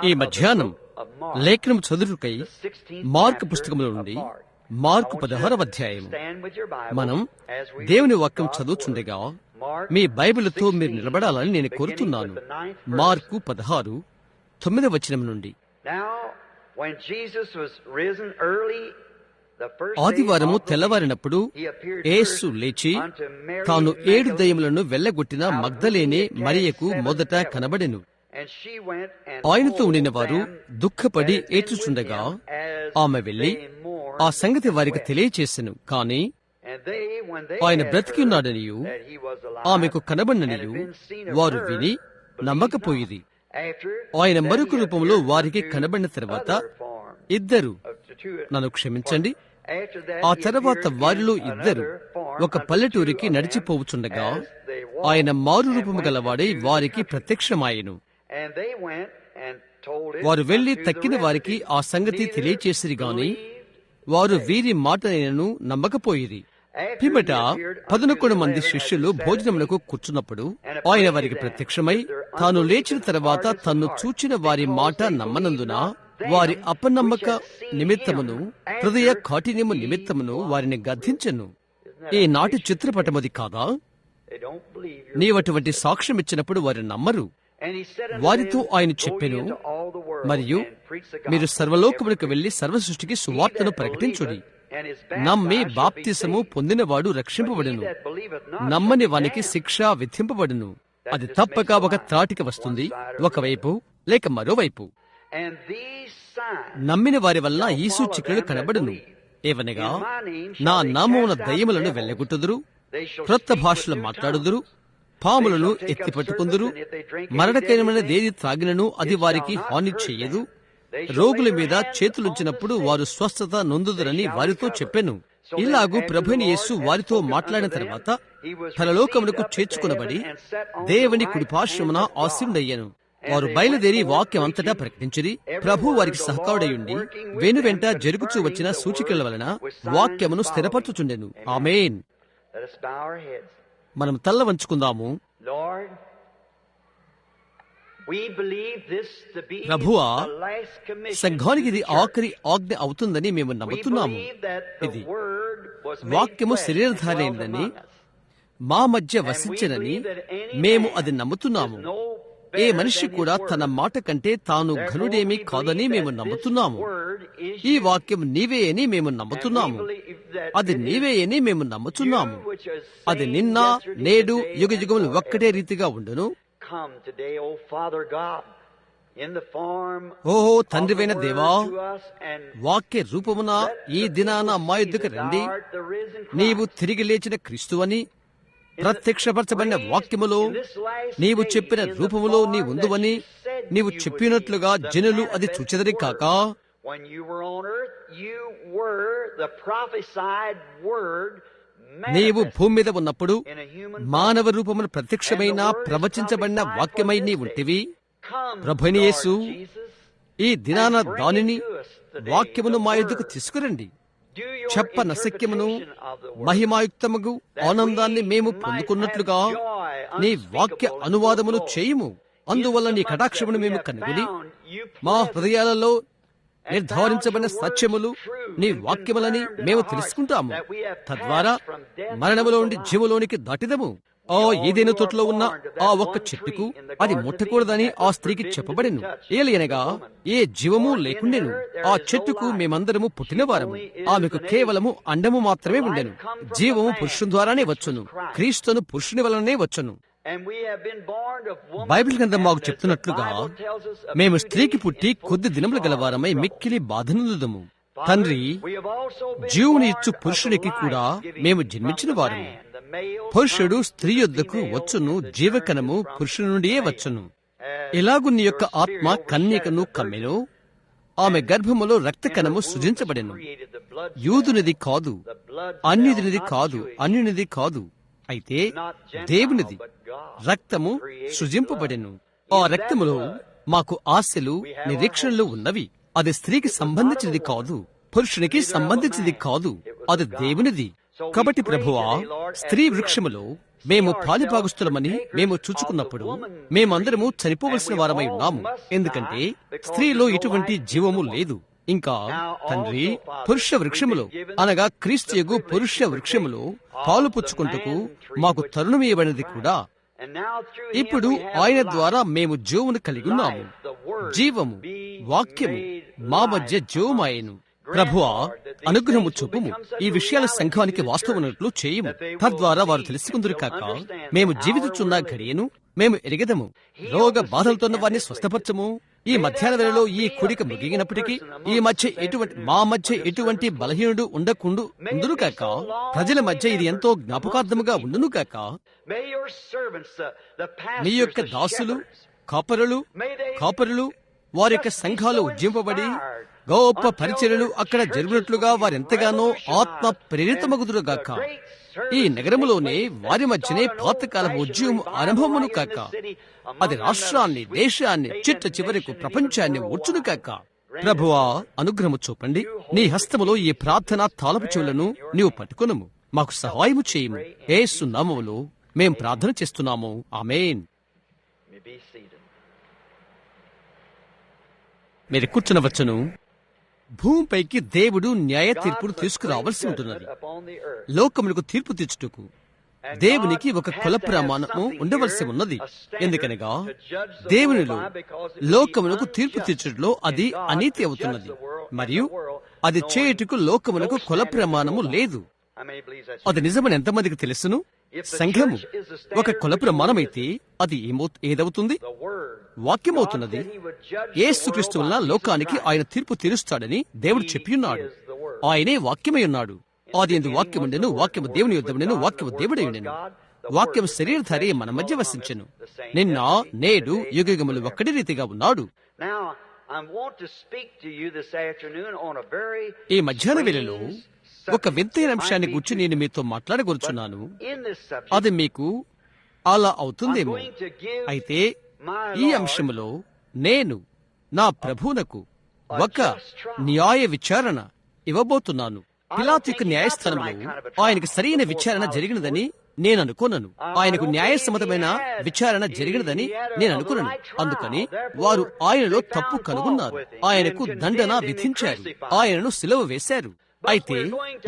ఈ మధ్యాహ్నం లేఖనం చదువుకై మార్కు పుస్తకంలో నుండి మార్కు 16వ అధ్యాయం మనం దేవుని వాక్యం చదువుచుండగా మీ బైబిల్తో మీరు నిలబడాలని నేను కోరుతున్నాను. మార్కు 16:9 వచనం నుండి. ఆదివారము తెల్లవారినప్పుడు యేసు లేచి తాను 7 దయ్యములను వెళ్లగొట్టిన మగ్దలేనే మరియకు మొదట కనబడెను. ఆయనతో ఉండిన వారు దుఃఖపడి ఏడ్చుచుండగా ఆమె వెళ్లి ఆ సంగతి వారికి తెలియచేసెను. కాని ఆయన బ్రతికి ఉన్నాడనియు ఆమెకు కనబడిననియు వారు విని నమ్మకపోయిరి. ఆయన మరొక రూపంలో వారికి కనబడిన తర్వాత ఇద్దరు, నన్ను క్షమించండి, ఆ తర్వాత వారిలో ఇద్దరు ఒక పల్లెటూరికి నడిచిపోవుచుండగా ఆయన మారు రూపము గలవాడై వారికి ప్రత్యక్షమాయెను. వారు వెళ్లి తక్కిన వారికి ఆ సంగతి తెలియచేసిరి గాని వారు వీరి మాటనైనను నమ్మకపోయిరి. పిమ్మట 11 మంది శిష్యులు భోజనములకు కూర్చున్నప్పుడు ఆయన వారికి ప్రత్యక్షమై తాను లేచిన తర్వాత తన్ను చూచిన వారి మాట నమ్మనందున వారి అపనమ్మక నిమిత్తమును హృదయ కాఠిన్యము నిమిత్తమును వారిని గద్దించెను. ఈ నాటి చిత్రపటమది కాదా? నీవటువంటి సాక్ష్యం ఇచ్చినప్పుడు వారు నమ్మరు. వారితో ఆయన చెప్పెను, మరియు మీరు సర్వలోకములకు వెళ్లి సర్వసృష్టికి సువార్తను ప్రకటించుడి. నమ్మి బాప్తిసము పొందినవాడు రక్షింపబడును, నమ్మని వానికి శిక్ష విధింపబడును. అది తప్పక ఒక త్రాటికి వస్తుంది, ఒకవైపు లేక మరోవైపు. నమ్మిన వారి వల్ల ఈ సూచికలు కనబడును. ఏవనగా, నా నామమున దయ్యములను వెళ్ళగొట్టుదురు, క్రొత్త భాషలు మాట్లాడుదురు, పాములను ఎత్తిపట్టుకుందురు, మరణకరమైనదేది త్రాగినను అది వారికి హాని చేయదు, రోగుల మీద చేతులుంచినప్పుడు వారు స్వస్థత నొందుదురని వారితో చెప్పెను. ఇలాగూ ప్రభువైన యేసు వారితో మాట్లాడిన తర్వాత పరలోకమునకు చేర్చుకునబడి దేవుని కుడిపార్శ్వమున ఆసీనుడయ్యెను. వారు బయలుదేరి వాక్యం అంతటా ప్రకటించిరి. ప్రభు వారికి సహకారుడయుండి వెనువెంట జరుగుచూ వచ్చిన సూచికల వలన వాక్యమును స్థిరపరచుచుండెను. ఆమేన్. మనం తల్ల వంచుకుందాము. ప్రభువా, సంఘానికి ఇది ఆఖరి ఆజ్ఞ అవుతుందని మేము నమ్ముతున్నాము. ఇది వాక్యము శరీరధారైందని, మా మధ్య వసించనని మేము అది నమ్ముతున్నాము. ఏ మనిషి కూడా తన మాట కంటే తాను ఘనుడేమీ కాదని మేము నమ్ముతున్నాము. ఈ వాక్యం నీవే అని మేము నమ్ముతున్నాము. అది నీవే అని మేము నమ్ముతున్నాము. అది నిన్న నేడు యుగయుగములు ఒక్కటే రీతిగా ఉండును. ఓహో తండ్రివైన దేవా, వాక్య రూపమున ఈ దినాన మా యుద్ధకు రండి. నీవు తిరిగి లేచిన క్రీస్తువని ప్రత్యక్షపరచబడిన వాక్యములో నీవు చెప్పిన రూపములో నీ ఉందువని నీవు చెప్పినట్లుగా జనులు అది చూచెదరి కాక, నీవు భూమి మీద ఉన్నప్పుడు మానవ రూపమును ప్రత్యక్షమైన ప్రవచించబడిన వాక్యమై నీ ఉంటివి. ప్రభువైన యేసు, ఈ దినాన దానిని వాక్యమును మా యొద్దకు తీసుకురండి. చెప్పనశక్యమును మహిమాయుక్తముగు ఆనందాన్ని మేము పొందుకున్నట్లుగా నీ వాక్య అనువాదమును చేయుము. అందువల్ల నీ కటాక్షమును మేము కనుగొని మా హృదయాలలో నిర్ధారించబడిన సత్యములు నీ వాక్యములని మేము తెలుసుకుంటాము. తద్వారా మరణములో నుండి జీవలోనికి దాటిదము. ఆ ఏదైనా తోటలో ఉన్న ఆ ఒక్క చెట్టుకు అది ముట్టకూడదని ఆ స్త్రీకి చెప్పబడెను. ఏలయనగా ఏ జీవము లేకుండెను. ఆ చెట్టుకు మేమందరము పుట్టినవారము. ఆమెకు కేవలము అండము మాత్రమే ఉండెను. జీవము పురుషుని ద్వారానే వచ్చును, క్రీస్తును పురుషుని వలననే వచ్చును. బైబిల్ గ్రంథం మాకు చెప్తున్నట్లుగా మేము స్త్రీకి పుట్టి కొద్ది దినములు గలవారమై మిక్కిలి బాధనుందుదము. తండ్రి జీవుని ఇచ్చు పురుషునికి కూడా మేము జన్మించిన వారము. పురుషుడు స్త్రీ యొద్దకు వచ్చును, జీవకణము పురుషుని నుండియే వచ్చును. ఎలాగు నీ యొక్క ఆత్మ కన్యకను కమ్మెను, ఆమె గర్భములో రక్తకణము సృజించబడెను. యూదునిది కాదు, అన్యునిది కాదు, అన్యునిది కాదు, అయితే దేవునిది రక్తము సృజింపబడెను. ఆ రక్తములో మాకు ఆశలు, నిరీక్షణలు ఉన్నవి. అది స్త్రీకి సంబంధించినది కాదు, పురుషునికి సంబంధించినది కాదు, అది దేవునిది. కాబట్టి ప్రభువా, స్త్రీ వృక్షములో మేము పాలిభాగస్తులమని మేము చూచుకున్నప్పుడు మేమందరము చనిపోవలసిన వారమై ఉన్నాము. ఎందుకంటే స్త్రీలో ఎటువంటి జీవము లేదు. ఇంకా తండ్రి, పురుష వృక్షములో అనగా క్రీస్తుయగు పురుష వృక్షములో పాలు పుచ్చుకుంటకు మాకు తరుణమేయబడినది కూడా. ఇప్పుడు ఆయన ద్వారా మేము జీవమును కలిగి ఉన్నాము. జీవము, వాక్యము మా మధ్య జీవమాయెను. ప్రభువా, అనుగ్రహము చూపుము. ఈ విషయాల సంఘానికి వాస్తవనట్లు చేయము. తద్వారా వారు తెలుసుకుందురు కాక మేము జీవితుచున్న ఘడియను మేము ఎరిగెదము. రోగ బాధలతోన్న వారిని స్వస్థపరచము. ఈ మధ్యాహ్న వేళలో ఈ కూడిక ముగిగినప్పటికీ మా మధ్య ఎటువంటి బలహీనుడు ఉండును కాక, ప్రజల మధ్య ఇది ఎంతో జ్ఞాపకార్థముగా ఉండును కాక. నీ యొక్క దాసులు, కాపరులు వారి యొక్క సంఘాలు ఉజ్జింపబడి గొప్ప పరిచర్యలు అక్కడ జరిగినట్లుగా వారెంతగానో ఆత్మ ప్రేరితమగుదురుగాక. ఈ నగరములోనే వారి మధ్యనే పాతకాలపు ఉద్యమం ఆరంభమును కాక. అది రాష్ట్రాన్ని, దేశాన్ని, చిట్ట చివరకు ప్రపంచాన్ని ఊడ్చును కాక. ప్రభువా, అనుగ్రహము చూపండి. నీ హస్తములో ఈ ప్రార్థన తాళపు చెవులను నీవు పట్టుకొనుము. మాకు సహాయము చేయము. యేసు నామములో మేం ప్రార్థన చేస్తున్నాము. ఆమేన్. మీరు కూర్చునవచ్చును. భూమిపైకి దేవుడు న్యాయ తీర్పును తీసుకురావాల్సి ఉంటున్నది. లోకములకు తీర్పు తీర్చుటకు దేవునికి ఒక కుల ప్రమాణము ఉండవలసి ఉన్నది. ఎందుకనగా దేవునిలో లోకములకు తీర్పు తీర్చడంలో అది అనీతి అవుతున్నది. మరియు అది చేయుటకు లోకములకు కుల ప్రమాణము లేదు. అది నిజమని ఎంతమందికి తెలుసును? సంఘము ఒక కుల ప్రమాణమైతే అది ఏదవుతుంది? వాక్యమవుతున్నది. యేసుక్రీస్తు వలన లోకానికి ఆయన తీర్పు తీరుస్తాడని దేవుడు చెప్పియున్నాడు. ఆయనే వాక్యమై ఉన్నాడు. ఆదియందు వాక్యముండెను, వాక్యము దేవుని యుద్ధముండెను, వాక్యము దేవుడై ఉండెను. వాక్యము శరీరధారి మన మధ్య వసించెను. నిన్న నేడు యుగయుగములు ఒక్కడి రీతిగా ఉన్నాడు. ఈ మధ్యాహ్న వేళలో ఒక వింతైన అంశాన్ని గురించి నేను మీతో మాట్లాడగోరుచున్నాను. అది మీకు అలా అవుతుందేమో. అయితే ఈ అంశములో నేను నా ప్రభువునకు ఒక న్యాయ విచారణ ఇవ్వబోతున్నాను. పిలాతు యొక్క న్యాయస్థానంలో ఆయనకు సరైన విచారణ జరిగినదని నేను అనుకోనను. ఆయనకు న్యాయసమ్మతమైన విచారణ జరిగినదని నేను అనుకున్నాను. అందుకని వారు ఆయనలో తప్పు కనుగొన్నారు. ఆయనకు దండన విధించారు. ఆయనను సిలువ వేశారు. అయితే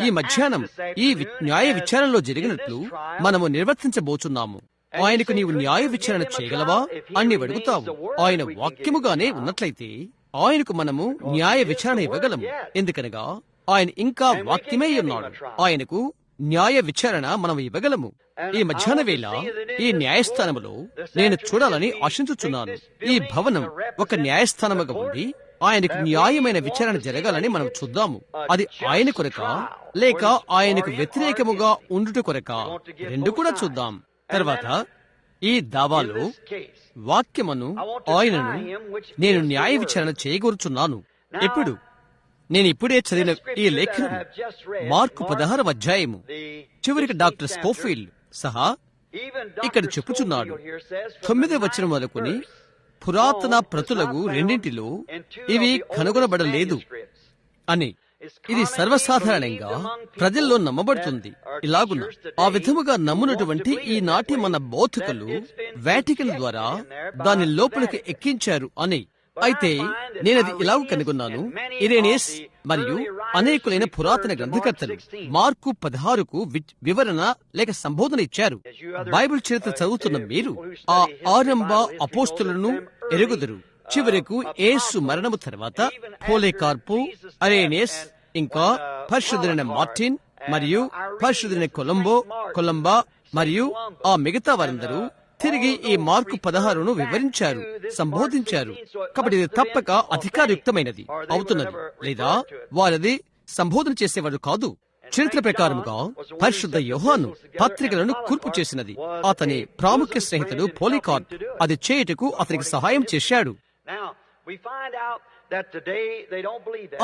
ఈ మధ్యాహ్నం ఈ న్యాయ విచారణలో జరిగినట్లు మనము నిర్వర్తించబోచున్నాము. ఆయనకు నీవు న్యాయ విచారణ చేయగలవా అని అడుగుతావు. ఆయన వాక్యముగానే ఉన్నట్లయితే ఆయనకు మనము న్యాయ విచారణ ఇవ్వగలము. ఎందుకనగా ఆయన ఇంకా వాక్యమే ఉన్నాడు. ఆయనకు న్యాయ విచారణ మనం ఇవ్వగలము. ఈ మధ్యాహ్న వేళ ఈ న్యాయస్థానములో నేను చూడాలని ఆశించుచున్నాను. ఈ భవనం ఒక న్యాయస్థానముగా ఉండి ఆయనకు న్యాయమైన విచారణ జరగాలని మనం చూద్దాము. అది ఆయన కొరక లేక ఆయనకు వ్యతిరేకముగా ఉండుట కొరక, రెండు కూడా చూద్దాం. తర్వాత ఈ దావాలో వాక్యమును ఆయనను నేను న్యాయ విచారణ చేయగోరుచున్నాను. ఇప్పుడు నేను ఇప్పుడే చదివిన ఈ లేఖనం మార్కు 16వ అధ్యాయము చివరికి డాక్టర్ స్కోఫీల్డ్ సహా ఇక్కడ చెప్పుచున్నాడు. 9వ వచనం మొదలుకొని పురాతన ప్రతులకు రెండింటిలో ఇవి కనుగొనబడలేదు అని. ఇది సర్వసాధారణంగా ప్రజల్లో నమ్మబడుతుంది. ఇలాగున ఆ విధముగా నమ్మునటువంటి ఈనాటి మన బోధకులు వాటికన్ ద్వారా దాని లోపలికి ఎక్కించారు అని. అయితే నేనది ఇలాగ కనుగొన్నాను. ఇరేనియస్ మరియు అనేకులైన పురాతన గ్రంథకర్తలు మార్కు 16కు వివరణ లేక సంబోధన ఇచ్చారు. బైబిల్ చరిత్ర చదువుతున్న మీరు ఆ ఆరంభ అపోస్తులను ఎరుగుదురు. చివరకు యేసు మరణము తర్వాత పోలేకార్పు, అరేనియస్, ఇంకా పరిశుద్ధులైన మార్టిన్ మరియు పరిశుద్ధులైన కొలంబా మరియు ఆ మిగతా వారందరూ తిరిగి ఈ మార్కు 16ను వివరించారు, సంబోధించారు. కాబట్టి ఇది తప్పక అధికారయుక్తమైనది అవుతున్నది, లేదా వారిది సంబోధన చేసేవాడు కాదు. చరిత్ర ప్రకారముగా పరిశుద్ధ యోహాను పత్రికలను కూర్పు చేసినది అతని ప్రాముఖ్య స్నేహితుడు పోలికార్ప్. అది చేయుటకు అతనికి సహాయం చేశాడు.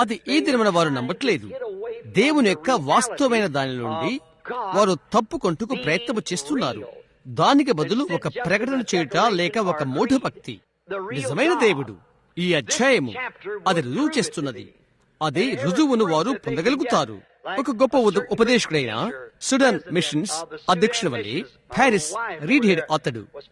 అది ఈ దినమున వారు నమ్మట్లేదు. దేవుని యొక్క వాస్తవమైన దాని నుండి వారు తప్పుకొంటుకు ప్రయత్నం చేస్తున్నారు. దానికి బదులు ఒక ప్రకటన చేయుట లేక ఒక మూఢభక్తి. నిజమైన దేవుడు ఈ అధ్యాయము అది రుజువు చేస్తున్నది. అది రుజువును వారు పొందగలుగుతారు. ఒక గొప్ప ఉపదేశకుడైన సుడాన్ మిషన్స్ అధ్యక్షుల వల్లే ప్యారిస్ రీడ్ హెడ్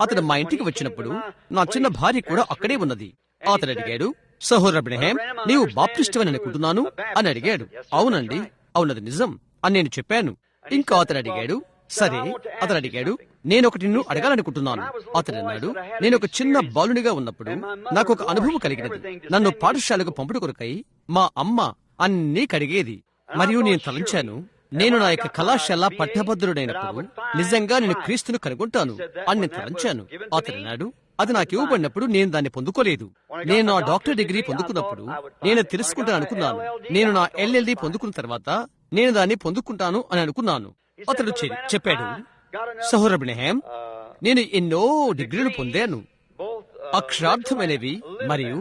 అతడు మా ఇంటికి వచ్చినప్పుడు నా చిన్న భార్య కూడా అక్కడే ఉన్నది. అతడు అడిగాడు, సహోదరు అబ్రహాం, నీవు బాప్టిస్ట్ అని అనుకుంటున్నాను అని అడిగాడు. అవునండి, అవునది నిజం అని నేను చెప్పాను. ఇంకా అతడు అడిగాడు, సరే అతడు అడిగాడు, నేనొకటి నిన్ను అడగాలనుకుంటున్నాను. అతడు అన్నాడు, నేను ఒక చిన్న బాలునిగా ఉన్నప్పుడు నాకు ఒక అనుభవం కలిగినది. నన్ను పాఠశాలకు పంపుడు కొరకై మా అమ్మ అన్నీ కడిగేది. మరియు నేను తలంచాను, నేను నా యొక్క కళాశాల పట్టభద్రుడైనప్పుడు నిజంగా నేను క్రీస్తును కనుగొంటాను అని నేను తలంచాను. అతడు అన్నాడు, అది నాకు ఇవ్వబడినప్పుడు నేను దాన్ని పొందుకోలేదు. నేను నా డాక్టర్ డిగ్రీ పొందుకున్నప్పుడు నేను తెలుసుకుంటాను అనుకున్నాను. నేను నా LLD పొందుకున్న తర్వాత నేను దాన్ని పొందుకుంటాను అని అనుకున్నాను. అతడు చెప్పాడు, సహోదరు అబ్రహాం, నేను ఎన్నో డిగ్రీలు పొందాను. అక్షరార్థమైనవి మరియు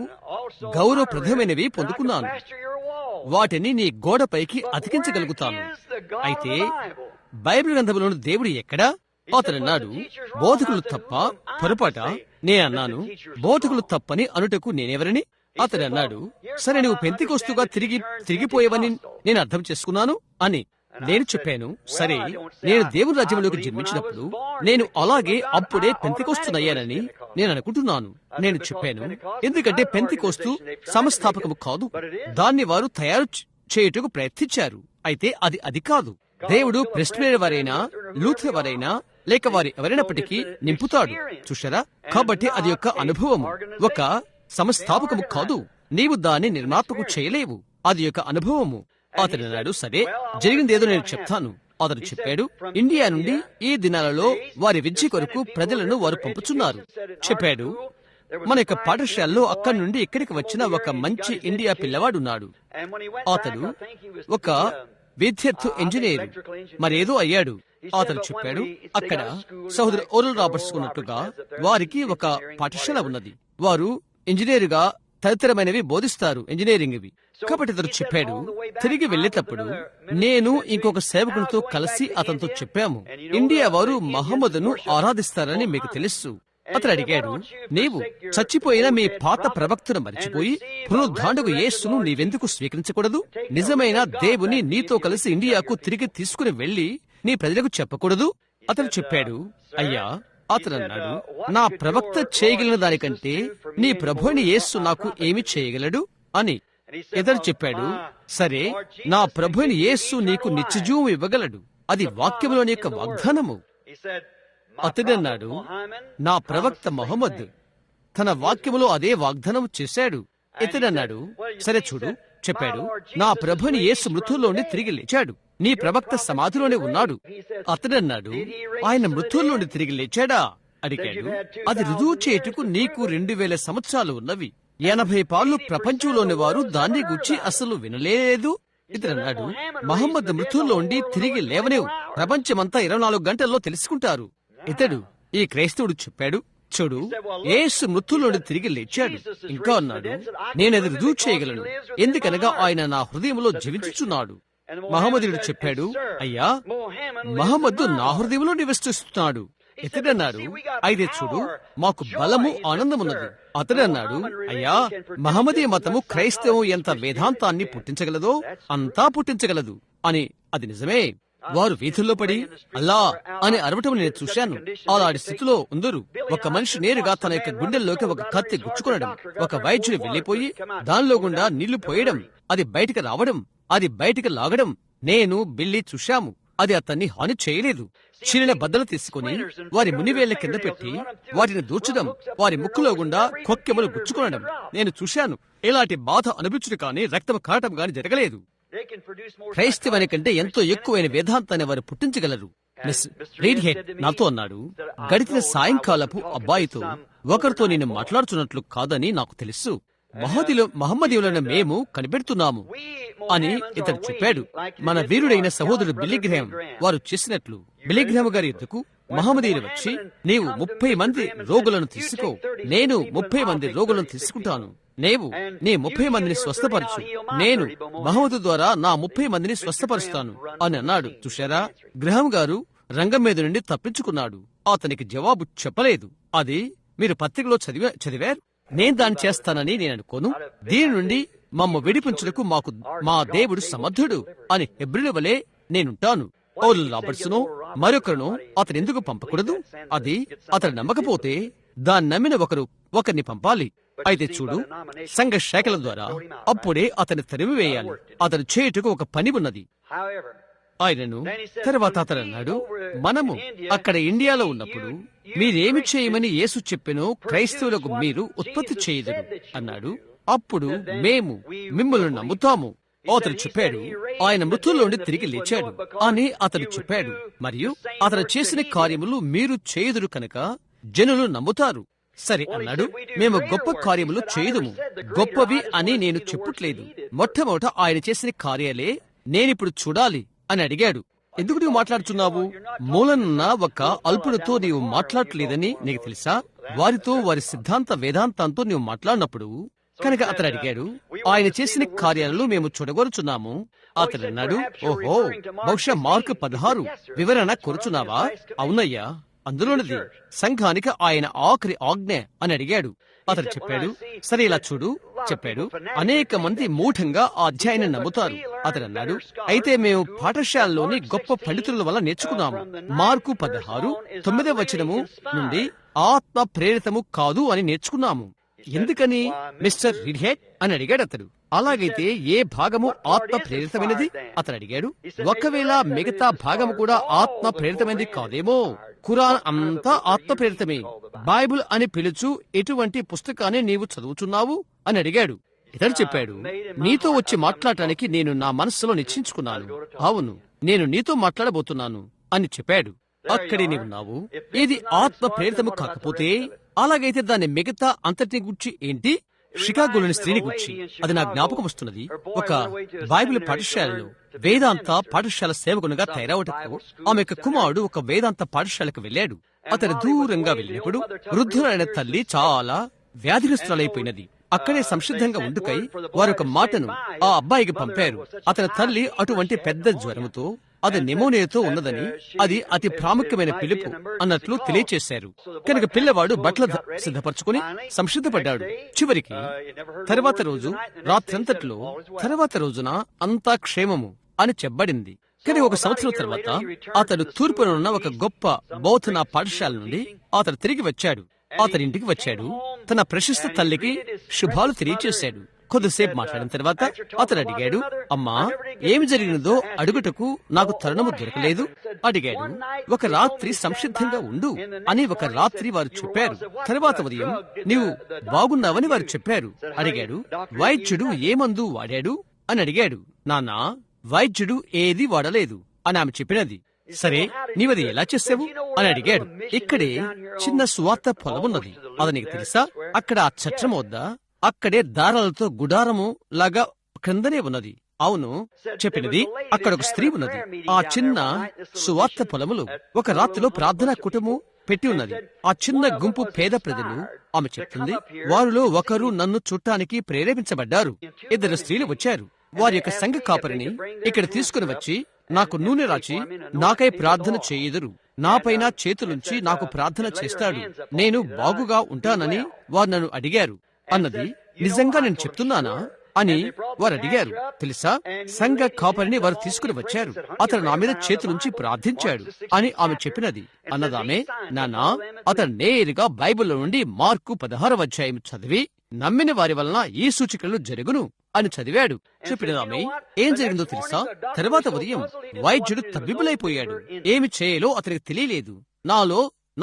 గౌరవప్రదమైనవి పొందుకున్నాను. వాటిని నీ గోడపైకి అతికించగలుగుతాను. అయితే బైబిల్ గ్రంథంలోని దేవుడు ఎక్కడా? అతడు అన్నాడు, బోధకులు తప్ప పొరపాట? నేనన్నాను, బోధకులు తప్పని అనుటకు నేనెవరని? అతడు అన్నాడు, సరే నువ్వు పెంతెకోస్తుగా తిరిగిపోయేవని నేను అర్థం చేసుకున్నాను అని. నేను చెప్పాను, సరే నేను దేవుని రాజ్యంలోకి జన్మించినప్పుడు నేను అలాగే అప్పుడే పెంతెకోస్తునయ్యానని నేను అనుకుంటున్నాను. నేను చెప్పాను, ఎందుకంటే పెంతెకోస్తు సంస్థాపకము కాదు, దాన్ని వారు తయారు చేయుటకు ప్రయత్నించారు. అయితే అది కాదు. దేవుడు ప్రెస్బిటేరియన్ వారైనా, లూథర్ వారైనా, లేక వారి ఎవరైనప్పటికీ నింపుతాడు. చూశారా? కాబట్టి అది యొక్క అనుభవము, ఒక సంస్థాపకము కాదు. నీవు దాన్ని నిర్మాత్మకు చేయలేవు. అది యొక్క అనుభవము. అతడు అన్నాడు, సరే జరిగిందేదో నేను చెప్తాను. అతడు చెప్పాడు, ఇండియా నుండి ఈ దినాలలో వారి విద్య కొరకు ప్రజలను వారు పంపుచున్నారు. చెప్పాడు, మన యొక్క పాఠశాలలో అక్కడి నుండి ఇక్కడికి వచ్చిన ఒక మంచి ఇండియా పిల్లవాడున్నాడు. అతడు ఒక విద్యుత్ ఇంజనీర్ మరేదో అయ్యాడు. అతడు చెప్పాడు, అక్కడ సహోదరు ఓరల్ రాబర్ట్స్ ఉన్నట్టుగా వారికి ఒక పాఠశాల ఉన్నది. వారు ఇంజనీరుగా తదితరమైనవి బోధిస్తారు, ఇంజనీరింగ్ ఇవి. కాబట్టి అతడు చెప్పాడు, తిరిగి వెళ్లేటప్పుడు నేను ఇంకొక సేవకునితో కలిసి అతనితో చెప్పాము, ఇండియా వారు మహమ్మదును ఆరాధిస్తారని మీకు తెలుసు. అతడు అడిగాడు, నీవు చచ్చిపోయిన మీ పాత ప్రవక్తను మరిచిపోయి పునరుద్ధాండకు యేసును నీవెందుకు స్వీకరించకూడదు? నిజమైన దేవుని నీతో కలిసి ఇండియాకు తిరిగి తీసుకుని వెళ్లి నీ ప్రజలకు చెప్పకూడదు? అతడు చెప్పాడు, అయ్యా, అతడు అన్నాడు, నా ప్రవక్త చేయగలిగిన దానికంటే నీ ప్రభువైన యేసు నాకు ఏమి చేయగలడు అని. ఇతడు చెప్పాడు, సరే నా ప్రభువైన యేసు నీకు నిత్యజీవం ఇవ్వగలడు. అది వాక్యంలోని యొక్క వాగ్దానము. అతడన్నాడు, నా ప్రవక్త మొహమ్మద్ తన వాక్యములో అదే వాగ్దానం చేశాడు. ఇతడన్నాడు, సరే చూడు, చెప్పాడు, నా ప్రభుని యేసు మృతుల్లోనే తిరిగి లేచాడు. నీ ప్రవక్త సమాధిలోనే ఉన్నాడు. అతడన్నాడు, ఆయన మృతుల్లోని తిరిగి లేచాడా అడిగాడు. అది రుజువు చేయుటకు నీకు 2000 సంవత్సరాలు ఉన్నవి. 80 పాళ్ళు ప్రపంచంలోని వారు దాన్ని గురించి అసలు వినలేదు. ఇతడన్నాడు, మహమ్మద్ మృతుల్లోండి తిరిగి లేవనేవు, ప్రపంచమంతా 24 గంటల్లో తెలుసుకుంటారు. ఇతడు, ఈ క్రైస్తవుడు చెప్పాడు, చూడు, యేసు మృతుల్లోండి తిరిగి లేచాడు. ఇంకా అన్నాడు, నేనది రుజువు చేయగలను, ఎందుకనగా ఆయన నా హృదయంలో జీవించుచున్నాడు. మహమ్మదుడు చెప్పాడు, అయ్యా, మహమ్మద్దు నా హృదయంలో నివసిస్తున్నాడు. ఇతడన్నాడు, అయితే చూడు, మాకు బలము ఆనందమున్నది. అతడన్నాడు, అయ్యా, మహమ్మదీయ మతము క్రైస్తవం ఎంత వేదాంతాన్ని పుట్టించగలదో అంతా పుట్టించగలదు అని. అది నిజమే. వారు వీధుల్లో పడి అల్లా అని అరవటం నేను చూశాను. అలాంటి స్థితిలో ఉందరు. ఒక మనిషి నేరుగా తన యొక్క గుండెల్లోకి ఒక కత్తి గుచ్చుకొనడం, ఒక వైద్యుడు వెళ్లిపోయి దానిలో గుండా నీళ్లు పోయడం, అది బయటికి రావడం, అది బయటికి లాగడం నేను బిల్లి చూశాము. అది అతన్ని హాని చేయలేదు. చీలిన బద్దలు తీసుకుని వారి మునివేళ్ల కింద పెట్టి వాటిని దూర్చడం, వారి ముక్కులో గుండా కొక్కెములు గుచ్చుకొనడం నేను చూశాను. ఎలాంటి బాధ అనుభవించుడు కానీ రక్తం కారటం గాని జరగలేదు. క్రైస్తవాని కంటే ఎంతో ఎక్కువైన వేదాంతాన్ని వారు పుట్టించగలరు. మిస్ రీడ్ హెడ్ నాతో అన్నాడు, గడిచిన సాయంకాలపు అబ్బాయితో ఒకరితో నేను మాట్లాడుతున్నట్లు కాదని నాకు తెలుసు. మహమ్మదీయులను మేము కనిపెడుతున్నాము అని ఇతడు చెప్పాడు. మన వీరుడైన సహోదరుడు బిల్లీగ్రహాం వారు చేసినట్లు బిల్లీగ్రహాం గారి యుద్ధకు మహమ్మదీయులు వచ్చి, నీవు 30 మంది రోగులను తీసుకో, నేను 30 మంది రోగులను తీసుకుంటాను, నీవు నీ 30 మందిని స్వస్థపరచు, నేను మహమ్మదు ద్వారా నా 30 మందిని స్వస్థపరుస్తాను అని అన్నాడు. చూశారా, గ్రహాం గారు రంగం మీద నుండి తప్పించుకున్నాడు. అతనికి జవాబు చెప్పలేదు. అది మీరు పత్రికలో చదివారు. నేను దాన్ని చేస్తానని నేను అనుకోను. దీని నుండి మమ్మ విడిపించుటకు మా దేవుడు సమర్థుడు అని హెబ్రీయుల వలె నేనుంటాను. ఓల్ రాబర్ట్స్ను మరొకరును అతను ఎందుకు పంపకూడదు? అది అతను నమ్మకపోతే దాన్ని నమ్మిన ఒకరిని పంపాలి. అయితే చూడు, సంఘ శాఖల ద్వారా అప్పుడే అతన్ని తరిమివేయాలి. అతను చేయుటకు ఒక పని ఉన్నది. ఆయనను తర్వాత అతను అన్నాడు, మనము అక్కడ ఇండియాలో ఉన్నప్పుడు మీరేమి చేయమని యేసు చెప్పెనో క్రైస్తవులకు మీరు ఉత్పత్తి చేయదురు అన్నాడు. అప్పుడు మేము మిమ్మల్ని నమ్ముతాము. అతను చెప్పాడు, ఆయన మృతుల్లోండి తిరిగి లేచాడు అని అతను చెప్పాడు. మరియు అతను చేసిన కార్యములు మీరు చేయుదురు కనుక జనులు నమ్ముతారు. సరే అన్నాడు, మేము గొప్ప కార్యములు చేయదుము. గొప్పవి అని నేను చెప్పట్లేదు. మొట్టమొదట ఆయన చేసిన కార్యాలే నేనిప్పుడు చూడాలి అని అడిగాడు. ఎందుకు నీవు మాట్లాడుతున్నావు? మూలనున్న ఒక అల్పుడితో నీవు మాట్లాడలేదని నీకు తెలుసా? వారితో వారి సిద్ధాంత వేదాంతంతో నీవు మాట్లాడినప్పుడు కనుక అతను అడిగాడు, ఆయన చేసిన కార్యాలను మేము చూడగోరుచున్నాము. అతడు అన్నాడు, ఓహో, బహుశా మార్కు 16 వివరణ కోరుచున్నావా? అవునయ్యా, అందులోనిది సంఘానికి ఆయన ఆఖరి ఆజ్ఞ అని అడిగాడు. అతడు చెప్పాడు, సరే ఇలా చూడు చెప్పాడు. అనేక మంది మూఢంగా ఆ అధ్యాయాన్ని నమ్ముతారు. అతడు అన్నాడు, అయితే మేము పాఠశాలలోని గొప్ప పండితుల వల్ల నేర్చుకున్నాము. మార్కు 16:9 నుండి ఆత్మ ప్రేరితము కాదు అని నేర్చుకున్నాము. ఎందుకని మిస్టర్ రిడ్హెడ్ అని అడిగాడు అతడు. అలాగైతే ఏ భాగము ఆత్మ ప్రేరితమైనది? అతను అడిగాడు. ఒకవేళ మిగతా భాగము కూడా ఆత్మ ప్రేరితమైనది కాదేమో? ఖురాన్ అంతా ఆత్మ ప్రేరితమే. బైబిల్ అని పిలుచు ఎటువంటి పుస్తకాన్ని నీవు చదువుచున్నావు అని అడిగాడు. ఇతడు చెప్పాడు, నీతో వచ్చి మాట్లాడటానికి నేను నా మనస్సులో నిశ్చయించుకున్నాను. అవును, నేను నీతో మాట్లాడబోతున్నాను అని చెప్పాడు. అక్కడే నీవున్నావు. ఇది ఆత్మ ప్రేరితము కాకపోతే అలాగైతే దాని మిగతా అంతటిని గురించి ఏంటి? షికాగోలోని స్త్రీని గురించి అది నా జ్ఞాపకం వస్తున్నది. ఒక బైబిల్ పాఠశాలలో వేదాంత పాఠశాల సేవకునిగా తయారవటకు ఆమె యొక్క కుమారుడు ఒక వేదాంత పాఠశాలకు వెళ్ళాడు. అతను దూరంగా వెళ్ళినప్పుడు వృద్ధులైన తల్లి చాలా వ్యాధిగ్రస్తులైపోయినది. అక్కడే సంసిద్ధంగా ఉండుకై వారొక మాటను ఆ అబ్బాయికి పంపారు. అతని తల్లి అటువంటి పెద్ద జ్వరముతో, అది నిమోనియాతో ఉన్నదని, అది అతి ప్రాముఖ్యమైన పిలుపు అన్నట్లు తెలియచేశారు. కనుక పిల్లవాడు బట్టలు సిద్ధపరచుకుని సంసిద్ధపడ్డాడు. చివరికి తర్వాత రోజు రాత్రంతట్లో తర్వాత రోజున అంతా క్షేమము అని చెప్పబడింది. కానీ ఒక సంవత్సరం తర్వాత అతడు తూర్పునున్న ఒక గొప్ప బౌద్ధ పాఠశాల నుండి అతడు తిరిగి వచ్చాడు. అతని ఇంటికి వచ్చాడు. తన ప్రశస్త తల్లికి శుభాలు తెలియచేశాడు. కొద్దిసేపు మాట్లాడిన తర్వాత అతను అడిగాడు, అమ్మా, ఏమి జరిగినదో అడుగుటకు నాకు తరుణము దొరకలేదు అడిగాడు. ఒక రాత్రి సంసిద్ధంగా ఉండు అని ఒక రాత్రి వారు చెప్పారు. తర్వాత ఉదయం నీవు బాగున్నావని వారు చెప్పారు. అడిగాడు, వైద్యుడు ఏ మందు వాడాడు అని అడిగాడు. నాన్నా, వైద్యుడు ఏది వాడలేదు అని ఆమె చెప్పినది. సరే, నీవది ఎలా చేసావు అని అడిగాడు. ఇక్కడే చిన్న సువార్త పొలమున్నది, అది నీకు తెలుసా? అక్కడ ఆ చట్రం వద్ద అక్కడే దారాలతో గుడారము లాగా క్రిందనే ఉన్నది. అవును, చెప్పినది. అక్కడ ఒక స్త్రీ ఉన్నది. ఆ చిన్న సువార్త పొలములో ఒక రాత్రిలో ప్రార్థనా కుటుంబం పెట్టి ఉన్నది. ఆ చిన్న గుంపు పేద ప్రజలు, ఆమె చెప్తుంది, వారిలో ఒకరు నన్ను చుట్టానికి ప్రేరేపించబడ్డారు. 2 స్త్రీలు వచ్చారు. వారి యొక్క సంఘ కాపరిని ఇక్కడ తీసుకుని వచ్చి నాకు నూనె రాచి నాకై ప్రార్థన చేయుదురు. నాపైన చేతులుంచి నాకు ప్రార్థన చేస్తాడు. నేను బాగుగా ఉంటానని వారు నన్ను అడిగారు అన్నది. నిజంగా నేను చెప్తున్నానా అని వారు అడిగారు. తెలుసా, సంఘ కాపరిని వారు తీసుకుని వచ్చారు. అతను నా మీద చేతులుంచి ప్రార్థించాడు అని ఆమె చెప్పినది. అన్నదామె, నానా, అతను నేరుగా బైబిల్లో నుండి మార్కు 16 చదివి నమ్మిన వారి వలన ఈ సూచికలు జరుగును అని చదివాడు. చెప్పినదామె, ఏం జరిగిందో తెలుసా? తర్వాత ఉదయం వైద్యుడు తబ్బిబులైపోయాడు. ఏమి చేయాలో అతనికి తెలియలేదు.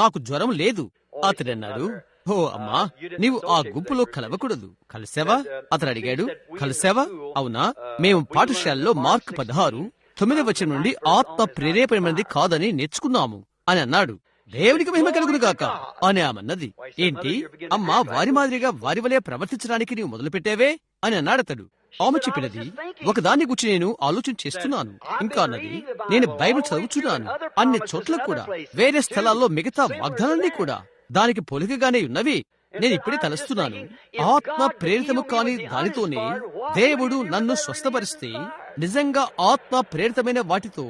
నాకు జ్వరం లేదు అతడు అన్నాడు. ఓ అమ్మా, నీవు ఆ గుంపులో కలవకూడదు. కలిసావా? అతను అడిగాడు. కలిసావా? అవునా? మేము పాఠశాలలో మార్కు 16:9 నుండి ఆత్మ ప్రేరేపణమైనది కాదని నేర్చుకున్నాము అని అన్నాడు. దేవునికి మహిమ కలుగును గాక అని ఆమెన్నది. ఏంటి అమ్మా, వారి మాదిరిగా వారి వలె ప్రవర్తించడానికి నీవు మొదలు పెట్టావే అని అన్నాడు అతడు. ఆమె చెప్పినది, ఒకదాన్ని గురించి నేను ఆలోచన చేస్తున్నాను. ఇంకా అన్నది, నేను బైబిల్ చదువుచున్నాను. అన్ని చోట్ల కూడా, వేరే స్థలాల్లో మిగతా వాగ్దానాన్ని కూడా దానికి పోలికగానే ఉన్నవి. నేను ఇప్పుడే తలస్తున్నాను. ఆత్మ ప్రేరితము కాని దానితోనే దేవుడు నన్ను స్వస్థపరిస్తే నిజంగా ఆత్మ ప్రేరితమైన వాటితో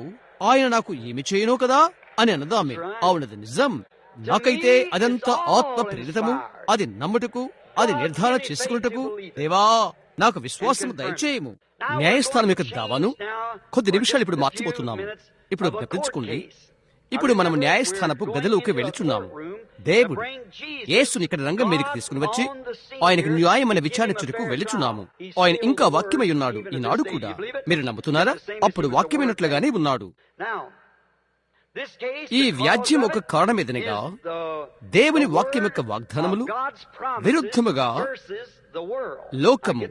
ఆయన నాకు ఏమి చేయనో కదా అని అన్నదామె. అవునది నిజం. నాకైతే అదంతా ఆత్మ ప్రేరితము. అది నమ్ముటకు అది నిర్ధారణ చేసుకున్నటకు దేవా నాకు విశ్వాసం దయచేయము. న్యాయస్థానం యొక్క దావాను కొద్ది నిమిషాలు ఇప్పుడు మార్చిపోతున్నాము. ఇప్పుడు గమనించుకోండి, ఇప్పుడు మనం న్యాయస్థానపు గదిలోకి వెళుచున్నాము. దేవుడు యేసుని ఇక్కడ రంగం మీదకి తీసుకుని వచ్చి ఆయనకు న్యాయమైన విచారించుటకు వెళుచున్నాము. ఆయన ఇంకా వాక్యమై ఉన్నాడు ఈనాడు కూడా. మీరు నమ్ముతున్నారా? అప్పుడు వాక్యమైనట్లుగానే ఉన్నాడు. ఈ వ్యాజ్యం ఒక కారణమేదనగా దేవుని వాక్యం యొక్క వాగ్దానములు విరుద్ధముగా లోకము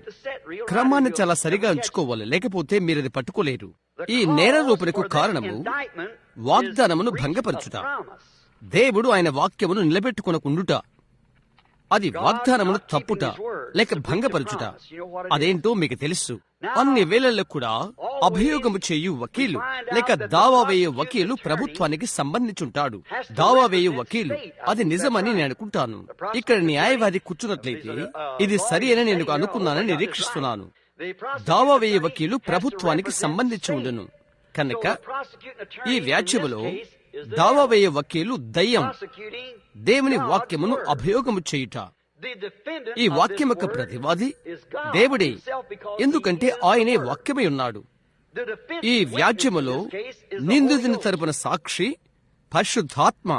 క్రమాన్ని చాలా సరిగా ఉంచుకోవాలి, లేకపోతే మీరది పట్టుకోలేరు. ఈ నేరారోపణకు కారణము వాగ్దానమును భంగపరచుట. దేవుడు ఆయన వాక్యమును నిలబెట్టుకొనకుండుట, అది వాగ్దానమును తప్పుట లేక భంగపరచుట. అదేంటో మీకు తెలుసు. అన్ని వేళల్లో కూడా అభియోగము చేయు వకీలు లేక దావా వేయు వకీలు ప్రభుత్వానికి సంబంధించుంటాడు. దావా వేయు వకీలు అది నిజమని నేను అనుకుంటాను. ఇక్కడ న్యాయవాది కూర్చున్నట్లయితే ఇది సరి అని నేను అనుకున్నానని నిరీక్షిస్తున్నాను. దావా వేయు వకీలు ప్రభుత్వానికి సంబంధించి ఉండును కనుక ఈ వ్యాజ్యములో దావా వేయు వకీలు దయ్యం దేవుని వాక్యమును అభియోగము చేయుట. ఈ వాక్యం యొక్క ప్రతివాది దేవుడే, ఎందుకంటే ఆయనే వాక్యమై ఉన్నాడు. ఈ వ్యాజ్యములో నిందితుని తరపున సాక్షి పరిశుద్ధాత్మ.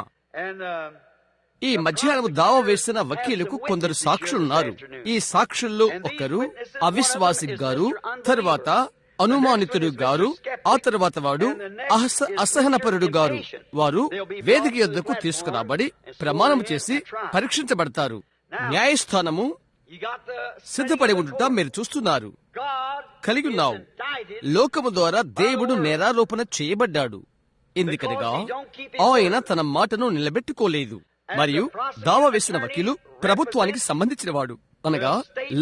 ఈ మధ్యాహ్నం దావా వేసిన వకీలుకు కొందరు సాక్షులున్నారు. ఈ సాక్షుల్లో ఒకరు అవిశ్వాసి గారు, తర్వాత అనుమానితుడు గారు, ఆ తర్వాత వాడు అసహనపరుడు గారు. వారు వేదిక యొద్దకు తీసుకురాబడి ప్రమాణం చేసి పరీక్షించబడతారు. న్యాయస్థానము సిద్ధపడి ఉండుట మీరు చూస్తున్నారు, కలిగి ఉన్నావు. లోకము ద్వారా దేవుడు నేరారోపణ చేయబడ్డాడు, ఎందుకనగా ఆయన తన మాటను నిలబెట్టుకోలేదు. మరియు దావా వేసిన వకీలు ప్రభుత్వానికి సంబంధించిన వాడు, అనగా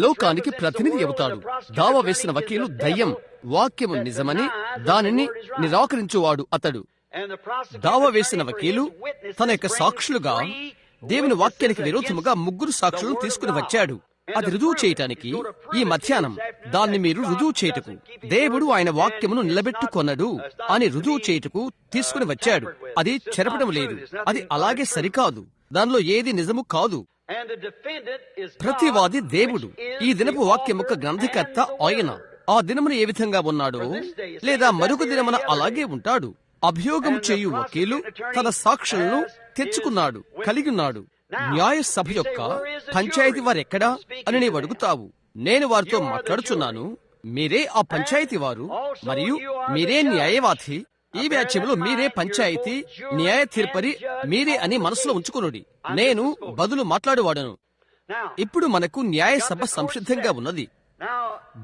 లోకానికి ప్రతినిధి అవుతాడు. దావా వేసిన వకీలు దయ్యం, వాక్యము నిజమని దానిని నిరాకరించువాడు అతడు. దావా వేసిన వకీలు తన యొక్క సాక్షులుగా దేవుని వాక్యానికి విరోధముగా 3 సాక్షులను తీసుకుని వచ్చాడు. అది రుజువు చేయటానికి ఈ మధ్యాహ్నం దాన్ని మీరు రుజువు చేయుటకు దేవుడు ఆయన వాక్యమును నిలబెట్టుకొనడు అని రుజువు చేయుటకు తీసుకుని వచ్చాడు. అది చెరపడం లేదు, అది అలాగే సరికాదు, దానిలో ఏది నిజము కాదు. ప్రతివాది దేవుడు. ఈ దినపు వాక్యం యొక్క గ్రంథకర్త ఆయన. ఆ దినమున ఏ విధంగా ఉన్నాడో లేదా మరొక దినమున అలాగే ఉంటాడు. అభియోగం చేయు వకీలు తన సాక్షులను తెచ్చుకున్నాడు, కలిగి ఉన్నాడు. న్యాయ సభ యొక్క పంచాయతీ వారెక్కడా అని నీవు అడుగుతావు. నేను వారితో మాట్లాడుచున్నాను. మీరే ఆ పంచాయతీ వారు, మరియు మీరే న్యాయవాది. ఈ వ్యాజ్యంలో మీరే పంచాయతీ న్యాయ తీర్పరి మీరే అని మనసులో ఉంచుకునుడి. నేను బదులు మాట్లాడువాడను. ఇప్పుడు మనకు న్యాయ సభ సంసిద్ధంగా ఉన్నది.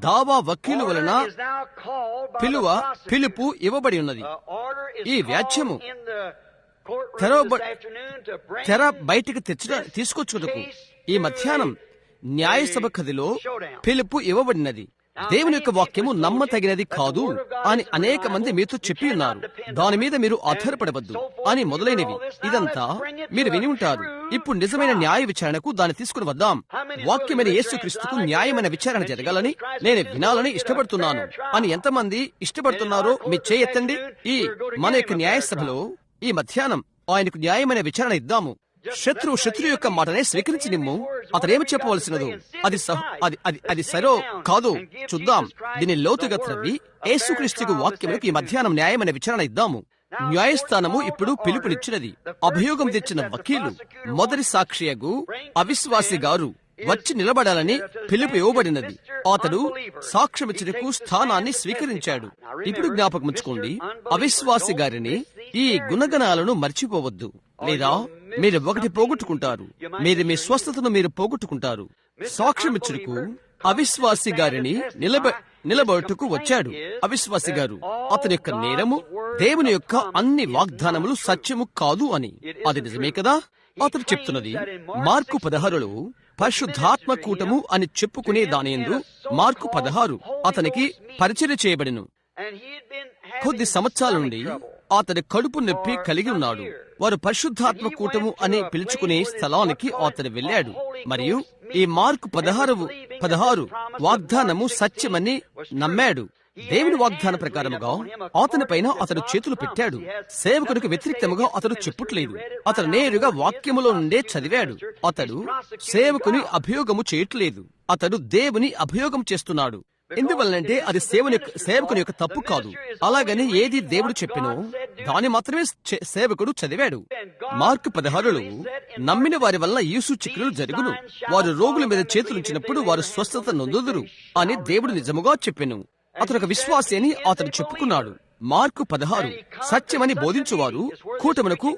దావా వకీలు వలన పిలుపు ఇవ్వబడి ఉన్నది. ఈ వ్యాజ్యము తెర బయటికి తీసుకొచ్చుటకు ఈ మధ్యాహ్నం న్యాయసభ గదిలో పిలుపు ఇవ్వబడినది. దేవుని యొక్క వాక్యము నమ్మతగినది కాదు అని అనేక మంది మీతో చెప్పి ఉన్నారు. దాని మీద మీరు ఆధారపడవద్దు అని మొదలైనవి. ఇదంతా మీరు విని ఉంటారు. ఇప్పుడు నిజమైన న్యాయ విచారణకు దాన్ని తీసుకుని వద్దాం. వాక్యమైన యేసుక్రీస్తుకు న్యాయమైన విచారణ జరగాలని నేను వినాలని ఇష్టపడుతున్నాను అని ఎంతమంది ఇష్టపడుతున్నారో మీ చేయెత్తండి. ఈ మన యొక్క న్యాయ సభలో ఈ మధ్యాహ్నం ఆయనకు న్యాయమైన విచారణ ఇద్దాము. శత్రు యొక్క మాటనే స్వీకరించి నిమ్ము. అతడేమి చెప్పవలసినదో అది సరో కాదో చూద్దాం. దీన్ని లోతుగా త్రవ్వి యేసుక్రీస్తుకు వాక్యములకు ఈ మధ్యాహ్నం న్యాయమైన విచారణ ఇద్దాము. న్యాయస్థానము ఇప్పుడు పిలుపునిచ్చినది. అభియోగం తెచ్చిన వకీలు మొదటి సాక్షియగు అవిశ్వాసి గారు వచ్చి నిలబడాలని పిలుపు ఇవ్వబడినది. అతడు సాక్ష్యమిచ్చుటకు స్థానాన్ని స్వీకరించాడు. ఇప్పుడు జ్ఞాపకం ఉంచుకోండి, అవిశ్వాసి గారిని ఈ గుణగణాలను మర్చిపోవద్దు, లేదా మీరు ఒకటి పోగొట్టుకుంటారు. మీరు మీ స్వస్థతను మీరు పోగొట్టుకుంటారు. సాక్ష్యమిచ్చుటకు అవిశ్వాసి గారిని నిలబడుటకు వచ్చాడు. అవిశ్వాసి గారు అతని యొక్క నేరము దేవుని యొక్క అన్ని వాగ్దానములు సత్యము కాదు అని. అది నిజమే కదా? అతడు చెప్తున్నది మార్కు 16లో పరిశుద్ధాత్మ కూటము అని చెప్పుకునే దానియందు మార్కు 16 అతనికి పరిచర్య చేయబడిను. కొద్ది సంవత్సరాల నుండి అతడి కడుపు నొప్పి కలిగి ఉన్నాడు. వారు పరిశుద్ధాత్మ కూటము అని పిలుచుకునే స్థలానికి అతడు వెళ్ళాడు. మరియు ఈ మార్కు 16 వాగ్దానము సత్యమని నమ్మాడు. దేవుని వాగ్దాన ప్రకారముగా అతని పైన అతడు చేతులు పెట్టాడు. సేవకుడికి వ్యతిరేక్తముగా అతడు చెప్పుట్లేదు. అతడు నేరుగా వాక్యములో నుండే చదివాడు. అతడు సేవకుని అభియోగము చేయట్లేదు. అతడు దేవుని అభియోగం చేస్తున్నాడు. ఎందువల్లంటే అది సేవకుని యొక్క తప్పు కాదు. అలాగని ఏది దేవుడు చెప్పినో దాని మాత్రమే సేవకుడు చదివాడు. మార్కు 16లో నమ్మిన వారి వల్ల ఈ సూచక్రియలు జరుగును, వారు రోగుల మీద చేతులుంచినప్పుడు వారు స్వస్థత నొందుదురు అని దేవుడు నిజముగా చెప్పెను. అతను ఒక విశ్వాసి అని అతడు చెప్పుకున్నాడు. మార్కు 16 సత్యమని బోధించువారు కూటమునకు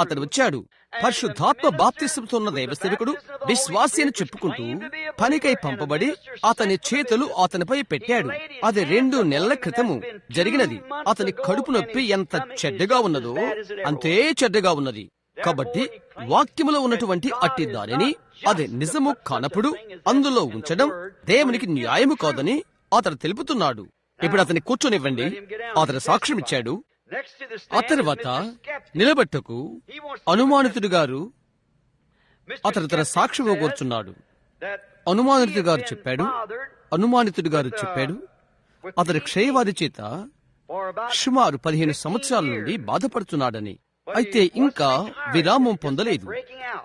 అతడు వచ్చాడు. పరిశుద్ధాత్మ బాప్తిసంతో ఉన్న దైవసేవకుడు విశ్వాసి అని చెప్పుకుంటూ పనికై పంపబడి అతని చేతులు అతనిపై పెట్టాడు. అది 2 నెలల క్రితము జరిగినది. అతని కడుపు నొప్పి ఎంత చెడ్డగా ఉన్నదో అంతే చెడ్డగా ఉన్నది. కాబట్టి వాక్యములో ఉన్నటువంటి అట్టి దానిని అది నిజము కానప్పుడు అందులో ఉంచడం దేవునికి న్యాయము కాదని అతడు తెలుపుతున్నాడు. ఇప్పుడు అతన్ని కూర్చొనివ్వండి. అతను సాక్ష్యం ఇచ్చాడు. ఆ తర్వాత నిలబెట్టకు అనుమానితుడు గారు అతను తన సాక్ష్యం కూర్చున్నాడు. అనుమానితుడు గారు చెప్పాడు అతని క్షయవాది చేత సుమారు 15 సంవత్సరాల నుండి బాధపడుతున్నాడని. అయితే ఇంకా విరామం పొందలేదు.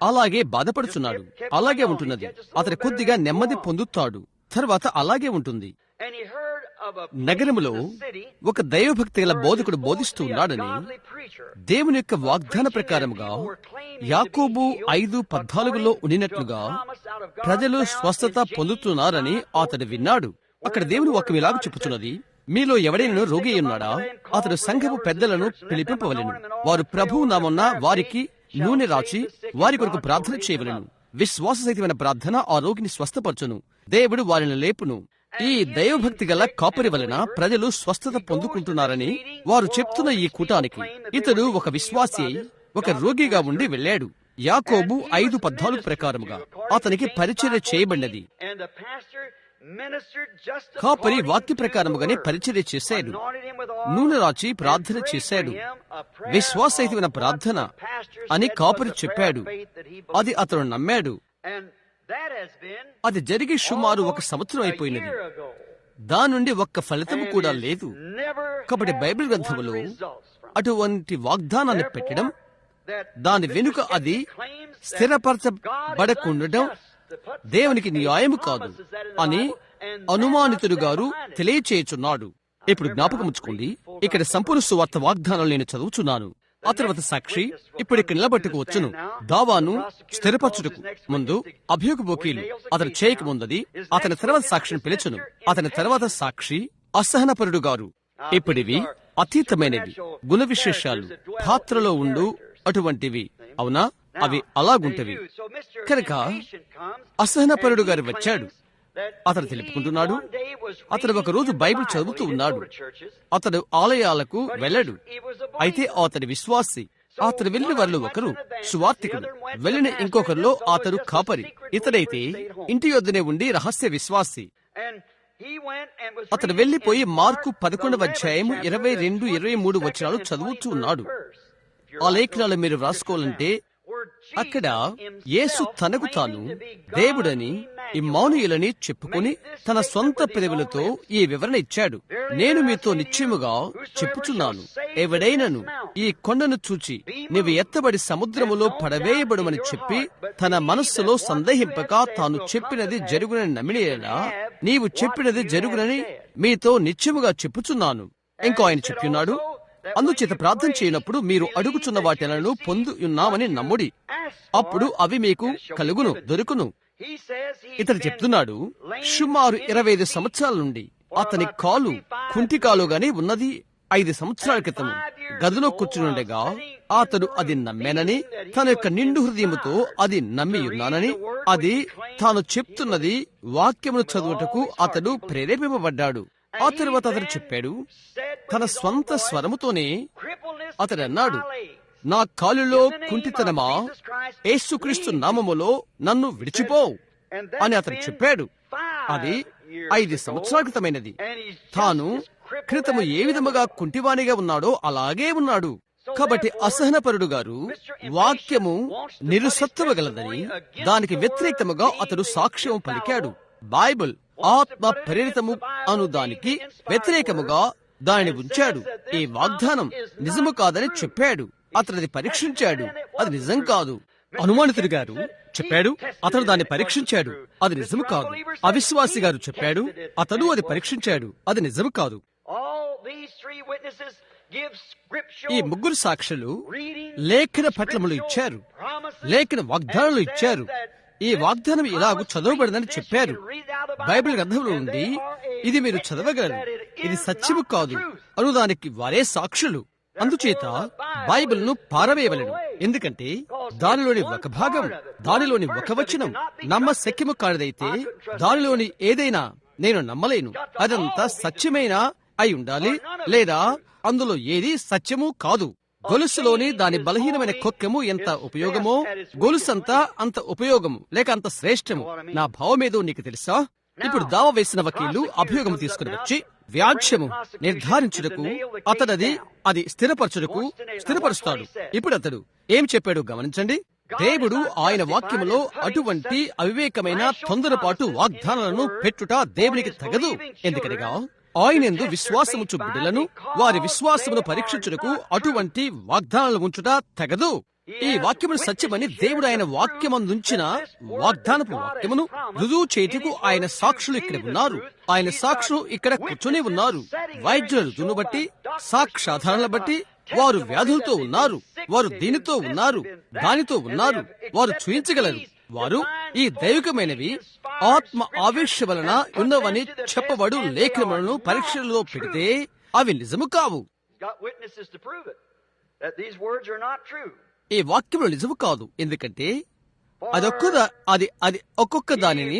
అలాగే బాధపడుతున్నాడు. అలాగే ఉంటున్నది. అతను కొద్దిగా నెమ్మది పొందుతాడు. తర్వాత అలాగే ఉంటుంది. నగరములో ఒక దైవభక్తి గల బోధకుడు బోధిస్తూ ఉన్నాడని దేవుని యొక్క వాగ్దాన ప్రకారముగా యాకోబు 5:14లో ఉండినట్లుగా ప్రజలు స్వస్థత పొందుతున్నారని అతడు విన్నాడు. అక్కడ దేవుని వాక్యం ఇలాగ చెప్పుచున్నది, మీలో ఎవడైనా రోగి ఉన్నాడా అతడు సంఘపు పెద్దలను పిలిపింపవలెను. వారు ప్రభువు నామమున వారికి నూనె రాచి వారి కొరకు ప్రార్థన చేయవలెను. విశ్వాస సహితమైన ప్రార్థన ఆ రోగిని స్వస్థపరచును. దేవుడు వారిని లేపును. ఈ దైవభక్తి గల కాపరి వలన ప్రజలు స్వస్థత పొందుకుంటున్నారని వారు చెప్తున్న ఈ కూటానికి ఇతడు ఒక విశ్వాసి ఒక రోగిగా ఉండి వెళ్ళాడు. యాకోబు 5:14 ప్రకారముగా అతనికి పరిచర్య చేయబడినది. కాపరి వాక్య ప్రకారముగానే పరిచర్య చేశాడు. నూనె రాచి ప్రార్థన చేశాడు. విశ్వాసరహితమైన ప్రార్థన అని కాపరి చెప్పాడు. అది అతను నమ్మాడు. అది జరిగి సుమారు 1 సంవత్సరం అయిపోయినది. దాని నుండి ఒక్క ఫలితము కూడా లేదు. కాబట్టి బైబిల్ గ్రంథములో అటువంటి వాగ్దానాన్ని పెట్టడం, దాని వెనుక అది స్థిరపరచబడకుండటం దేవునికి న్యాయము కాదు అని అనుమానితుడు గారు తెలియచేయుచున్నాడు. ఇప్పుడు జ్ఞాపకముంచుకోండి, ఇక్కడ సంపూర్ణ సువార్త వాగ్దానాలు నేను చదువుచున్నాను. ఆ తర్వాత సాక్షి ఇప్పుడు ఇక్కడ నిలబట్టుకు వచ్చును. దావాను స్థిరపరచుటకు ముందు అభియోగ వకీలు అతను చేయకముందది అతని తర్వాత సాక్షిని పిలుచును. అతని తర్వాత సాక్షి అసహనపరుడు గారు. ఇప్పుడివి అతీతమైనవి గుణ విశేషాలు పాత్రలో ఉండు అటువంటివి. అవునా? అవి అలాగుంటవి. కనుక అసహనపరుడు గారు వచ్చాడు. అతను తెలుపుకుంటున్నాడు, అతడు ఒక రోజు బైబిల్ చదువుతూ ఉన్నాడు. అతడు ఆలయాలకు వెళ్ళడు. అయితే అతడి విశ్వాసి. అతడు వెళ్ళిన వారిలో ఒకరు సువార్తికుడు, వెళ్ళిన ఇంకొకరిలో అతడు కాపరి. ఇతడైతే ఇంటి యొద్దనే ఉండి రహస్య విశ్వాసి. అతడు వెళ్లిపోయి మార్కు 11:22-23 వచనాలు చదువుతూ ఉన్నాడు. ఆ లేఖనాలు మీరు వ్రాసుకోవాలంటే అక్కడ యేసు తనకు తాను దేవుడని ఇమ్మానుయేలని చెప్పుకొని తన సొంత పెదవులతో ఈ వివరణ ఇచ్చాడు. నేను మీతో నిశ్చయముగా చెప్పుచున్నాను, ఎవడైనను ఈ కొండను చూచి నీవు ఎత్తబడి సముద్రములో పడవేయబడుమని చెప్పి తన మనస్సులో సందేహింపక తాను చెప్పినది జరుగునని నమ్మినేలా నీవు చెప్పినది జరుగునని మీతో నిశ్చయముగా చెప్పుచున్నాను. ఇంకో ఆయన చెప్తున్నాడు, అందుచేత ప్రార్థన చేయనప్పుడు మీరు అడుగుచున్న వాటిలను పొంది ఉన్నామని నమ్ముడి, అప్పుడు అవి మీకు కలుగును, దొరుకును. ఇతడు చెప్తున్నాడు, సుమారు 25 సంవత్సరాల నుండి అతని కాలు కుంటి కాలుగానే ఉన్నది. 5 సంవత్సరాల క్రితం గదిలో కూర్చునుండగా అతడు అది నమ్మానని, తన యొక్క నిండు హృదయముతో అది నమ్మి ఉన్నానని, అది తాను చెప్తున్నది వాక్యమును చదువుటకు అతడు ప్రేరేపింపబడ్డాడు. ఆ తరువాత అతడు చెప్పాడు, తన స్వంత స్వరముతోనే అతడు అన్నాడు, నా కాలులో కుంటితనమా, యేసుక్రీస్తు నామములో నన్ను విడిచిపో అని అతడు చెప్పాడు. అది 5 సంవత్సరాల క్రితమైనది. తాను క్రితము ఏ విధముగా కుంటివాణిగా ఉన్నాడో అలాగే ఉన్నాడు. కాబట్టి అసహనపరుడు గారు వాక్యము నిరుసత్వగలదని దానికి వ్యతిరేకముగా అతడు సాక్ష్యం పలికాడు. బైబిల్ ఆత్మ ప్రేరితము అను దానికి వ్యతిరేకముగా దానిని ఉంచాడు. ఈ వాగ్దానం నిజము కాదని చెప్పాడు. అతడు అది పరీక్షించాడు, అది నిజం కాదు. అనుమానితుడు గారు చెప్పాడు, అతడు దాన్ని పరీక్షించాడు, అది నిజము కాదు. అవిశ్వాసి గారు చెప్పాడు, అతడు అది పరీక్షించాడు, అది నిజము కాదు. ఈ ముగ్గురు సాక్షులు లేఖన పట్లములు ఇచ్చారు, లేఖన వాగ్దానాలు ఇచ్చారు. ఈ వాగ్దానం ఇలాగూ చదవబడిందని చెప్పారు. బైబిల్ గ్రంథంలో ఉంది, ఇది మీరు చదవగలరు, ఇది సత్యము కాదు అనుదానికి వారే సాక్షులు. అందుచేత బైబిల్ ను పారవేయవలెను. ఎందుకంటే దానిలోని ఒక భాగం, దానిలోని ఒక వచనం నమ్మశక్యము కానిదైతే దానిలోని ఏదైనా నేను నమ్మలేను. అదంతా సత్యమైన అయి ఉండాలి, లేదా అందులో ఏది సత్యము కాదు. గొలుసులోని దాని బలహీనమైన కొక్కెము ఎంత ఉపయోగమో, గొలుసంతా అంత ఉపయోగము లేక అంత శ్రేష్టము. నా భావమేదో నీకు తెలుసా? ఇప్పుడు దావా వేసిన వకీలు అభియోగం తీసుకుని వచ్చి వ్యాజ్యము నిర్ధారించుటకు అతడది అది స్థిరపరుస్తాడు. ఇప్పుడు అతడు ఏం చెప్పాడు గమనించండి. దేవుడు ఆయన వాక్యములో అటువంటి అవివేకమైన తొందరపాటు వాగ్దానాలను పెట్టుట దేవునికి తగదు. ఎందుకనగా ఆయనందు విశ్వాసముంచు బిడ్డలను వారి విశ్వాసమును పరీక్షించుటకు అటువంటి వాగ్దానాలు ఉంచుట తగదు. ఈ వాక్యమును సత్యమని దేవుడు ఆయన వాక్యమందుంచిన వాగ్దానపు వాక్యమును రుజువు చేయుటకు ఆయన సాక్షులు ఇక్కడ ఉన్నారు. ఆయన సాక్షులు ఇక్కడ కూర్చొని ఉన్నారు. వైద్యుల రుజువును బట్టి, సాక్ష్యాధారాలను బట్టి వారు వ్యాధులతో ఉన్నారు, వారు దీనితో ఉన్నారు, దానితో ఉన్నారు, వారు చూయించగలరు. వారు ఈ దైవికమైనవి ఆత్మ ఆవేశ వలన ఉన్నవని చెప్పబడు లేఖనములను పరీక్షలలో పెడితే అవి నిజము కావు. ఈ వాక్యములు నిజము కాదు. ఎందుకంటే అది ఒక్కొక్క దానిని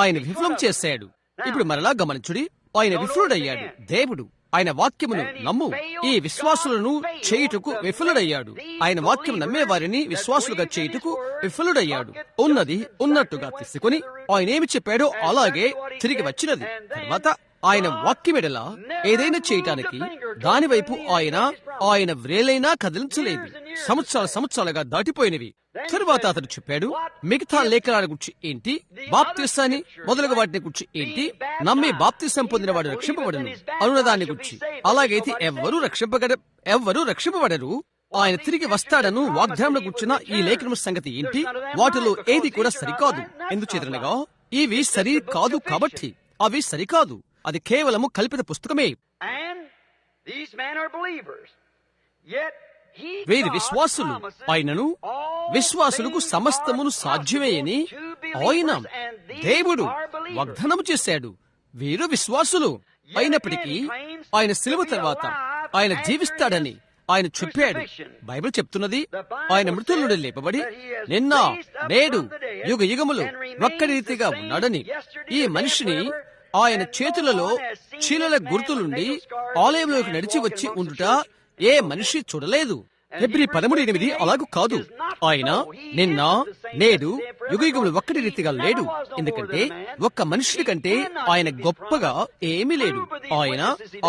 ఆయన విఫలం చేశాడు. ఇప్పుడు మరలా గమనించుడి, ఆయన విఫలుడయ్యాడు. దేవుడు ఆయన వాక్యమును నమ్ము ఈ విశ్వాసులను చేయుటకు విఫలుడయ్యాడు. ఆయన వాక్యం నమ్మే వారిని విశ్వాసులుగా చేయుటకు విఫలుడయ్యాడు. ఉన్నది ఉన్నట్టుగా తీసుకుని ఆయన ఏమి చెప్పాడో అలాగే తిరిగి వచ్చినది. తర్వాత ఆయన వాక్యమెడల ఏదైనా చేయటానికి దాని వైపు ఆయన వ్రేలైనా కదిలించలేదు. సంవత్సరాలుగా దాటిపోయినవి. తరువాత అతడు చెప్పాడు, మిగతా లేఖనాల గురించి ఏంటి, బాప్తిసాన్ని మొదలగు వాటిని గురించి ఏంటి, నమ్మి బాప్తిసం పొందిన వాడు రక్షింపబడను అనున్నదాన్ని గురించి. అలాగైతే ఎవ్వరూ రక్షింపబడరు. ఆయన తిరిగి వస్తాడను వాగ్దానం గుర్చిన ఈ లేఖనం సంగతి ఏంటి? వాటిలో ఏది కూడా సరికాదు. ఎందుచేతనగా ఇవి సరి కాదు కాబట్టి అవి సరికాదు. అది కేవలము కల్పిత పుస్తకమే. వీరి విశ్వాసులు ఆయనను విశ్వాసులకు సమస్తమును సాధ్యమే అని ఆయన దేవుడు వాగ్దానము చేశాడు. వీరు విశ్వాసులు అయినప్పటికీ ఆయన శిలువ తర్వాత ఆయన జీవిస్తాడని ఆయన చెప్పాడు. బైబిల్ చెప్తున్నది ఆయన మృతుల నుండి లేపబడి నిన్న నేడు యుగ యుగములు ఒక్కడి రీతిగా ఉన్నాడని. ఈ మనిషిని ఆయన చేతులలో చీలల గుర్తులుండి ఆలయంలోకి నడిచి వచ్చి ఉండుట ఏ మనిషి చూడలేదు. హెబ్రీ 13:8 అలాగూ కాదు. ఆయన నిన్న నేడు యుగయుగములు ఒక్కటి రీతిగా లేడు. ఎందుకంటే ఒక్క మనుషుడి కంటే ఆయన గొప్పగా ఏమీ లేడు.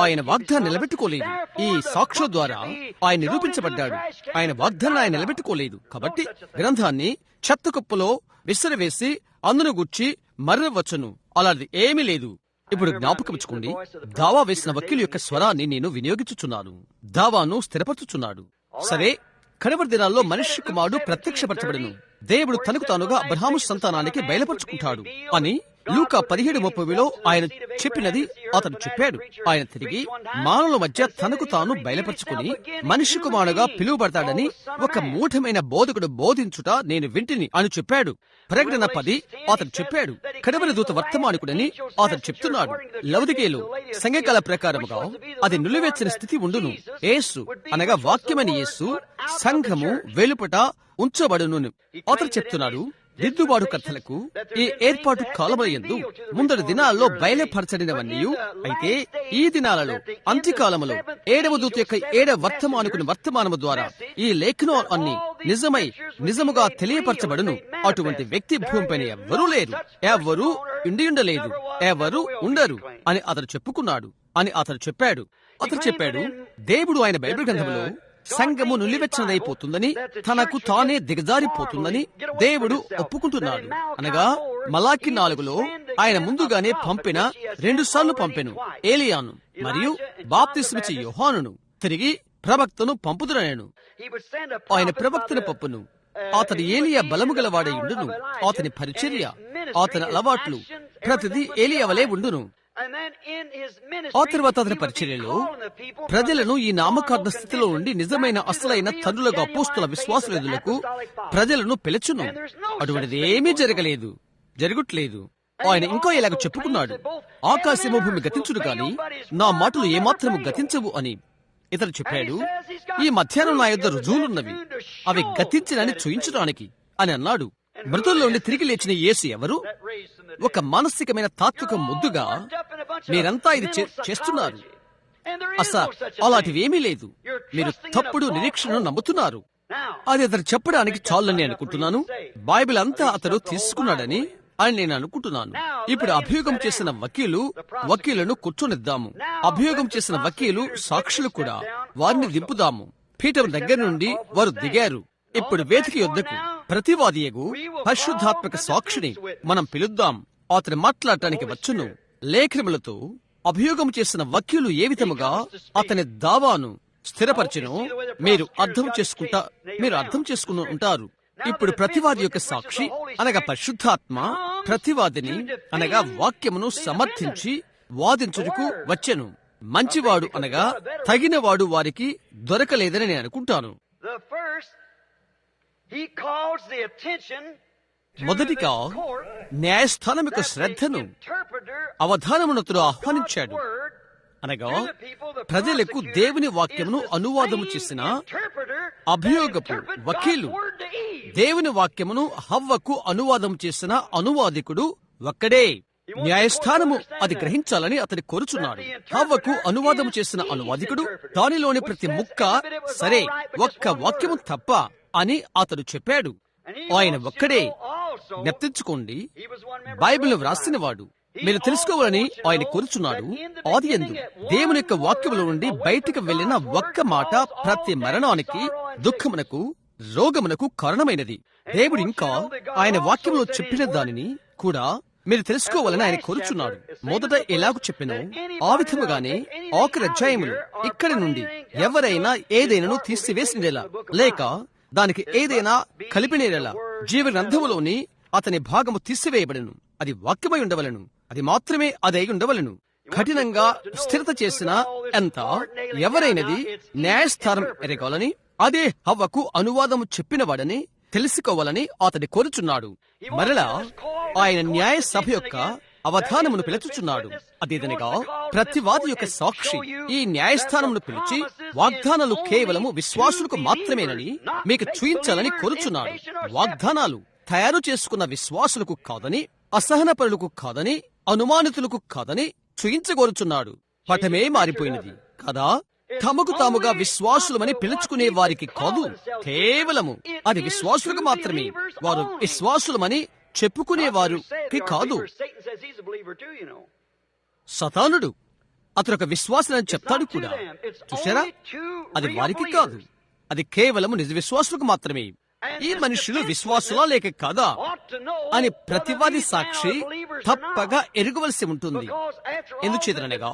ఆయన వాగ్దానం నిలబెట్టుకోలేదు. ఈ సాక్షుల ద్వారా ఆయన నిరూపించబడ్డాడు. ఆయన వాగ్దానం ఆయన నిలబెట్టుకోలేదు. కాబట్టి గ్రంథాన్ని చెత్త కుప్పలో విసిరివేసి అందును గుర్చి మర్రవచ్చును. అలాంటిది ఏమీ లేదు. ఇప్పుడు జ్ఞాపకముచ్చుకోండి, దావా వేసిన వకీలు యొక్క స్వరాన్ని నేను వినియోగించుచున్నాను. దావాను స్థిరపరచుచున్నాడు. సరే, కడవరి దినాల్లో మనిషి కుమారుడు ప్రత్యక్షపరచబడును. దేవుడు తనకు తానుగా అబ్రహాము సంతానానికి బయలుపరుచుకుంటాడు అని లూకా 17:30లో ఆయన చెప్పినది అతడు చెప్పాడు. ఆయన తిరిగి మానవుల మధ్య తనకు తాను బయలుపరుచుకుని మనిషి కుమారుడుగా పిలువబడతాడని ఒక మూఢమైన బోధకుడు బోధించుట నేను వింటిని అని చెప్పాడు. ప్రకటన 10 అతడు చెప్పాడు. కడవరి దూత వర్తమానికుడని అతడు చెప్తున్నాడు. లవదికేలో సంఘకాల ప్రకారముగా అది నిలువెచ్చని స్థితి ఉండును. యేసు అనగా వాక్యమైన యేసు సంఘము వెలుపట ఉంచబడును. అతడు చెప్తున్నాడు, దిద్దుబాటు కథలకు ఈ ఏర్పాటు కాలమయందు ముందటి దినాల్లో బయలుపరచడినవన్నీ అయితే ఈ దినాలలో అంత్యకాలములో 7వ దూత యొక్క 7వ వర్తమానము ద్వారా ఈ లేఖనం అన్ని నిజముగా తెలియపరచబడును. అటువంటి వ్యక్తి భూమిపైన ఎవ్వరూ లేరు, ఎవ్వరూ ఉండలేదు, ఎవరు ఉండరు అని అతడు చెప్పుకున్నాడు అని అతడు చెప్పాడు. దేవుడు ఆయన బైబిల్ గ్రంథంలో సంఘము నులివెచ్చనదైపోతుందని, తనకు తానే దిగజారిపోతుందని దేవుడు ఒప్పుకుంటున్నాడు. అనగా మలాకి 4లో ఆయన ముందుగానే పంపిన 2 సార్లు పంపెను, ఏలియాను మరియు బాప్తిస్మిచ్చి యోహానును. తిరిగి ప్రవక్తను పంపుదునను. ఆయన ప్రవక్తను పంపును. అతని ఏలియా బలము గలవాడై ఉండును. అతని పరిచర్య, అతని అలవాట్లు ప్రతిదీ ఏలియా వలె ఉండును. ఆ తర్వాత అతని పరిచర్యలో ప్రజలను ఈ నామకార్థ స్థితిలో ఉండి నిజమైన అసలైన తండ్రులకు అపోస్తుల విశ్వాసులకు ప్రజలను పిలుచును. అటువంటిది ఏమీ జరగట్లేదు. ఆయన ఇంకా ఇలాగ చెప్పుకున్నాడు, ఆకాశము భూమి గతించును గాని నా మాటలు ఏమాత్రము గతించవు అని ఇతడు చెప్పాడు. ఈ మధ్యాహ్నం నా యొద్ద రుజువులున్నవి, అవి గతించినని చూయించడానికి అని అన్నాడు. మృతుల్లో నుండి తిరిగి లేచిన యేసు ఎవరు? ఒక మానసికమైన తాత్విక ముద్దుగా మీరంతా ఇది చేస్తున్నారు. అలాంటివేమీ లేదు. మీరు తప్పుడు నిరీక్షణను నమ్ముతున్నారు. అది అతను చెప్పడానికి చాలని అనుకుంటున్నాను. బైబిల్ అంతా అతడు తీసుకున్నాడని నేను అనుకుంటున్నాను. ఇప్పుడు అభియోగం చేసిన వకీలును కూర్చొనిద్దాము. అభియోగం చేసిన వకీలు సాక్షులు కూడా వారిని దింపుదాము. పీఠం దగ్గర నుండి వారు దిగారు. ఇప్పుడు వేదిక యొద్దకు ప్రతివాదియగు పరిశుద్ధాత్మక సాక్షిని మనం పిలుద్దాం. అతను మాట్లాడటానికి వచ్చును. లేఖనములతో అభియోగం చేసిన వకీలు ఏ విధముగా అతని దావాను స్థిరపరచును మీరు అర్థం చేసుకుని ఉంటారు. ఇప్పుడు ప్రతివాది యొక్క సాక్షి అనగా పరిశుద్ధాత్మ ప్రతివాదిని అనగా వాక్యమును సమర్థించి వాదించుటకు వచ్చెను. మంచివాడు అనగా తగినవాడు వారికి దొరకలేదని నేను అనుకుంటాను. మొదటిగా న్యాయస్థానం యొక్క శ్రద్ధను అవధానమునతడు ఆహ్వానించాడు. అనగా ప్రజలకు దేవుని వాక్యమును అనువాదము చేసిన అభియోగపు వకీలు, దేవుని వాక్యమును హవ్వకు అనువాదం చేసిన అనువాదికుడు ఒక్కడే. న్యాయస్థానము అది గ్రహించాలని అతని కోరుచున్నాడు. హవ్వకు అనువాదం చేసిన అనువాదికుడు దానిలోని ప్రతి ముక్క సరే, ఒక్క వాక్యము తప్ప అని అతడు చెప్పాడు. ఆయన ఒక్కడే. జ్ఞప్తించుకోండి, బైబిల్ వ్రాసినవాడు. మీరు తెలుసుకోవాలని ఆయన కోరుచున్నాడు. ఆదియందు దేవుని యొక్క వాక్యములో నుండి బయటికి వెళ్లిన ఒక్క మాట ప్రతి మరణానికి, దుఃఖమునకు, రోగమునకు కారణమైనది. దేవుడు ఇంకా ఆయన వాక్యంలో చెప్పిన దానిని కూడా మీరు తెలుసుకోవాలని ఆయన కోరుచున్నాడు. మొదట ఎలాగూ చెప్పినో ఆ విధముగానే ఆఖరి అధ్యాయములు ఇక్కడి నుండి ఎవరైనా ఏదైనాను తీసివేసినలా లేక దానికి ఏదైనా కలిపినేలా జీవ గ్రంథములోని అతని భాగము తీసివేయబడను. అది వాక్యమై ఉండవలను. అది మాత్రమే అదై ఉండవలను. కఠినంగా స్థిరత చేసిన ఎంత ఎవరైనది న్యాయస్థానం ఎరగాలని, అదే హవ్వకు అనువాదము చెప్పినవాడని తెలుసుకోవాలని అతడి కోరుచున్నాడు. మరలా ఆయన న్యాయ సభ యొక్క అవధానమును పిలుచుచున్నాడు. అదేదనగా ప్రతివాది యొక్క సాక్షి ఈ న్యాయస్థానమును పిలిచి వాగ్దానాలు కేవలము విశ్వాసులకు మాత్రమేనని మీకు చూయించాలని కోరుచున్నాడు. వాగ్దానాలు తయారు చేసుకున్న విశ్వాసులకు కాదని, అసహనపరులకు కాదని, అనుమానితులకు కాదని చూయించగోరుచున్నాడు. పటమే మారిపోయినది కదా. తమకు తాముగా విశ్వాసులమని పిలుచుకునే వారికి కాదు, కేవలము అది విశ్వాసులకు మాత్రమే. వారు విశ్వాసులమని చెప్పుకునేవారికి కాదు. సతానుడు అతను ఒక విశ్వాసులని చెప్తాడు కూడా. చూశారా, అది వారికి కాదు, అది కేవలము నిజ విశ్వాసులకు మాత్రమే. ఈ మనుషులు విశ్వాసులా లేక కాదా అని ప్రతివాది సాక్షి తప్పగా ఎరగవలసి ఉంటుంది. ఎందుచేతనగా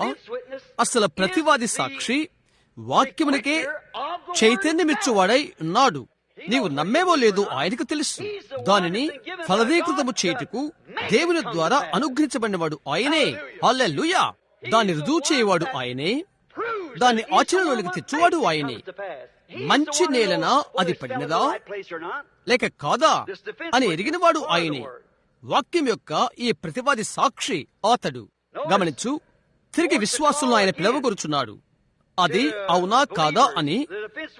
అసలు ప్రతివాది సాక్షి వాక్యమునికే చైతన్యమిచ్చువాడై ఉన్నాడు. నీవు నమ్మేవో లేదో ఆయనకు తెలుసు. దానిని ఫలదీకృతము చేయుటకు దేవుని ద్వారా అనుగ్రహించబడినవాడు ఆయనే. హల్లెలూయా. దాన్ని రుజువు చేయవాడు ఆయనే. దాన్ని ఆచరణలోనికి తెచ్చువాడు ఆయనే. మంచి నేలనా అది పడినదా లేక కాదా అని ఎరిగినవాడు ఆయనే. వాక్యం యొక్క ఈ ప్రతివాది సాక్షి అతడు. గమనించు, తిరిగి విశ్వాసులను ఆయన పిలవగొరుచున్నాడు. అది అవునా కాదా అని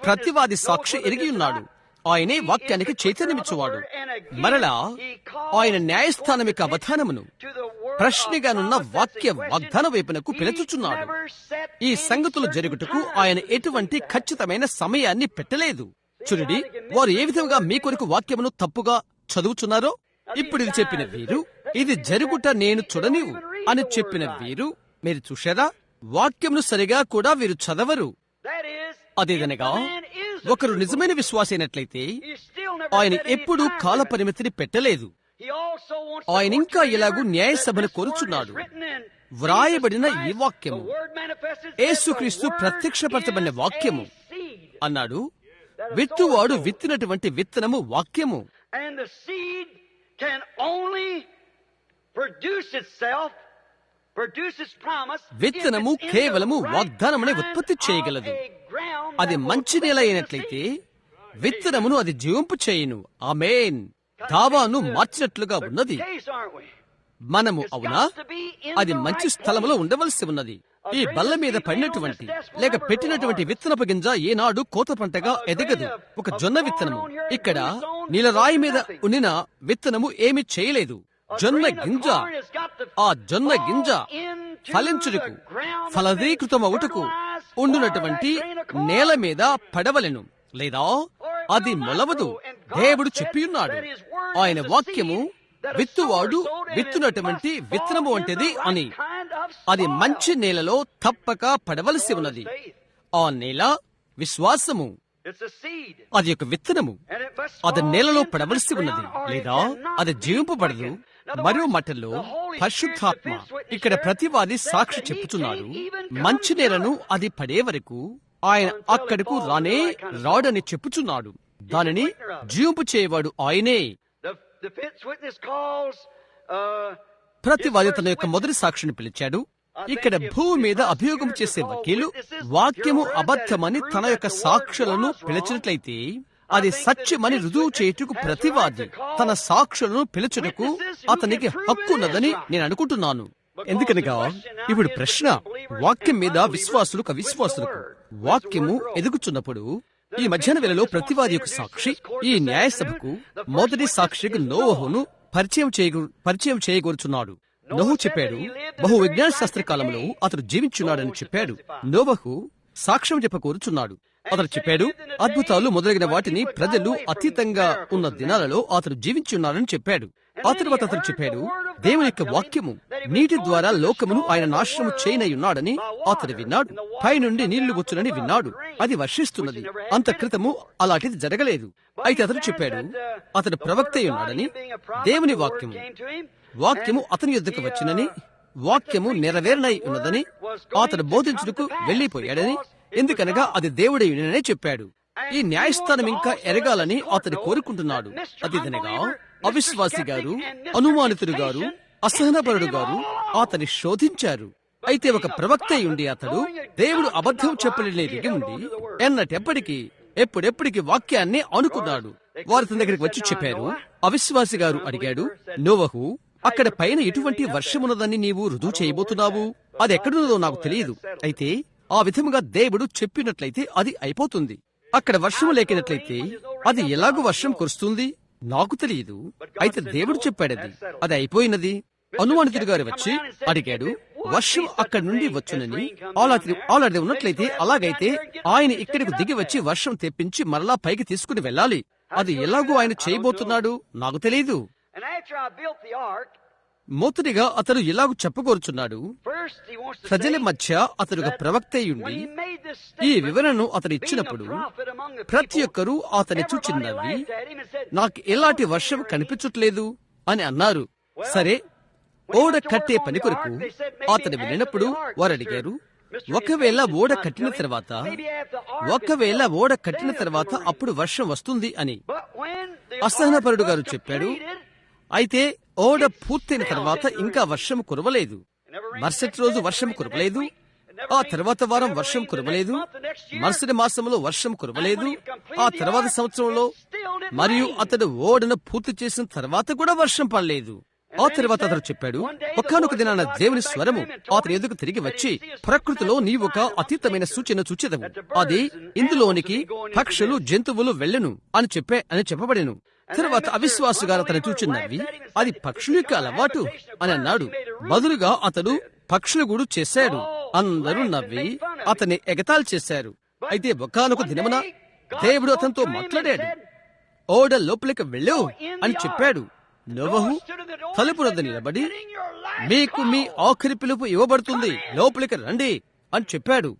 ప్రతివాది సాక్షి ఎరిగి ఉన్నాడు. ఆయనే వాక్యానికి చైతన్యమిచ్చువాడు. మరలా ఆయన న్యాయస్థానం యొక్క అవధానమును ప్రశ్నగానున్న వాక్య వాగ్దాన వైపునకు పిలుచుచున్నాడు. ఈ సంగతులు జరుగుటకు ఆయన ఎటువంటి ఖచ్చితమైన సమయాన్ని పెట్టలేదు. చూడండి, వారు ఏ విధంగా మీ కొరకు వాక్యమును తప్పుగా చదువుచున్నారో. ఇప్పుడు ఇది చెప్పిన వీరు, ఇది జరుగుట నేను చూడనివు అని చెప్పిన వీరు, మీరు చూశారా, వాక్యమును సరిగా కూడా వీరు చదవరు. అదేదనగా ఒకరు నిజమైన విశ్వాసైనట్లయితే ఆయన ఎప్పుడూ కాల పరిమితిని పెట్టలేదు. ఆయన ఇంకా ఇలాగూ న్యాయసభను కోరుచున్నాడు. వ్రాయబడిన ఈ వాక్యము, యేసుక్రీస్తు ప్రత్యక్షపరచబడిన వాక్యము అన్నాడు. విత్తువాడు విత్తినటువంటి విత్తనము వాక్యము. విత్తనము కేవలము వాగ్దానమునే ఉత్పత్తి చేయగలదు. అది మంచి నేల అయినట్లయితే విత్తనమును అది జీవింపు చేయును. ఆమేన్. దావాను మార్చినట్లుగా ఉన్నది మనము, అవునా? అది మంచి స్థలములో ఉండవలసి ఉన్నది. ఈ బల్ల మీద పడినటువంటి లేక పెట్టినటువంటి విత్తనపు గింజ ఏనాడు కోత పంటగా ఎదగదు. ఒక జొన్న విత్తనము ఇక్కడ నీలరాయి మీద ఉండిన విత్తనము ఏమీ చేయలేదు. జొన్న గింజ, ఆ జొన్న గింజ ఫలించుటకు, ఫలదీకృతమవుటకు ఉండునటువంటి నేల మీద పడవలెను, లేదా అది మొలవదు. దేవుడు చెప్పియున్నాడు, ఆయన వాక్యము విత్తువాడు విత్తునటువంటి విత్తనము వంటిది అని. అది మంచి నేలలో తప్పక పడవలసి ఉన్నది. ఆ నేల విశ్వాసము. అది ఒక విత్తనము. అది నేలలో పడవలసి ఉన్నది, లేదా అది జీవింపబడదు. మరో మాటల్లో పరిశుద్ధాత్మ ఇక్కడ ప్రతివాది సాక్షి చెప్పుచున్నాడు. మంచి నేలను అది పడే వరకు ఆయన అక్కడకు రాడని చెప్పుచున్నాడు. దానిని జీవింపు చేయవాడు ఆయనే. ప్రతివాది తన యొక్క మొదటి సాక్షిని పిలిచాడు. ఇక్కడ భూమి మీద అభియోగం చేసే వకీలు వాక్యము అబద్ధమని తన యొక్క సాక్షులను పిలిచినట్లయితే అది సత్యమని రుజువు చేయుటకు ప్రతివాది తన సాక్షులను పిలుచుటకు అతనికి హక్కు ఉన్నదని నేను అనుకుంటున్నాను. ఎందుకనగా ఇప్పుడు ప్రశ్న, వాక్యం మీద విశ్వాసులకు అవిశ్వాసులకు వాక్యము ఎదుగుచున్నప్పుడు ఈ మధ్యాహ్న వేళలో ప్రతివాది యొక్క సాక్షి ఈ న్యాయసభకు మొదటి సాక్షికి నోవహును పరిచయం చేయగోరుచున్నాడు. నోహు చెప్పాడు, బహు విజ్ఞాన శాస్త్ర కాలంలో అతడు జీవించున్నాడని చెప్పాడు. నోవహు సాక్ష్యం చెప్పకూరుచున్నాడు. అతడు చెప్పాడు, అద్భుతాలు మొదలగిన వాటిని ప్రజలు అతీతంగా ఉన్న దినాలలో అతడు జీవించున్నాడని చెప్పాడు. ఆ తరువాత అతడు చెప్పాడు, దేవుని యొక్క వాక్యము నీటి ద్వారా లోకమును ఆయన నాశనము చేయనయున్నాడని అతడు విన్నాడు. పైనుండి నీళ్లు వచ్చునని విన్నాడు. అది వర్షిస్తున్నది. అంత క్రితము అలాంటిది జరగలేదు. అయితే అతడు చెప్పాడు, అతడు ప్రవక్త ఉన్నాడని, దేవుని వాక్యము అతని యొద్దకు వచ్చినని, వాక్యము నెరవేరనై ఉన్నదని అతడు బోధించుటకు వెళ్లిపోయాడని, ఎందుకనగా అది దేవుడేననే చెప్పాడు. ఈ న్యాయస్థానం ఇంకా ఎరగాలని అతడు కోరుకుంటున్నాడు. అదిదనగా అవిశ్వాసి గారు, అనుమానితుడు గారు, అసహనపరుడు గారు అతని శోధించారు. అయితే ఒక ప్రవక్త ఉండి అతడు దేవుడు అబద్ధం చెప్పలేనిది ఉండి ఎప్పుడెప్పటికి వాక్యాన్ని అనుకున్నాడు. వారు తన దగ్గరికి వచ్చి చెప్పారు. అవిశ్వాసి గారు అడిగాడు, నోవహు, అక్కడ పైన ఎటువంటి వర్షమున్నదని నీవు రుజువు చేయబోతున్నావు? అది ఎక్కడున్నదో నాకు తెలియదు. అయితే ఆ విధముగా దేవుడు చెప్పినట్లయితే అది అయిపోతుంది. అక్కడ వర్షము లేకినట్లయితే అది ఎలాగూ వర్షం కురుస్తుంది నాకు తెలియదు. అయితే దేవుడు చెప్పాడది, అది అయిపోయినది. అనుమానితుడు గారు వచ్చి అడిగాడు, వర్షం అక్కడి నుండి వచ్చునని అలాంటి ఉన్నట్లయితే అలాగైతే ఆయన ఇక్కడికి దిగి వచ్చి వర్షం తెప్పించి మరలా పైకి తీసుకుని వెళ్ళాలి. అది ఎలాగూ ఆయన చేయబోతున్నాడు నాకు తెలియదు. మొదటిగా అతడు ఇలాగూ చెప్పగోరుచున్నాడు, ప్రజల మధ్య అతడు ఒక ప్రవక్తయుండి ఈ వివరణను అతడు ఇచ్చినప్పుడు ప్రతి ఒక్కరూ అతని చూచి నవ్వి, నాకు ఎలాంటి వర్షం కనిపించట్లేదు అని అన్నారు. సరే, ఓడ కట్టే పని కొరకు అతడు వెళ్ళినప్పుడు వారు అడిగారు, ఒకవేళ ఓడ కట్టిన తర్వాత అప్పుడు వర్షం వస్తుంది అని. అసహనపరుడు గారు చెప్పాడు, అయితే ఓడ పూర్తయిన తర్వాత ఇంకా వర్షం కురవలేదు. మరుసటి రోజు వర్షం కురవలేదు. ఆ తర్వాత వారం వర్షం కురవలేదు. మరుసటి మాసంలో వర్షం కురవలేదు. ఆ తర్వాత సంవత్సరంలో మరియు అతడు ఓడను పూర్తి చేసిన తర్వాత కూడా వర్షం పడలేదు. ఆ తర్వాత అతడు చెప్పాడు, ఒకానొక దినాన దేవుని స్వరము అతని ఎదుగు తిరిగి వచ్చి, ప్రకృతిలో నీవు ఒక అతీతమైన సూచన చూచెదవు. అది ఇందులోనికి పక్షులు జంతువులు వెళ్ళను అని చెప్పబడెను. తర్వాత అవిశ్వాసు గారు అతను చూచున్నవి, అది పక్షుల యొక్క అలవాటు అని అన్నాడు. బదులుగా అతడు పక్షులు గూడు చేశాడు. అందరూ నవ్వి అతన్ని ఎగతాళి చేశారు. అయితే ఒకానొక దినమున దేవుడు అతనితో మాట్లాడాడు. ఓడ లోపలికి వెళ్ళు అని చెప్పాడు. నోవహు తలుపు వద్ద నిలబడి, మీకు మీ ఆఖరి పిలుపు ఇవ్వబడుతుంది, లోపలికి రండి అని చెప్పాడు.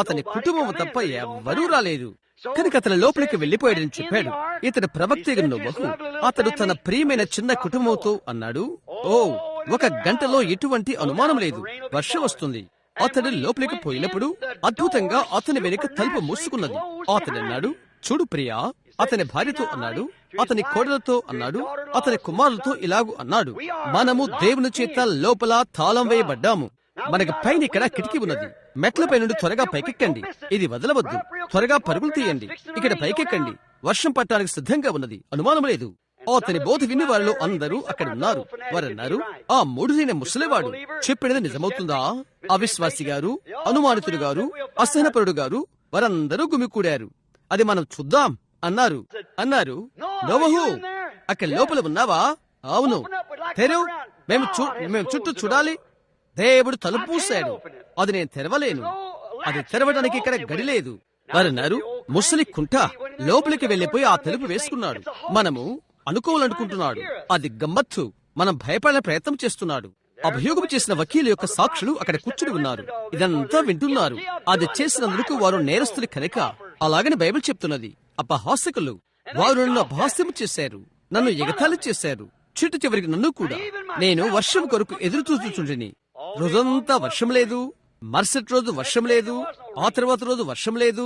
అతని కుటుంబం తప్ప ఎవ్వరూ రాలేదు. కనుక అతను లోపలికి వెళ్లిపోయాడని చెప్పాడు. ఇతడు ప్రవక్త నోవహు అతడు తన ప్రియమైన చిన్న కుటుంబంతో అన్నాడు, ఓ 1 గంటలో ఎటువంటి అనుమానం లేదు, వర్షం వస్తుంది. అతడు లోపలికి పోయినప్పుడు అద్భుతంగా అతని వెనుక తలుపు మూసుకున్నది. అతడు అన్నాడు, చూడు ప్రియా, అతని భార్యతో అన్నాడు, అతని కోడలతో అన్నాడు, అతని కుమారులతో ఇలాగు అన్నాడు, మనము దేవుని చేత లోపల తాళం వేయబడ్డాము. మనకి పైన ఇక్కడ కిటికీ ఉన్నది. మెట్లపై నుండి త్వరగా పైకెక్కండి, ఇది వదలవద్దు, త్వరగా పరుగులు తీయండి, ఇక్కడ పైకెక్కండి, వర్షం పట్టడానికి సిద్ధంగా ఉన్నది, అనుమానం లేదు. అతని బోధ విని వారిలో అందరూ అక్కడ ఉన్నారు. వారన్నారు, ఆ మూఢుడైన ముసలివాడు చెప్పినది నిజమవుతుందా? అవిశ్వాసి గారు, అనుమానితుడు గారు, అసహనపరుడు గారు వారందరూ గుమికూడారు. అది మనం చూద్దాం అన్నారు. నోవహు, అక్కడ లోపల ఉన్నావా? అవును, తెరువు, మేము చుట్టూ చూడాలి. దేవుడు తలుపు మూసాడు, అది నేను తెరవలేను, అది తెరవడానికి ఇక్కడ గడి లేదు. వారన్నారు, ముసలి కుంట లోపలికి వెళ్లిపోయి ఆ తలుపు వేసుకున్నాడు. మనము అనుకోవాలనుకుంటున్నాడు, అది గమ్మత్తు, మనం భయపడే ప్రయత్నం చేస్తున్నాడు. అభియోగం చేసిన వకీలు యొక్క సాక్షులు అక్కడ కూర్చుని ఉన్నారు, ఇదంతా వింటున్నారు. అది చేసినందుకు వారు నేరస్తులు కనుక అలాగని బైబిల్ చెప్తున్నది. అపహాస్యకులు, వారు నన్ను అపహాస్యం చేశారు, నన్ను ఎగతాళి చేశారు, చిట్టు చివరికి నన్ను కూడా. నేను వర్షం కొరకు ఎదురు చూస్తుంటిని. రోజంతా వర్షం లేదు, మరుసటి రోజు వర్షం లేదు, ఆ తర్వాత రోజు వర్షం లేదు,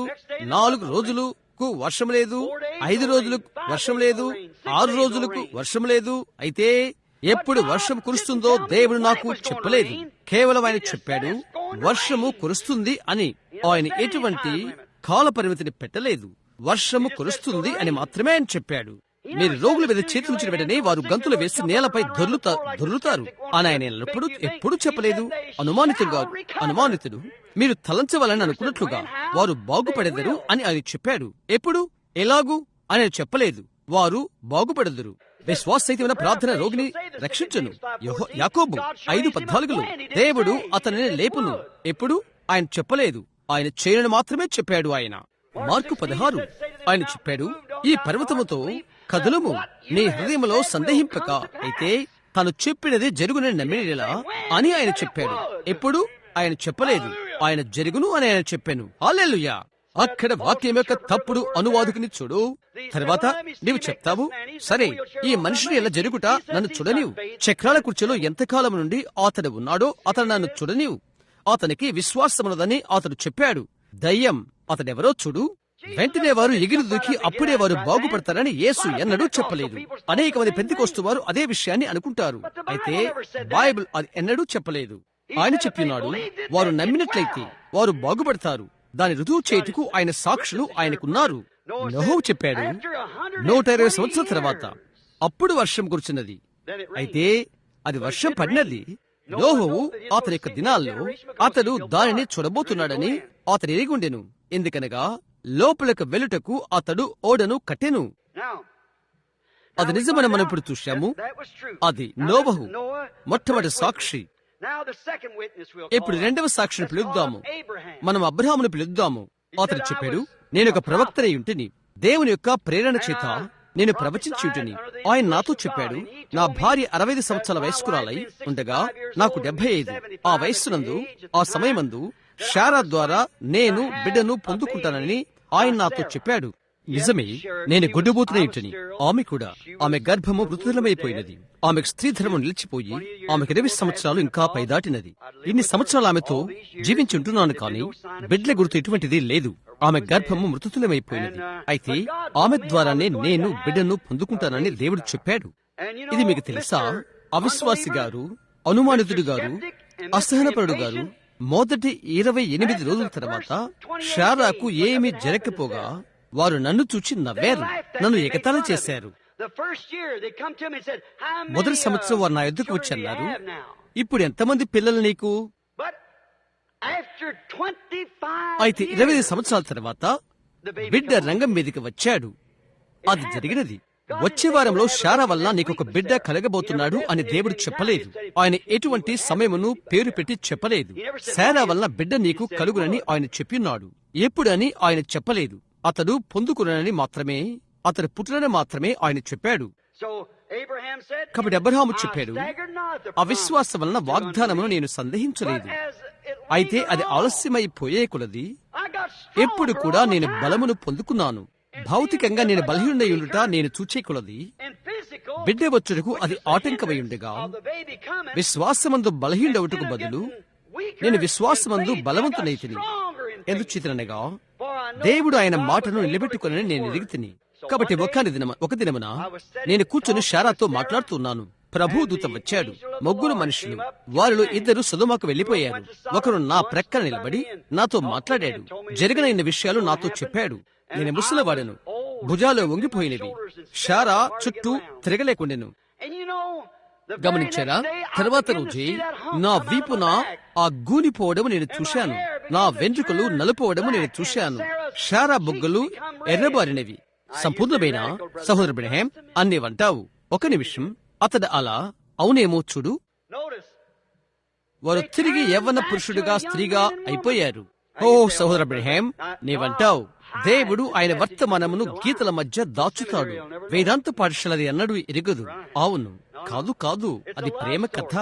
4 రోజులకు వర్షం లేదు, 5 రోజులకు వర్షం లేదు, 6 రోజులకు వర్షం లేదు. అయితే ఎప్పుడు వర్షం కురుస్తుందో దేవుడు నాకు చెప్పలేదు. కేవలం ఆయన చెప్పాడు, వర్షము కురుస్తుంది అని. ఆయన ఎటువంటి కాల పరిమితిని పెట్టలేదు. వర్షము కురుస్తుంది అని మాత్రమే ఆయన చెప్పాడు. మీరు రోగుల మీద చేతులుంచిన వెంటనే వారు గంతులు వేసి నేలపై దొర్లుతారు అని ఆయన ఎప్పుడు చెప్పలేదు. అనుమానితుడు మీరు తలంచవాలని అనుకున్నట్లుగా వారు బాగుపడెదరు అని ఆయన చెప్పాడు. ఎప్పుడు, ఎలాగూ అని చెప్పలేదు. వారు బాగుపడెదరు. విశ్వాసరహితమైన ప్రార్థన రోగిని రక్షించును. యాకోబు 5:14 దేవుడు అతనిని లేపును. ఎప్పుడు, ఆయన చెప్పలేదు. ఆయన చేయనని మాత్రమే చెప్పాడు. ఆయన మార్కు 16 ఆయన చెప్పాడు, ఈ పర్వతముతో కదులుము, నీ హృదయములో సందేహింపక, అయితే తను చెప్పినది జరుగునని నమ్మినలా అని ఆయన చెప్పాడు. ఎప్పుడు, ఆయన చెప్పలేదు. ఆయన జరుగును అని ఆయన చెప్పాను. హల్లెలూయా. అక్కడ వాక్యం యొక్క తప్పుడు అనువాదుకుని చూడు. తర్వాత నీవు చెప్తావు, సరే, ఈ మనిషిని ఎలా జరుగుట నన్ను చూడనివు. చక్రాల కుర్చీలో ఎంతకాలం నుండి అతడు ఉన్నాడో అతను నన్ను చూడనివు. అతనికి విశ్వాసమున్నదని అతడు చెప్పాడు. దయ్యం అతడెవరో చూడు. వెంటనే వారు ఎగిరి దూకి అప్పుడే వారు బాగుపడతారని యేసు ఎన్నడూ చెప్పలేదు. అనేక మంది పెంతెకోస్తు వారు అదే విషయాన్ని అనుకుంటారు. అయితే బైబిల్ అది ఎన్నడూ చెప్పలేదు. ఆయన చెప్పినాడు, వారు నమ్మినట్లయితే వారు బాగుపడతారు. దాని రుజువు చేయుటకు ఆయన సాక్షులు ఆయనకున్నారు. నోహు చెప్పాడు, 120 సంవత్సరాల తర్వాత అప్పుడు వర్షం కురిచినది. అయితే అది వర్షం పడినది. నోహు అతని యొక్క దినాల్లో అతడు దానిని చూడబోతున్నాడని అతడు ఎరిగుండెను. ఎందుకనగా లోపలకు వెలుటకు అతడు ఓడను కట్టెను. అది నిజమని మనం ఇప్పుడు చూశాము. అది నోవహు మొట్టమొదటి సాక్షి. ఇప్పుడు 2వ సాక్షిని పిలుద్దాము. మనం అబ్రహామును పిలుద్దాము. అతడు చెప్పాడు, నేను ఒక ప్రవక్తనై ఉంటిని, దేవుని యొక్క ప్రేరణ చేత నేను ప్రవచించుంటిని. ఆయన నాతో చెప్పాడు, నా భార్య 65 సంవత్సరాల వయస్కురాలై ఉండగా నాకు 75. ఆ వయస్సునందు, ఆ సమయమందు శారా ద్వారా నేను బిడ్డను పొందుకుంటానని ఆయన నాతో చెప్పాడు. నిజమే, నేను గొడ్డుబోతున్న ఇంటిని. ఆమె కూడా, ఆమె గర్భము మృతులమైపోయినది. ఆమెకు స్త్రీ ధర్మం నిలిచిపోయి ఆమెకు 20 సంవత్సరాలు ఇంకా పైదాటినది. ఇన్ని సంవత్సరాలు ఆమెతో జీవించి ఉంటున్నాను, కానీ బిడ్డల గుర్తు ఎటువంటిది లేదు. ఆమె గర్భము మృతులమైపోయినది. అయితే ఆమె ద్వారానే నేను బిడ్డను పొందుకుంటానని దేవుడు చెప్పాడు. ఇది మీకు తెలుసా? అవిశ్వాసి గారు, అనుమానితుడు గారు, అసహనపరుడు గారు మొదటి 28 రోజుల తర్వాత శారాకు ఏమీ జరగకపోగా వారు నన్ను చూచి నవ్వారు, నన్ను ఎగతాళి చేశారు. మొదటి సంవత్సరం వారు నా ఎద్దుకు వచ్చి అన్నారు, ఇప్పుడు ఎంతమంది పిల్లలు నీకు? అయితే 25 సంవత్సరాల తర్వాత బిడ్డ రంగం మీదకి వచ్చాడు. అది జరిగినది. వచ్చే వారంలో శారా వల్ల నీకొక బిడ్డ కలగబోతున్నాడు అని దేవుడు చెప్పలేదు. ఆయన ఎటువంటి సమయమును పేరు పెట్టి చెప్పలేదు. శారా వల్ల బిడ్డ నీకు కలుగునని ఆయన చెప్పినాడు. ఎప్పుడని ఆయన చెప్పలేదు. అతడు పొందుకునని మాత్రమే, అతడు పుట్టునని మాత్రమే ఆయన చెప్పాడు. కాబట్టి అబ్రహాము చెప్పాడు, అవిశ్వాసం వలన వాగ్దానమును నేను సందేహించలేదు. అయితే అది ఆలస్యమైపోయే కొలది ఎప్పుడు కూడా నేను బలమును పొందుకున్నాను. భౌతికంగా నేను బలహీనుడై ఉండుట నేను చూచే కొలది బిడ్డ వచ్చుటకు అది ఆటంకమై ఉండగా, విశ్వాసమందు బలహీనుడవుటకు బదులు నేను విశ్వాసమందు బలవంతునైతిని. ఎందుచేతనగా దేవుడు ఆయన మాటను నిలబెట్టుకుని నేను ఎరిగితిని. కాబట్టి ఒక దినమున నేను కూర్చొని శారాతో మాట్లాడుతున్నాను. ప్రభు దూత వచ్చాడు. ముగ్గురు మనుషులు, వారిలో ఇద్దరు సొదొమకు వెళ్లిపోయారు. ఒకరు నా ప్రక్కన నిలబడి నాతో మాట్లాడాడు. జరిగిన విషయాలు నాతో చెప్పాడు. నేను ముసలివాడను, భుజాలు వంగిపోయినవి, శారా చుట్టూ తిరగలేకుండెను. గమనించారా? తర్వాత రోజే నా వీపున ఆ గూనిపోవడము నేను చూశాను. నా వెంట్రుకలు నలుపోవడము నేను చూశాను. శారా బుగ్గలు ఎర్రబారినవి. సంపూర్ణమైన సహోదర అబ్రహాం అన్ని వంటావు. ఒక నిమిషం, అతడు అలా అవునేమో చూడు. వారు తిరిగి యవ్వన పురుషుడిగా స్త్రీగా అయిపోయారు. ఓ సహోదర అబ్రహాం, నీవంటావు దేవుడు ఆయన వర్తమానమును గీతల మధ్య దాచుతాడు. వేదాంత పాఠశాలది అన్నడు ఎరగదు. అవును, కాదు కాదు, అది ప్రేమ కథ.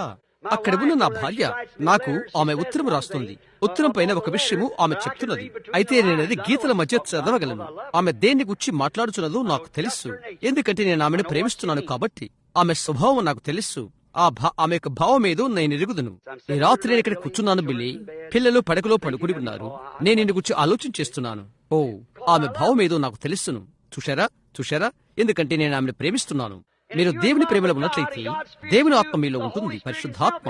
అక్కడ ఉన్న నా భార్య నాకు ఆమె ఉత్తరం రాస్తుంది. ఉత్తరం పైన ఒక విషయము ఆమె చెప్తున్నది. అయితే నేనది గీతల మధ్య చదవగలను. ఆమె దేన్ని గురించి మాట్లాడుతున్నదో నాకు తెలుసు. ఎందుకంటే నేను ఆమెను ప్రేమిస్తున్నాను కాబట్టి. ఆమె స్వభావం నాకు తెలుసు. ఆమె యొక్క భావం ఏదో నేను ఎరుగుదును. ఈ రాత్రి నేను ఇక్కడ కూర్చున్నాను బిల్లి. పిల్లలు పడకలో పడుకుని ఉన్నారు. నేను ఇంటి గురించి ఆలోచన చేస్తున్నాను. ఓ, ఆమె భావం ఏదో నాకు తెలుసును. చూశారా? ఎందుకంటే నేను ఆమెను ప్రేమిస్తున్నాను. మీరు దేవుని ప్రేమలో ఉన్నట్లయితే దేవుని ఆత్మ మీలో ఉంటుంది. పరిశుద్ధాత్మ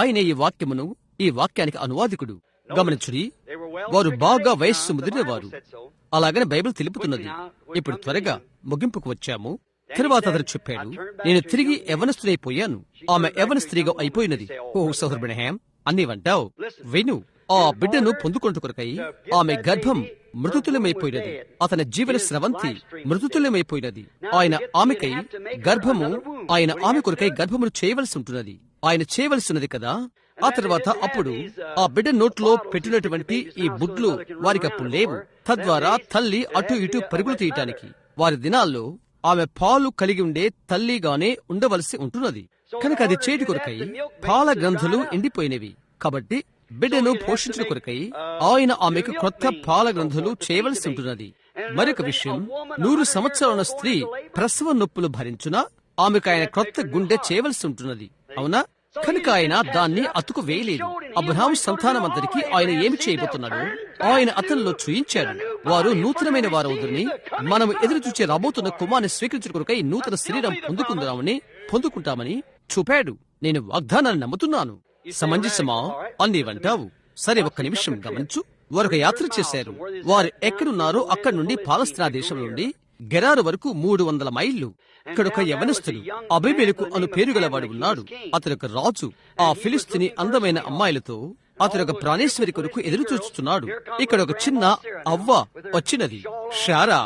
ఆయనే ఈ వాక్యానికి అనువాదికుడు. గమనించుడి, వారు బాగా వయస్సు ముదిరినవారు. అలాగనే బైబిల్ తెలుపుతున్నది. ఇప్పుడు త్వరగా ముగింపుకు వచ్చాము. తరువాత అతను చెప్పాడు, నేను తిరిగి యవ్వనస్తునైపోయాను. ఆమె యవ్వన స్త్రీగా అయిపోయినది. ఓ సహోదర అబ్రహాం, అన్ని వంటావు. విను, ఆ బిడ్డను పొందుకొనుట కొరకై ఆమె గర్భం మృతుతుల్యమైపోయినది. అతని జీవన స్రవంతి మృతుతుల్యమైపోయినది. ఆయన ఆమె కొరకై గర్భమును చేయవలసి ఉంటున్నది. ఆయన చేయవలసినది కదా. ఆ తర్వాత అప్పుడు ఆ బిడ్డ నోట్లో పెట్టినటువంటి ఈ బుడ్లు వారికి అప్పుడు లేవు. తద్వారా తల్లి అటు ఇటు పరుగులు తీయటానికి వారి దినాల్లో ఆమె పాలు కలిగి ఉండే తల్లిగానే ఉండవలసి ఉంటున్నది. కనుక అది చేటి కొరకై పాల గ్రంథులు ఎండిపోయినవి. కాబట్టి బిడ్డను పోషించిన కొరకై ఆయన ఆమెకు కొత్త పాల గ్రంథులు చేయవలసి ఉంటున్నది. మరొక విషయం, 100 సంవత్సరాల స్త్రీ ప్రసవ నొప్పులు భరించునా ఆమెకు ఆయన కొత్త గుండె చేయవలసి ఉంటున్నది. అవునా? కనుక ఆయన దాన్ని అతుకు వేయలేదు. అబ్రహాం సంతానమందరికి ఆయన ఏమి చేయబోతున్నాడు ఆయన అతనిలో చూయించాడు. వారు నూతనమైన వారవుదురని, మనం ఎదురు చూచే రాబోతున్న కుమారుని స్వీకరించిన కొరకై నూతన శరీరం పొందుకుంటామని చూపాడు. నేను వాగ్దానాన్ని నమ్ముతున్నాను. సమంజసమా అన్ని వంటావు. సరే, ఒక్క నిమిషం గమనించు. వారు యాత్ర చేశారు. వారు ఎక్కడున్నారో అక్కడి నుండి పాలస్తీనా దేశం నుండి గెరారు వరకు 300 మైళ్ళు. ఇక్కడ ఒక యవనస్తుడు అబీమెలెకు అను పేరు గలవాడు ఉన్నాడు. అతడు ఒక రాజు. ఆ ఫిలిస్తీనీ అందమైన అమ్మాయిలతో అతడు ఒక ప్రాణేశ్వరి కొరకు ఎదురు చూస్తున్నాడు. ఇక్కడ ఒక చిన్న అవ్వ వచ్చినది. శారా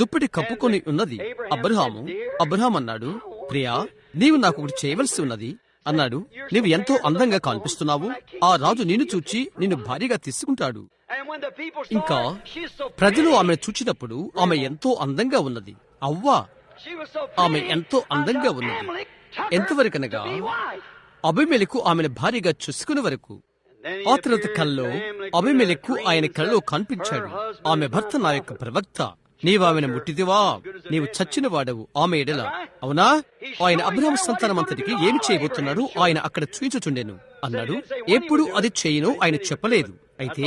దుప్పటి కప్పుకొని ఉన్నది. అబ్రహాం అన్నాడు, ప్రియా, నీవు నాకు ఒకటి చేయవలసి ఉన్నది అన్నాడు. నీవు ఎంతో అందంగా కనిపిస్తున్నావు. ఆ రాజు నిన్ను చూచి నిన్ను భారీగా తీసుకుంటాడు. ఇంకా ప్రజలు ఆమెను చూచినప్పుడు ఆమె ఎంతో అందంగా ఉన్నది. అవ్వా, ఆమె ఎంతో అందంగా ఉన్నది. ఎంతవరకనగా అబీమెలెకు ఆమెను భారీగా చూసుకునే వరకు. ఆ తర్వాత కల్లో అబీమెలెకు ఆయన కల్లో కనిపించాడు. ఆమె భర్త నా యొక్క ప్రవక్త. నీవు ఆమెను ముట్టిదివా, నీవు చచ్చిన వాడవు ఆమె ఎడల. అవునా? ఆయన అబ్రహాం సంతానమంతటికి ఏమి చేయబోతున్నాడు ఆయన అక్కడ చూయించుచుండెను అన్నాడు. ఎప్పుడు అది చేయను ఆయన చెప్పలేదు. అయితే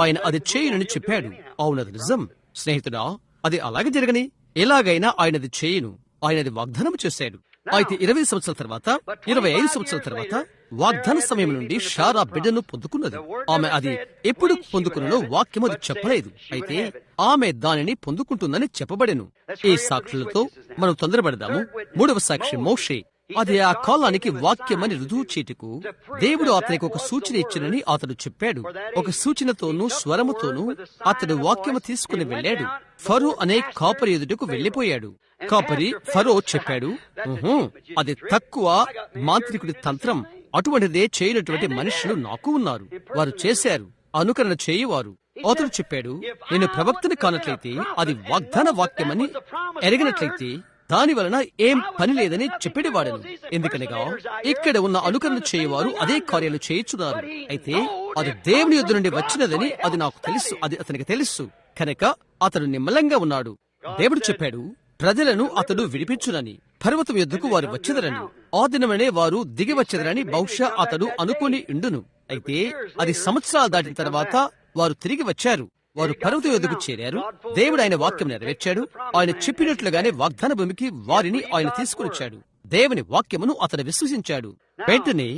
ఆయన అది చేయనని చెప్పాడు. అవునది నిజం స్నేహితుడా, అది అలాగే జరగని. ఎలాగైనా ఆయనది చేయను, ఆయనది వాగ్దానం చేశాడు. అయితే 20 సంవత్సరాల తర్వాత 25 సంవత్సరాల తర్వాత వాగ్దాన సమయం నుండి శారా బిడ్డను పొందుకున్నది. ఆమె అది ఎప్పుడు పొందుకున్నదో వాక్యం అది చెప్పలేదు. అయితే ఆమె దానిని పొందుకుంటుందని చెప్పబడెను. ఈ సాక్షులతో మనం తొందరపడదాము. 3వ సాక్షి మోషే. అది ఆ కాలానికి వాక్యమని రుజువు చేటుకు దేవుడు అతనికి ఒక సూచన ఇచ్చినని అతడు చెప్పాడు. ఒక సూచనతోనూ స్వరముతోనూ అతడు వాక్యము తీసుకుని వెళ్ళాడు. ఫరో అనే కాపరి ఎదుటకు వెళ్లిపోయాడు. కాపరి ఫరో చెప్పాడు, అది తక్కువ మాంత్రికుడి తంత్రం, అటువంటిదే చేయనటువంటి మనుషులు నాకు ఉన్నారు, వారు చేశారు, అనుకరణ చేయువారు. అతడు చెప్పాడు, నేను ప్రవక్తని కానట్లయితే, అది వాగ్దాన వాక్యమని ఎరగినట్లయితే దాని వలన ఏం పని లేదని చెప్పేవాడను. ఎందుకనగా ఇక్కడ ఉన్న అనుకరణ చేయవారు అదే కార్యాలు చేయుచున్నారు. అయితే అది దేవుని యొద్ద నుండి వచ్చినదని అది నాకు తెలుసు, అది అతనికి తెలుసు. కనుక అతడు నిమ్మలంగా ఉన్నాడు. దేవుడు చెప్పాడు, ప్రజలను అతడు విడిపించునని, పర్వతం యొద్దకు వారు వచ్చెదరని, ఆ దినమనే వారు దిగి వచ్చెదరని బహుశా అతడు అనుకుని ఉండును. అయితే అది సంవత్సరాలు దాటిన తర్వాత వారు తిరిగి వచ్చారు. వారు పర్వతం యొద్దకు చేరారు. దేవుడు ఆయన వాక్యం నెరవేర్చాడు. ఆయన చెప్పినట్లుగానే వాగ్దాన భూమికి వారిని ఆయన తీసుకుని వచ్చాడు. దేవుని వాక్యమును అతడు విశ్వసించాడు. వెంటనే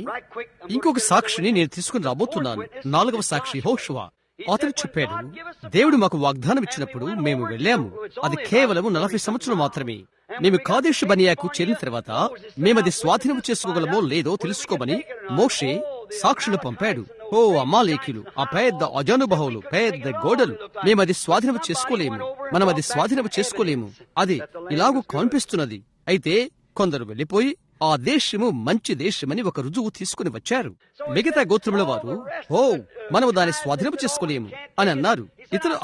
ఇంకొక సాక్షిని నేను తీసుకుని రాబోతున్నాను. 4వ సాక్షి యెహోషువ. అతడు చెప్పాడు, దేవుడు మాకు వాగ్దానం ఇచ్చినప్పుడు మేము వెళ్ళాము. అది కేవలం 40 సంవత్సరాలు మాత్రమే. మేము కాదేషు బర్నేయకు చేరిన తర్వాత మేమది స్వాధీనం చేసుకోగలమో లేదో తెలుసుకోమని మోషే సాక్షులు పంపాడు. ఓ అమాలేకీయులు, ఆ పెద్ద అజానుభావులు, పెద్ద గోడలు, మేమది స్వాధీనం చేసుకోలేము, మనం అది స్వాధీనం చేసుకోలేము, అది ఇలాగూ కనిపిస్తున్నది. అయితే కొందరు వెళ్లిపోయి ఆ దేశము మంచి దేశమని ఒక రుజువు తీసుకుని వచ్చారు. మిగతా గోత్రముల వారు, ఓ మనము దాన్ని స్వాధీనం చేసుకోలేము అని అన్నారు.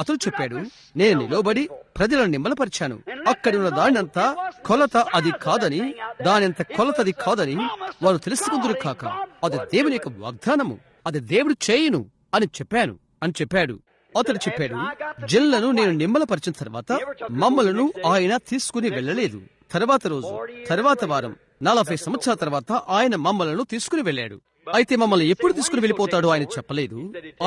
అతడు చెప్పాడు, నేను నిలబడి ప్రజలను నిమ్మలపరిచాను. అక్కడున్న దానినంతా కొలత అది కాదని, దానింత కొలత అది కాదని వారు తెలుసుకుందురు కాక, అది దేవుని యొక్క వాగ్దానము, అది దేవుడు చేయును అని చెప్పాడు. అతడు చెప్పాడు, జనులను నేను నిమ్మలపరిచిన తర్వాత మమ్మలను ఆయన తీసుకుని వెళ్ళలేదు. తర్వాత వారం 40 సంవత్సరాల తర్వాత ఆయన మమ్మలను తీసుకుని వెళ్ళాడు. అయితే మమ్మల్ని ఎప్పుడు తీసుకుని వెళ్ళిపోతాడో ఆయన చెప్పలేదు.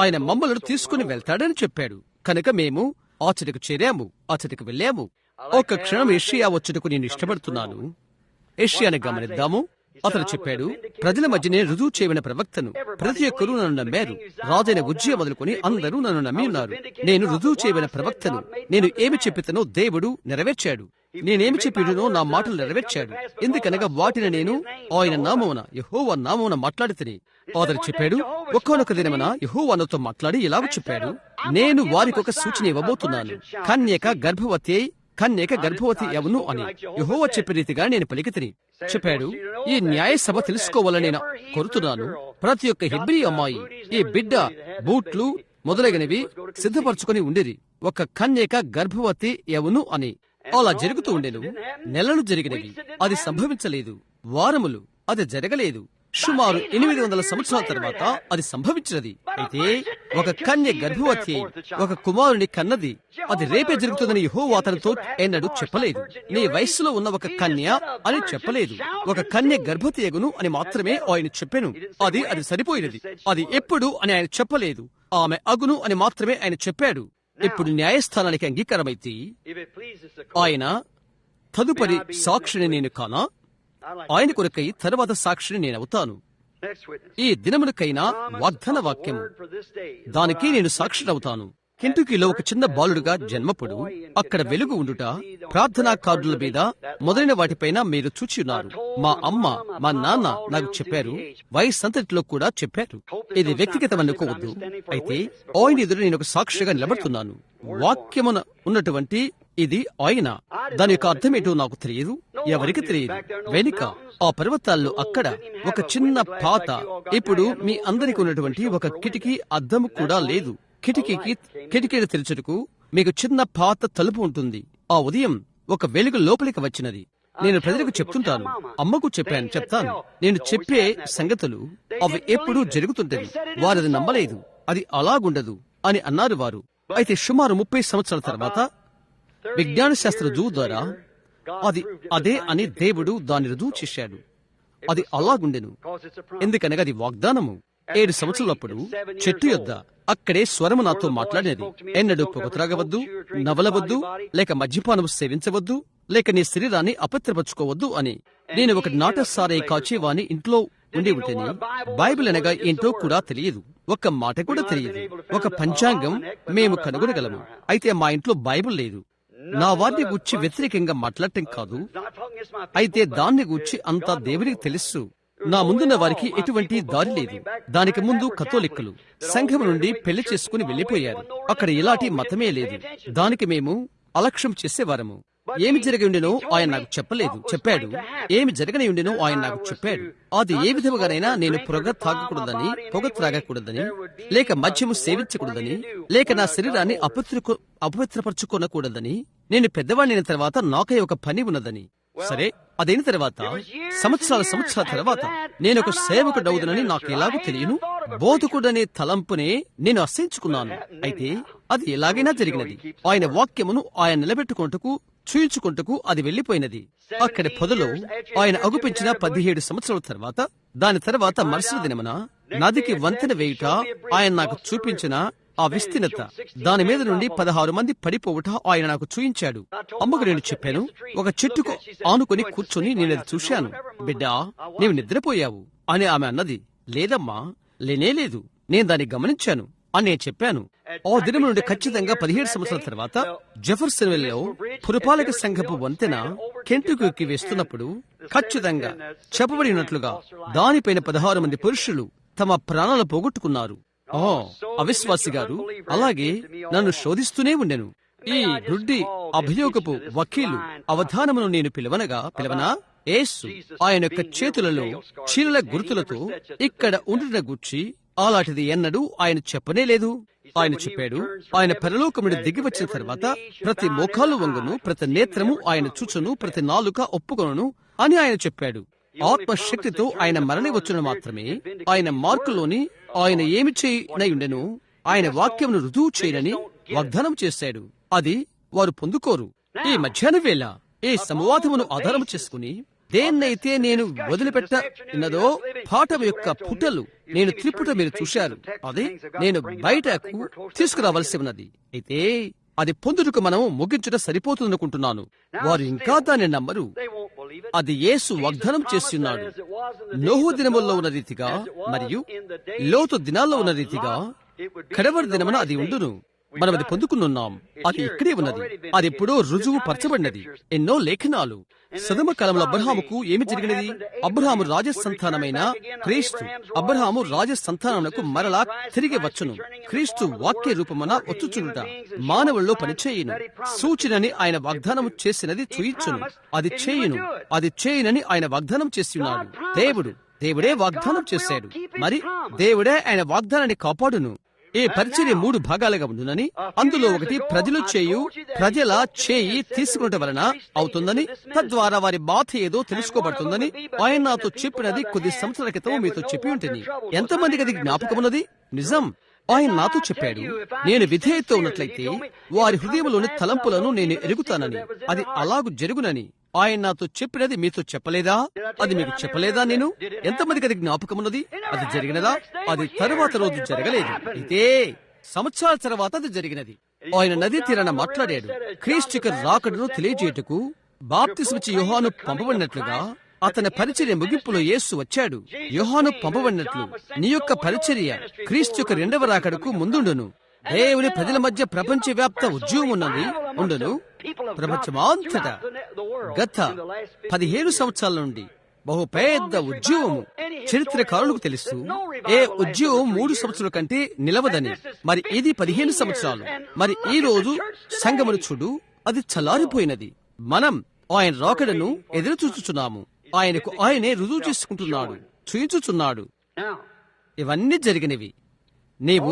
ఆయన మమ్మలను తీసుకుని వెళ్తాడని చెప్పాడు. కనుక మేము అచ్చటికి చేరాము, అచ్చటికి వెళ్ళాము. ఒక్క క్షణం యెషయా వచ్చుటకు నేను ఇష్టపడుతున్నాను. యెషయాని గమనిద్దాము. అతడు చెప్పాడు, ప్రజల మధ్య నేను రుజువు చేయబడిన ప్రవక్తను, ప్రతి ఒక్కరూ నన్ను నమ్మారు. రాజైన ఉజ్జియా మొదలుకొని అందరూ నన్ను నమ్మి ఉన్నారు. నేను రుజువు చేయబడిన ప్రవక్తను. నేను ఏమి చెప్పితనో దేవుడు నెరవేర్చాడు. నేనేమి చెప్పినో నా మాటలు నెరవేర్చాడు. ఎందుకనగా వాటిని నేను ఆయన నామమున, యెహోవా నామమున మాట్లాడితిని. అతడు చెప్పాడు, ఒక్కొక్క దినమున యెహోవా నాతో మాట్లాడి ఇలాగ చెప్పాడు, నేను వారికి ఒక సూచన ఇవ్వబోతున్నాను. కన్యక గర్భవతి ఎవను అని యెహోవా చెప్పే రీతిగా నేను పలికితిని. చెప్పాడు, ఈ న్యాయ సభ తెలుసుకోవాలని నేను కోరుతున్నాను. ప్రతి ఒక్క హెబ్రీ అమ్మాయి ఈ బిడ్డ బూట్లు మొదలైనవి సిద్ధపరచుకుని ఉండిరి. ఒక కన్యక గర్భవతి ఎవను అని. అలా జరుగుతూ ఉండెను. నెలలు జరిగినవి, అది సంభవించలేదు. వారములు, అది జరగలేదు. సుమారు 800 సంవత్సరాల తర్వాత అది సంభవించినది. అయితే ఒక కన్య గర్భవతి ఒక కుమారుని కన్నది. అది రేపే జరుగుతుందని యెహోవా అతనితో ఎన్నడూ చెప్పలేదు. నీ వయస్సులో ఉన్న ఒక కన్య అని చెప్పలేదు. ఒక కన్య గర్భవతి ఎగును అని మాత్రమే ఆయన చెప్పాను. అది సరిపోయినది. అది ఎప్పుడు అని ఆయన చెప్పలేదు. ఆమె అగును అని మాత్రమే ఆయన చెప్పాడు. ఇప్పుడు న్యాయస్థానానికి అంగీకారమైతే ఆయన తదుపరి సాక్షిని నేను కానా? ఆయన కొరకై తర్వాత సాక్షిని నేనవుతాను. ఈ దినమునకైనా వాగ్దాన వాక్యము, దానికి నేను సాక్షినవుతాను. కెంటుకీలో ఒక చిన్న బాలుడుగా జన్మపడు, అక్కడ వెలుగు ఉండుట, ప్రార్థనా కార్డుల మీద మొదలైన వాటిపైన మీరు చూచిన్నారు. మా అమ్మ, మా నాన్న నాకు చెప్పారు, వయస్సంతటిలో కూడా చెప్పారు. ఇది వ్యక్తిగతం అనుకోవద్దు. అయితే ఆయన ఎదురు నేను ఒక సాక్షిగా నిలబడుతున్నాను. వాక్యమున ఉన్నటువంటి ఇది ఆయన. దాని యొక్క అర్థమేటో నాకు తెలియదు, ఎవరికి తెలియదు. వెనుక ఆ పర్వతాల్లో అక్కడ ఒక చిన్న పాత, ఇప్పుడు మీ అందరికి ఉన్నటువంటి ఒక కిటికీ అద్దము కూడా లేదు. కిటికీని తెరచుటకు మీకు చిన్న పాత తలుపు ఉంటుంది. ఆ ఉదయం ఒక వెలుగు లోపలికి వచ్చినది. నేను ప్రజలకు చెప్తుంటాను, అమ్మకు చెప్తాను. నేను చెప్పే సంగతులు అవి ఎప్పుడూ జరుగుతుంటవి. వారది నమ్మలేదు. అది అలాగుండదు అని అన్నారు వారు. అయితే సుమారు 30 సంవత్సరాల తర్వాత విజ్ఞాన శాస్త్ర రుజువు ద్వారా అది అదే అని దేవుడు దాన్ని రుజువు చేశాడు. అది అలాగుండెను. ఎందుకనగా అది వాగ్దానము. 7 సంవత్సరాలప్పుడు చెట్టు యొద్ద అక్కడే స్వరము నాతో మాట్లాడినది. ఎన్నడూ పొగ త్రాగవద్దు, నవలవద్దు, లేక మద్యపానము సేవించవద్దు, లేక నీ శరీరాన్ని అపత్రపరచుకోవద్దు అని. నేను ఒక నాటసారే కాచేవాని ఇంట్లో ఉండి ఉంటేనే బైబిల్ అనగా ఏంటో కూడా తెలియదు. ఒక్క మాట కూడా తెలియదు. ఒక పంచాంగం మేము కనుగొనగలము. అయితే మా ఇంట్లో బైబిల్ లేదు. నా వారిని గూర్చి వ్యతిరేకంగా మాట్లాడటం కాదు, అయితే దాన్ని గూర్చి అంతా దేవునికి తెలుసు. నా ముందున్న వారికి ఎటువంటి దారి లేదు. దానికి ముందు కథోలిక్కులు సంఘం నుండి పెళ్లి చేసుకుని వెళ్లిపోయారు. అక్కడ ఇలాంటి మతమే లేదు. దానికి మేము అలక్ష్యం చేసేవారము. ఏమి జరిగి ఉండెనో ఆయన నాకు చెప్పాడు. ఏమి జరగని ఉండెనో ఆయన నాకు చెప్పాడు. అది ఏ విధముగానైనా నేను పొగ త్రాగకూడదని, లేక మద్యము సేవించకూడదని, లేక నా శరీరాన్ని అపవిత్రపరచుకోనకూడదని, నేను పెద్దవాడిని తర్వాత నాకై ఒక పని ఉన్నదని, సరే, అదైన తర్వాత సంవత్సరాల తర్వాత నేను ఒక సేవకుడవుదునని నాకు ఎలాగో తెలియను. బోధకుడనే తలంపునే నేను అసహించుకున్నాను. అయితే అది ఎలాగైనా జరిగినది. ఆయన వాక్యమును ఆయన నిలబెట్టుకుంటకు చూయించుకుంటకు అది వెళ్లిపోయినది. అక్కడి పొదలో ఆయన అగుపించిన 17 సంవత్సరాల తర్వాత, దాని తర్వాత మరుసటి దినమున నదికి వంతెన వేయుట ఆయన నాకు చూపించిన ఆ విస్తీర్ణత, దాని మీద నుండి 16 మంది పడిపోవుట ఆయన నాకు చూయించాడు. అమ్మకు నేను చెప్పాను, ఒక చెట్టుకు ఆనుకొని కూర్చొని నేనది చూశాను. బిడ్డా, నీవు నిద్రపోయావు అని ఆమె అన్నది. లేదమ్మా, లేనేలేదు, నేను దాన్ని గమనించాను అని నేను చెప్పాను. ఆ దినం నుండి ఖచ్చితంగా 17 సంవత్సరాల తర్వాత జెఫర్సన్విల్లో పురపాలక సంఘపు వంతెన కెంటుకీకి వేస్తున్నప్పుడు ఖచ్చితంగా చెప్పబడినట్లుగా దానిపైన 16 మంది పురుషులు తమ ప్రాణాలు పోగొట్టుకున్నారు. అవిశ్వాసి గారు అలాగే నన్ను శోధిస్తూనే ఉండెను. ఈ గుడ్డి అభియోగపు వకీలు అవధానమును నేను పిలవనా, యేసు ఆయన యొక్క చేతులలో చీలల గుర్తులతో ఇక్కడ ఉండుట గూర్చి అలాంటిది ఎన్నడూ ఆయన చెప్పనే లేదు. ఆయన చెప్పాడు, ఆయన పరలోకము నుండి దిగి వచ్చిన తర్వాత ప్రతి మోకాలు వంగును, ప్రతి నేత్రము ఆయన చూచును, ప్రతి నాలుక ఒప్పుకొనును అని ఆయన చెప్పాడు. ఆత్మశక్తితో ఆయన మరణి వచ్చును మాత్రమే ఆయన మార్కులోని ఆయన ఏమి చేయనయుండెను, ఆయన వాక్యమును రుజువు చేయనని వాగ్దానం చేశాడు. అది వారు పొందుకోరు. ఈ మధ్యాహ్న వేళ ఈ సంవాదమును ఆధారం చేసుకుని దేన్నైతే నేను వదిలిపెట్టనదో పాఠం యొక్క పుటలు నేను త్రిపుట మీరు చూశారు. అది నేను బయటకు తీసుకురావలసి ఉన్నది. అయితే అది పొందుటకు మనం ముగించుట సరిపోతుందనుకుంటున్నాను. వారు ఇంకా దాన్ని నమ్మరు. అది యేసు వాగ్దానం చేస్తున్నాడు. నోహు దినముల్లో ఉన్న రీతిగా మరియు లోతు దినాల్లో ఉన్న రీతిగా కడవరి దినమున అది ఉండును. మనం అది పొందుకున్నాం. అది ఇక్కడే ఉన్నది. అది ఎప్పుడో రుజువు పరచబడినది. ఎన్నో లేఖనాలు. సదమ కాలంలో అబ్రహాముకు ఏమి జరిగినది? అబ్రహాము రాజసంతానమైన క్రీస్తు అబ్రహాము రాజసంతానమునకు మరలా తిరిగి వచ్చును. క్రీస్తు వాక్య రూపమున వచ్చుచునుట మానవుల్లో పనిచేయును. సూచనని ఆయన వాగ్దానం చేసినది చూయించును. అది చేయునని ఆయన వాగ్దానం చేసి ఉన్నాడు. దేవుడే వాగ్దానం చేశాడు. మరి దేవుడే ఆయన వాగ్దానాన్ని కాపాడును. ఈ పరిచర్య 3 భాగాలుగా ఉండునని, అందులో ఒకటి ప్రజల చేయి తీసుకున్నట వలన అవుతుందని, తద్వారా వారి బాధ ఏదో తెలుసుకోబడుతుందని ఆయన నాతో చెప్పినది కొద్ది సంవత్సరాల క్రితం మీతో చెప్పి ఉంటుంది. ఎంతమందికి అది జ్ఞాపకమున్నది? నిజం. ఆయన నాతో చెప్పాడు, నేను విధేయత ఉన్నట్లయితే వారి హృదయంలోని తలంపులను నేను ఎరుగుతానని, అది అలాగు జరుగునని ఆయన నాతో చెప్పినది మీతో చెప్పలేదా? అది మీకు చెప్పలేదా? నేను ఎంతమందికి అది జ్ఞాపకమున్నది? అది జరిగినదా? అది తరువాత రోజు జరగలేదు. అయితే సంవత్సరాల తర్వాత అది జరిగినది. ఆయన నదీ తీరాన మాట్లాడాడు. క్రీస్తుకు రాకడను తెలియజేయటకు బాప్తిస్మిచ్చి యోహాను పంపబడినట్లుగా అతని పరిచర్య ముగింపులో యేసు వచ్చాడు. యోహాను పంపబడినట్లు నీ యొక్క పరిచర్య క్రీస్తు యొక్క 2వ రాకడకు ముందుండును. దేవుని ప్రజల మధ్య ప్రపంచవ్యాప్త ఉద్యోగం ఉండును. ప్రపంచమంతటా గత 17 సంవత్సరాల నుండి బహు పెద్ద ఉద్యోగము. చరిత్రకారులకు తెలుసు, ఏ ఉద్యోగం 3 సంవత్సరాల కంటే నిలవదని. మరి ఇది 15 సంవత్సరాలు. మరి ఈ రోజు సంఘమును చూడు, అది చల్లారిపోయినది. మనం ఆయన రాకడను ఎదురు చూచుచున్నాము. ఆయనకు ఆయనే రుజువు చేసుకుంటున్నాడు, చూయించుచున్నాడు. ఇవన్నీ జరిగినవి. నీవు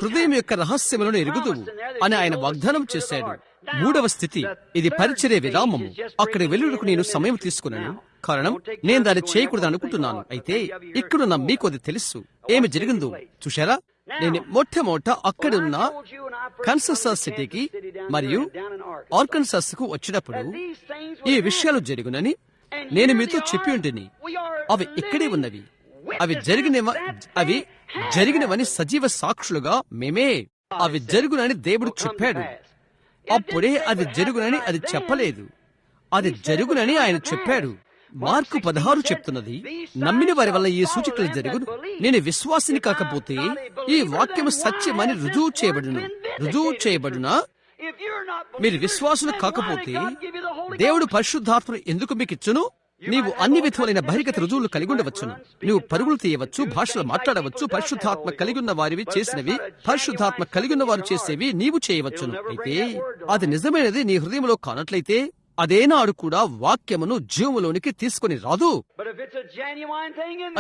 హృదయం యొక్క రహస్యములను ఎరుగుదువు అని ఆయన వాగ్దానం చేశాడు. 3వ స్థితి, ఇది పరిచర్య విరామము. అక్కడ వెళ్ళుటకు నేను సమయం తీసుకున్నాను, కారణం నేను దాన్ని చేయకూడదు అనుకుంటున్నాను. అయితే ఇక్కడున్న మీకు అది తెలుసు ఏమి జరిగిందో చూశారా? నేను మొట్టమొదట అక్కడున్న కన్ససాస్ సిటీకి మరియు ఆర్కన్సాస్ కు వచ్చినప్పుడు ఈ విషయాలు జరుగునని నేను మీతో చెప్పి ఉంటుంది. అవి ఇక్కడే ఉన్నవి. అవి జరిగినవని సజీవ సాక్షులుగా మేమే. అవి జరుగునని దేవుడు చెప్పాడు. అప్పుడే అది జరుగునని అది చెప్పలేదు. అది జరుగునని ఆయన చెప్పాడు. మార్కు 16 చెప్తున్నది, నమ్మిన వారి వల్ల ఈ సూచకలు జరుగును. నేను విశ్వాసిని కాకపోతే ఈ వాక్యము సత్యమని రుజువు చేయబడునా? మీరు విశ్వాసులు కాకపోతే దేవుడు పరిశుద్ధాత్మను ఎందుకు మీకు ఇచ్చును? నీవు అన్ని విధములైన బహిర్గత రుజువులు కలిగి ఉండవచ్చును. నువ్వు పరుగులు తీయవచ్చు, భాషలు మాట్లాడవచ్చు. పరిశుద్ధాత్మ కలిగి ఉన్న వారివి చేసినవి, పరిశుద్ధాత్మ కలిగి ఉన్న వారు చేసేవి నీవు చేయవచ్చును. అయితే అది నిజమైనది నీ హృదయంలో కానట్లయితే అదేనాడు కూడా వాక్యమును జీవములోనికి తీసుకుని రాదు.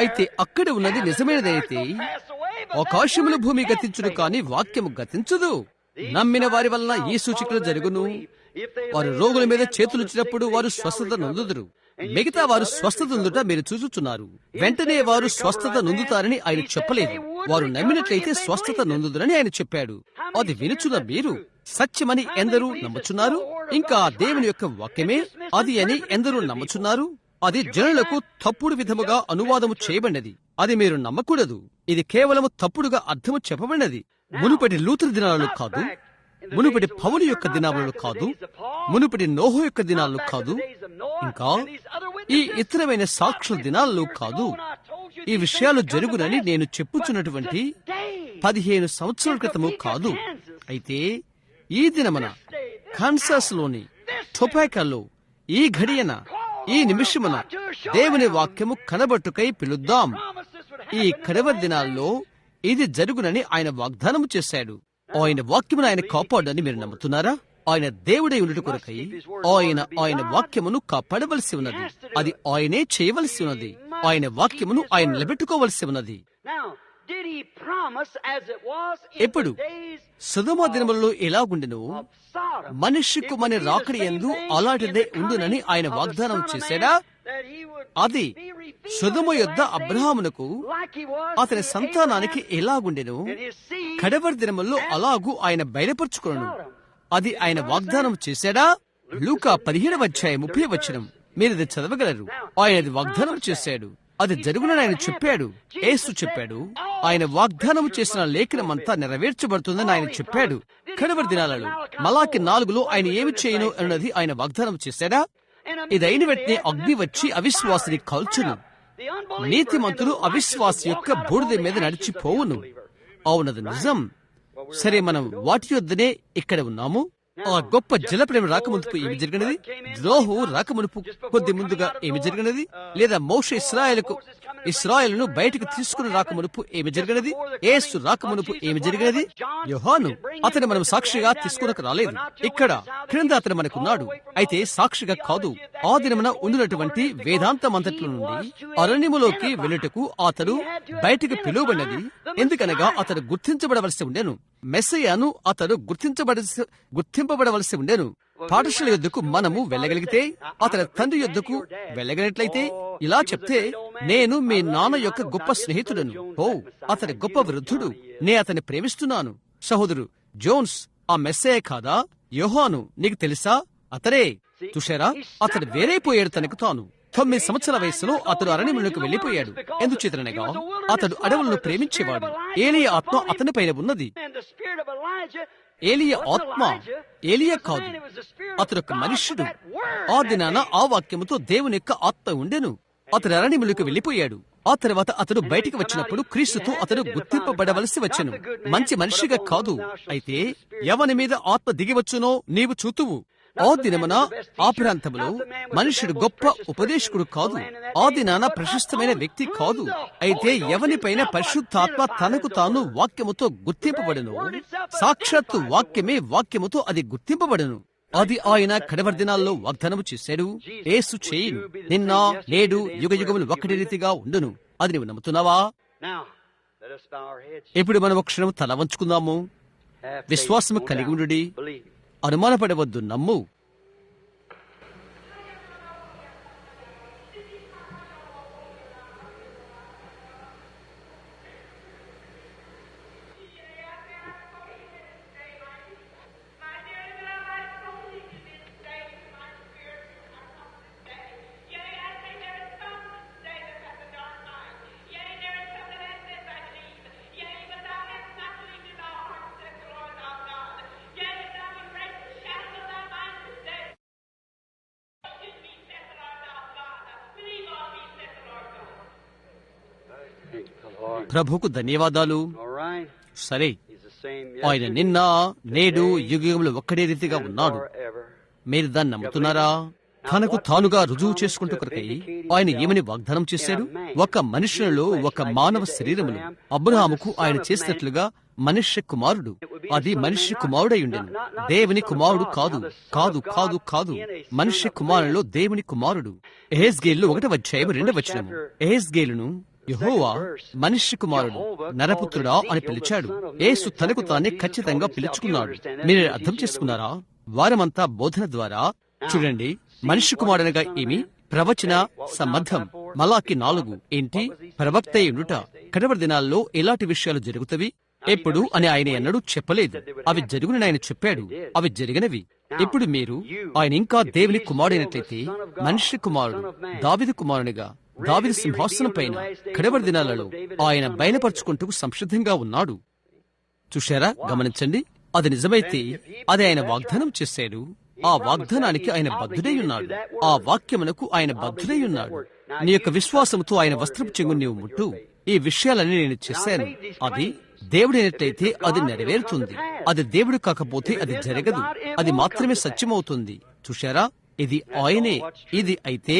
అయితే అక్కడ ఉన్నది నిజమైనదైతే ఆకాశముల భూమి గతించును, కాని వాక్యము గతించదు. నమ్మిన వారి వలన ఈ సూచికలు జరుగును. వారు రోగుల మీద చేతులుచ్చినప్పుడు వారు స్వస్థత నొందుదురు. మిగతా వారు స్వస్థత నొందుట మీరు చూచుచున్నారు. వెంటనే వారు స్వస్థత నొందుతారని ఆయన చెప్పలేదు. వారు నమ్మినట్లయితే స్వస్థత నొందుదురని ఆయన చెప్పాడు. అది వినుచున్న మీరు సత్యమని ఎందరూ నమ్ముచున్నారు? ఇంకా దేవుని యొక్క వాక్యమే అది అని ఎందరూ నమ్ముచున్నారు? అది జనులకు తప్పుడు విధముగా అనువాదము చేయబడినది. అది మీరు నమ్మకూడదు. ఇది కేవలము తప్పుడుగా అర్థము చెప్పబడినది. మునుపటి లూథర్ దినాలలో కాదు, మునుపటి పౌలు యొక్క దినాలలో కాదు, మునుపటి నోహు యొక్క దినాల్లో కాదు, ఇంకా ఈ ఇతరమైన సాక్షుల దినాల్లో కాదు. ఈ విషయాలు జరుగునని నేను చెప్పుచున్నటువంటి 15 సంవత్సరాల క్రితము కాదు. అయితే ఈ దినమున కాన్సాస్ లోని టొబాకోలో ఈ ఘడియన ఈ నిమిషమున దేవుని వాక్యము కనబట్టుకై పిలుద్దాం. ఈ కడవ దినాల్లో ఇది జరుగునని ఆయన వాగ్దానము చేశాడు. ఆయన వాక్యమును ఆయన కాపాడని మీరు నమ్ముతున్నారా? ఆయన దేవుడై ఉండుట కొరకై ఆయన వాక్యమును కాపాడవలసి ఉన్నది. అది ఆయనే చేయవలసి ఉన్నది. ఆయన వాక్యమును ఆయన నిలబెట్టుకోవలసి ఉన్నది. ఎప్పుడు సొదొమ దినములలో ఎలాగుండెనో మనిషి కుమారుని రాకడ యందు అలాంటిదే ఉండునని ఆయన వాగ్దానం చేశాడా? అది సొదొమ యొద్ద అబ్రహామునకు అతని సంతానానికి ఎలాగుండెనో కడవరి దినముల్లో అలాగూ ఆయన బయలుపరుచుకొనును. అది ఆయన వాగ్దానం చేశాడా? లూకా 17:30 మీరది చదవగలరు. ఆయన అది వాగ్దానం చేశాడు. అది జరుగునని ఆయన చెప్పాడు. యేసు చెప్పాడు. ఆయన వాగ్దానం చేసిన లేఖనమంతా నెరవేర్చబడుతుందని ఆయన చెప్పాడు. కడవరి దినాలలో మలాకి 4లో ఆయన ఏమి చేయను అన్నది ఆయన వాగ్దానం చేశాడా? ఇదైన వెంటనే అగ్ని వచ్చి అవిశ్వాసిని కాల్చును. నీతిమంతులు అవిశ్వాసి యొక్క బూడిద మీద నడిచిపోవును. అవునది నిజం. సరే, మనం వాటి యొద్దనే ఇక్కడ ఉన్నాము. ఆ గొప్ప జలప్రేమ రాకమునుపు ఏమి జరిగినది? ద్రోహు రాకమునుపు కొద్ది ముందుగా ఏమి జరిగినది? లేదా మోషే ఇశ్రాయేలును బయటకు తీసుకుని రాకమునుపు ఏమి జరిగినది? యేసు రాకమునుపు ఏమి జరిగినది? యోహాను అతను మనం సాక్షిగా తీసుకునకు రాలేదు. ఇక్కడ క్రింద అతను మనకున్నాడు. అయితే సాక్షిగా కాదు. ఆ దినమున ఉండినటువంటి వేదాంతమంతట్ల నుండి అరణ్యములోకి వెళ్ళుటకు అతడు బయటకు పిలువబడినది. ఎందుకనగా అతడు గుర్తించబడవలసి ఉండెను. మెస్సయ్యను అతడు గుర్తింపబడవలసి ఉండెను. పాఠశాల యొద్దకు మనము వెళ్ళగలిగితే, అతని తండ్రి యొద్దకు వెళ్ళగలిగినట్లయితే, ఇలా చెప్తే, నేను మీ నాన్న యొక్క గొప్ప స్నేహితుడను. ఓ, అతని గొప్ప వృద్ధుడు. నే అతన్ని ప్రేమిస్తున్నాను. సహోదరు జోన్స్ ఆ మెస్సయ్య కాదా? యోహాను నీకు తెలుసా? అతడే. చూశారా? అతడు వేరైపోయాడు. తనకు తాను 9 సంవత్సరాల వయసులో అతడు అరణ్యములకు వెళ్లిపోయాడు. ఎందుచేతనగా అతడు అడవులను ప్రేమించేవాడు. ఏలియా ఆత్మ అతని పైన ఉన్నది. ఏలియా ఆత్మ ఏలియా కాదు, అతడు ఒక మనుష్యుడు. ఆ దినాన ఆ వాక్యముతో దేవుని యొక్క ఆత్మ ఉండెను. అతడు అరణ్యములకు వెళ్లిపోయాడు. ఆ తర్వాత అతడు బయటికి వచ్చినప్పుడు క్రీస్తుతో అతడు గుర్తింపబడవలసి వచ్చెను. మంచి మనిషిగా కాదు. అయితే ఎవని మీద ఆత్మ దిగివచ్చునో నీవు చూతువు. ఆ దినమున ఆ ప్రాంతంలో మనుషుడు గొప్ప ఉపదేశకుడు కాదు. ఆ దినాన ప్రశస్తమైన వ్యక్తి కాదు. అయితే ఎవనిపైన పరిశుద్ధాత్మ తనకు తాను వాక్యముతో గుర్తింపబడను. సాక్షాత్తు వాక్యమే వాక్యముతో అది గుర్తింపబడను. అది ఆయన కడవరి దినాల్లో వాగ్దానము చేశాడు. యేసు చేయును. నిన్న నేడు యుగయుగములు ఒకటి రీతిగా ఉండును. అది నువ్వు నమ్ముతున్నావా? ఇప్పుడు మనం ఒక క్షణం తల వంచుకుందాము. విశ్వాసము కలిగి ఉండుడి. అనుమానపడవద్దు, నమ్ము. ప్రభుకు ధన్యవాదాలు. సరే, ఆయన నిన్న నేడు యుగములు ఒక్కడే రీతిగా ఉన్నాడు. మీరు దాన్ని నమ్ముతున్నారా? తనకు తానుగా రుజువు చేసుకుంటూ కొరకై ఆయన ఏమని వాగ్దానం చేశాడు? ఒక మనుషులలో ఒక మానవ శరీరములు అబ్రహాముకు ఆయన చేసినట్లుగా మనుష్య కుమారుడు. అది మనుష్య కుమారుడై ఉండెను. దేవుని కుమారుడు కాదు, కాదు, కాదు, కాదు. మనుష్య కుమారులో దేవుని కుమారుడు. ఎహెజ్కేలు 1:2 ఎహెజ్కేలును యెహోవా మనుష్య కుమారుడు, నరపుత్రుడా అని పిలిచాడు. యేసు తనకు తానే ఖచ్చితంగా పిలుచుకున్నాడు. మీరు అర్థం చేసుకున్నారా? వారమంతా బోధన ద్వారా చూడండి. మనిషి కుమారునిగా ఏమి ప్రవచన సంబంధం. మలాకి 4 ఏంటి? ప్రవక్త ఉండుట. కడవరి దినాల్లో ఎలాంటి విషయాలు జరుగుతవి ఎప్పుడు అని ఆయన ఎన్నడూ చెప్పలేదు. అవి జరుగునని ఆయన చెప్పాడు. అవి జరిగినవి. ఇప్పుడు మీరు ఆయన ఇంకా దేవుని కుమారుడైనట్లయితే, మనిషి కుమారుడు దావీదు కుమారునిగా దావీదు సింహాసనం పైన కడవరి దినాలలో ఆయన బయలుపరుచుకుంటూ సంసిద్ధంగా ఉన్నాడు. చూశారా? గమనించండి. అది నిజమైతే అది ఆయన వాగ్దానం చేశాడు. ఆ వాగ్దానానికి ఆయన బద్ధుడై ఉన్నాడు. ఆ వాక్యమునకు ఆయన బద్ధుడై ఉన్నాడు. నీ యొక్క విశ్వాసముతో ఆయన వస్త్రపు చెంగు నీవు ముట్టు. ఈ విషయాలన్నీ నేను చేశాను. అది దేవుడైనట్లయితే అది నెరవేరుతుంది. అది దేవుడు కాకపోతే అది జరగదు. అది మాత్రమే సత్యమవుతుంది. చూశారా? ఇది ఆయనే. ఇది అయితే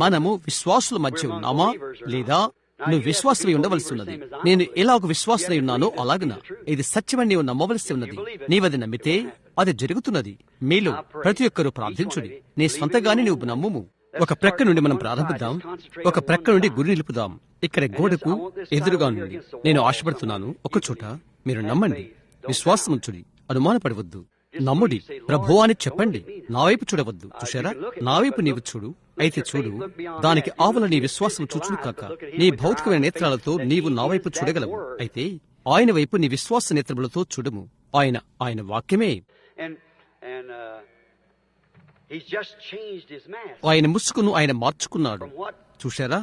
మనము విశ్వాసుల మధ్య ఉన్నామా లేదా? నువ్వు విశ్వాసమై ఉండవలసి ఉన్నది. నేను ఎలాగ విశ్వాసమై ఉన్నానో అలాగన ఇది సత్యమని నీవు నమ్మవలసి ఉన్నది. నీవది నమ్మితే అది జరుగుతున్నది. మీలో ప్రతి ఒక్కరూ ప్రార్థించుడి. నీ స్వంతగానే నువ్వు నమ్ముము. ఒక ప్రక్క నుండి మనం ప్రారంభిద్దాం. ఒక ప్రక్క నుండి గురి నిలుపుదాం. ఇక్కడ గోడకు ఎదురుగా నుండి నేను ఆశపడుతున్నాను. ఒక చోట మీరు నమ్మండి, విశ్వాసముంచుడి, అనుమానపడవద్దు. నమ్ముడి. ప్రభువా అని చెప్పండి. నా వైపు చూడవద్దు. చూశారా? నా వైపు నీవు చూడు. అయితే చూడు, దానికి ఆవల నీ విశ్వాసం చూచును కాక నీ భౌతికమైన నేత్రాలతో నీవు నా వైపు చూడగలవు. అయితే ఆయన వైపు నీ విశ్వాస నేత్రములతో చూడము. ఆయన వాక్యమే. ఆయన ముసుగును ఆయన మార్చుకున్నాడు. చూశారా?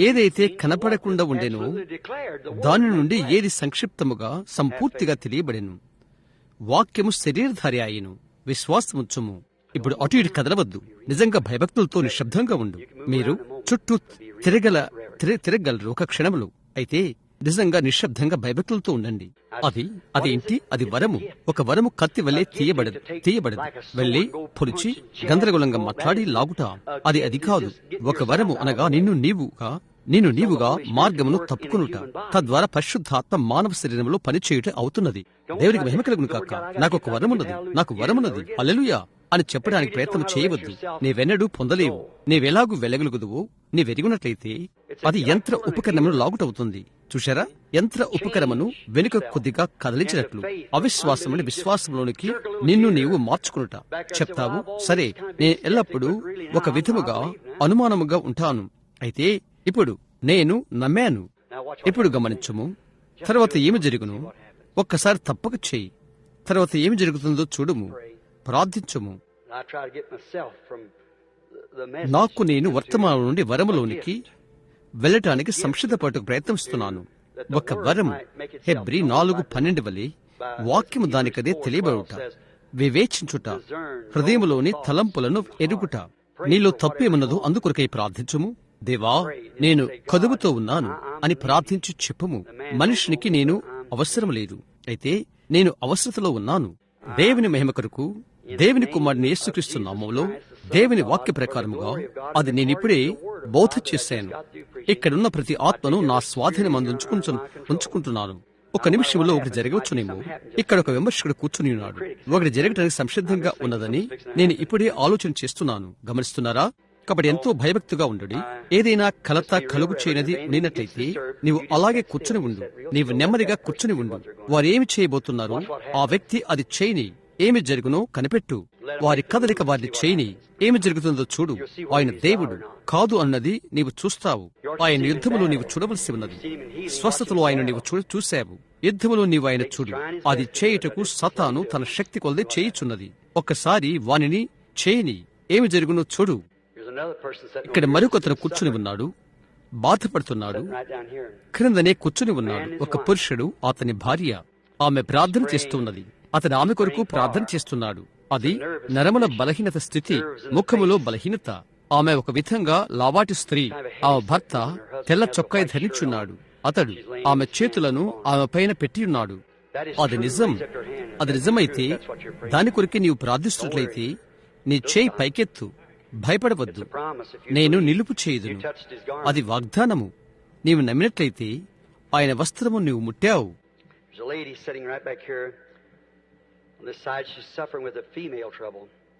ఏదైతే కనపడకుండా ఉండెనో దాని నుండి ఏది సంక్షిప్తముగా సంపూర్తిగా తెలియబడెను. వాక్యము శరీరధారి అయ్యెను. విశ్వాసముంచుము. ఇప్పుడు అటు ఇటు కదలవద్దు. నిజంగా భయభక్తులతో నిశ్శబ్దంగా ఉండు. మీరు చుట్టూ తిరగలరు ఒక క్షణములు. అయితే నిజంగా నిశ్శబ్దంగా భయభక్తులతో ఉండండి. అదేంటి? అది వరము. ఒక వరము కత్తి వల్లే తీయబడదు. వెళ్ళి పొడిచి గందరగోళంగా మాట్లాడి లాగుట. అది కాదు. ఒక వరము అనగా నిన్ను నీవుగా మార్గమును తప్పుకొనుట. తద్వారా పరిశుద్ధాత్మ మానవ శరీరంలో పనిచేయుట అవుతున్నది. దేవునికి మహిమ కలుగును కాక. నాకు వరమున్నది హల్లెలూయా అని చెప్పడానికి ప్రయత్నం చేయవద్దు. నీవెన్నడూ పొందలేవు. నీవెలాగూ వెళ్ళగలుగుదువో నీవెరిగినట్లయితే అది యంత్ర ఉపకరణమును లాగుటవుతుంది. చూశారా? యంత్ర ఉపకరణమును వెనుక కొద్దిగా కదిలించినట్లు అవిశ్వాసముని విశ్వాసంలోనికి నిన్ను నీవు మార్చుకునుట. చెప్తావు, సరే, నేను ఎల్లప్పుడూ ఒక విధముగా అనుమానముగా ఉంటాను. అయితే ఇప్పుడు నేను నమ్మాను. ఇప్పుడు గమనించుము. తర్వాత ఏమి జరుగును? ఒక్కసారి తప్పక చెయ్యి. తర్వాత ఏమి జరుగుతుందో చూడుము. ప్రార్థించుము. నాకు నేను వర్తమానం నుండి వరములోనికి వెళ్ళటానికి సంసిద్ధపడటకు ప్రయత్నిస్తున్నాను. ఒక వరము హెబ్రీ 4:12 వలె వాక్యము దానికదే తెలియబడుట, వివేచించుట, హృదయములోని తలంపులను ఎరుగుట. నీలో తప్పేమున్నదో అందుకొరకై ప్రార్థించుము. దేవా, నేను కదువుతో ఉన్నాను అని ప్రార్థించి చెప్పుము. మనుషునికి నేను అవసరం లేదు, అయితే నేను అవసరతలో ఉన్నాను. దేవుని మహిమ కొరకు దేవుని కుమారుని యేసుక్రీస్తు నామములో దేవుని వాక్య ప్రకారముగా అది నేనిప్పుడే బోధ చేశాను. ఇక్కడున్న ప్రతి ఆత్మను నా స్వాధీనం ఉంచుకుంటున్నాను. ఒక నిమిషంలో ఒకటి జరగవచ్చునేమో. ఇక్కడ ఒక విమర్శకుడు కూర్చుని ఉన్నాడు. ఒకటి జరగటానికి సంసిద్ధంగా ఉన్నదని నేను ఇప్పుడే ఆలోచన చేస్తున్నాను. గమనిస్తున్నారా? కాబట్టి ఎంతో భయభక్తిగా ఉండు. ఏదైనా కలత కలుగు చేయనది ఉన్నట్లయితే నీవు అలాగే కూర్చుని ఉండు. నీవు నెమ్మదిగా కూర్చుని ఉండు. వారు ఏమి చేయబోతున్నారు ఆ వ్యక్తి అది చేయని. ఏమి జరుగునో కనిపెట్టు. వారి కదలిక వారిని చేయని. ఏమి జరుగుతుందో చూడు. ఆయన దేవుడు కాదు అన్నది నీవు చూస్తావు. ఆయన యుద్ధములో నీవు చూడవలసి ఉన్నది. స్వస్థతలో ఆయన నీవు చూశావు. యుద్ధములో నీవు ఆయన చూడు. అది చేయుటకు సతాను తన శక్తి కొలది చేయుచున్నది. ఒక్కసారి వానిని చేయని. ఏమి జరుగునో చూడు. ఇక్కడ మరొకతను కూర్చుని ఉన్నాడు, బాధపడుతున్నాడు. క్రిందనే కూర్చుని ఉన్నాడు ఒక పురుషుడు, అతని భార్య. ఆమె ప్రార్థన చేస్తున్నది. అతను ఆమె కొరకు ప్రార్థన చేస్తున్నాడు. అది నరముల బలహీనత స్థితి, ముఖములో బలహీనత. ఆమె ఒక విధంగా లావాటి స్త్రీ. ఆమె భర్త తెల్ల చొక్కాయి ధరించున్నాడు. అతడు ఆమె చేతులను ఆమె పైన పెట్టియున్నాడు. అది నిజమైతే దాని కొరకే నీవు ప్రార్థిస్తున్నట్లయితే నీ చేయి పైకెత్తు. భయపడవద్దు. నేను నిలుపు చేయుదును. అది వాగ్దానము. నీవు నమ్మినట్లయితే ఆయన వస్త్రము నీవు ముట్టావు.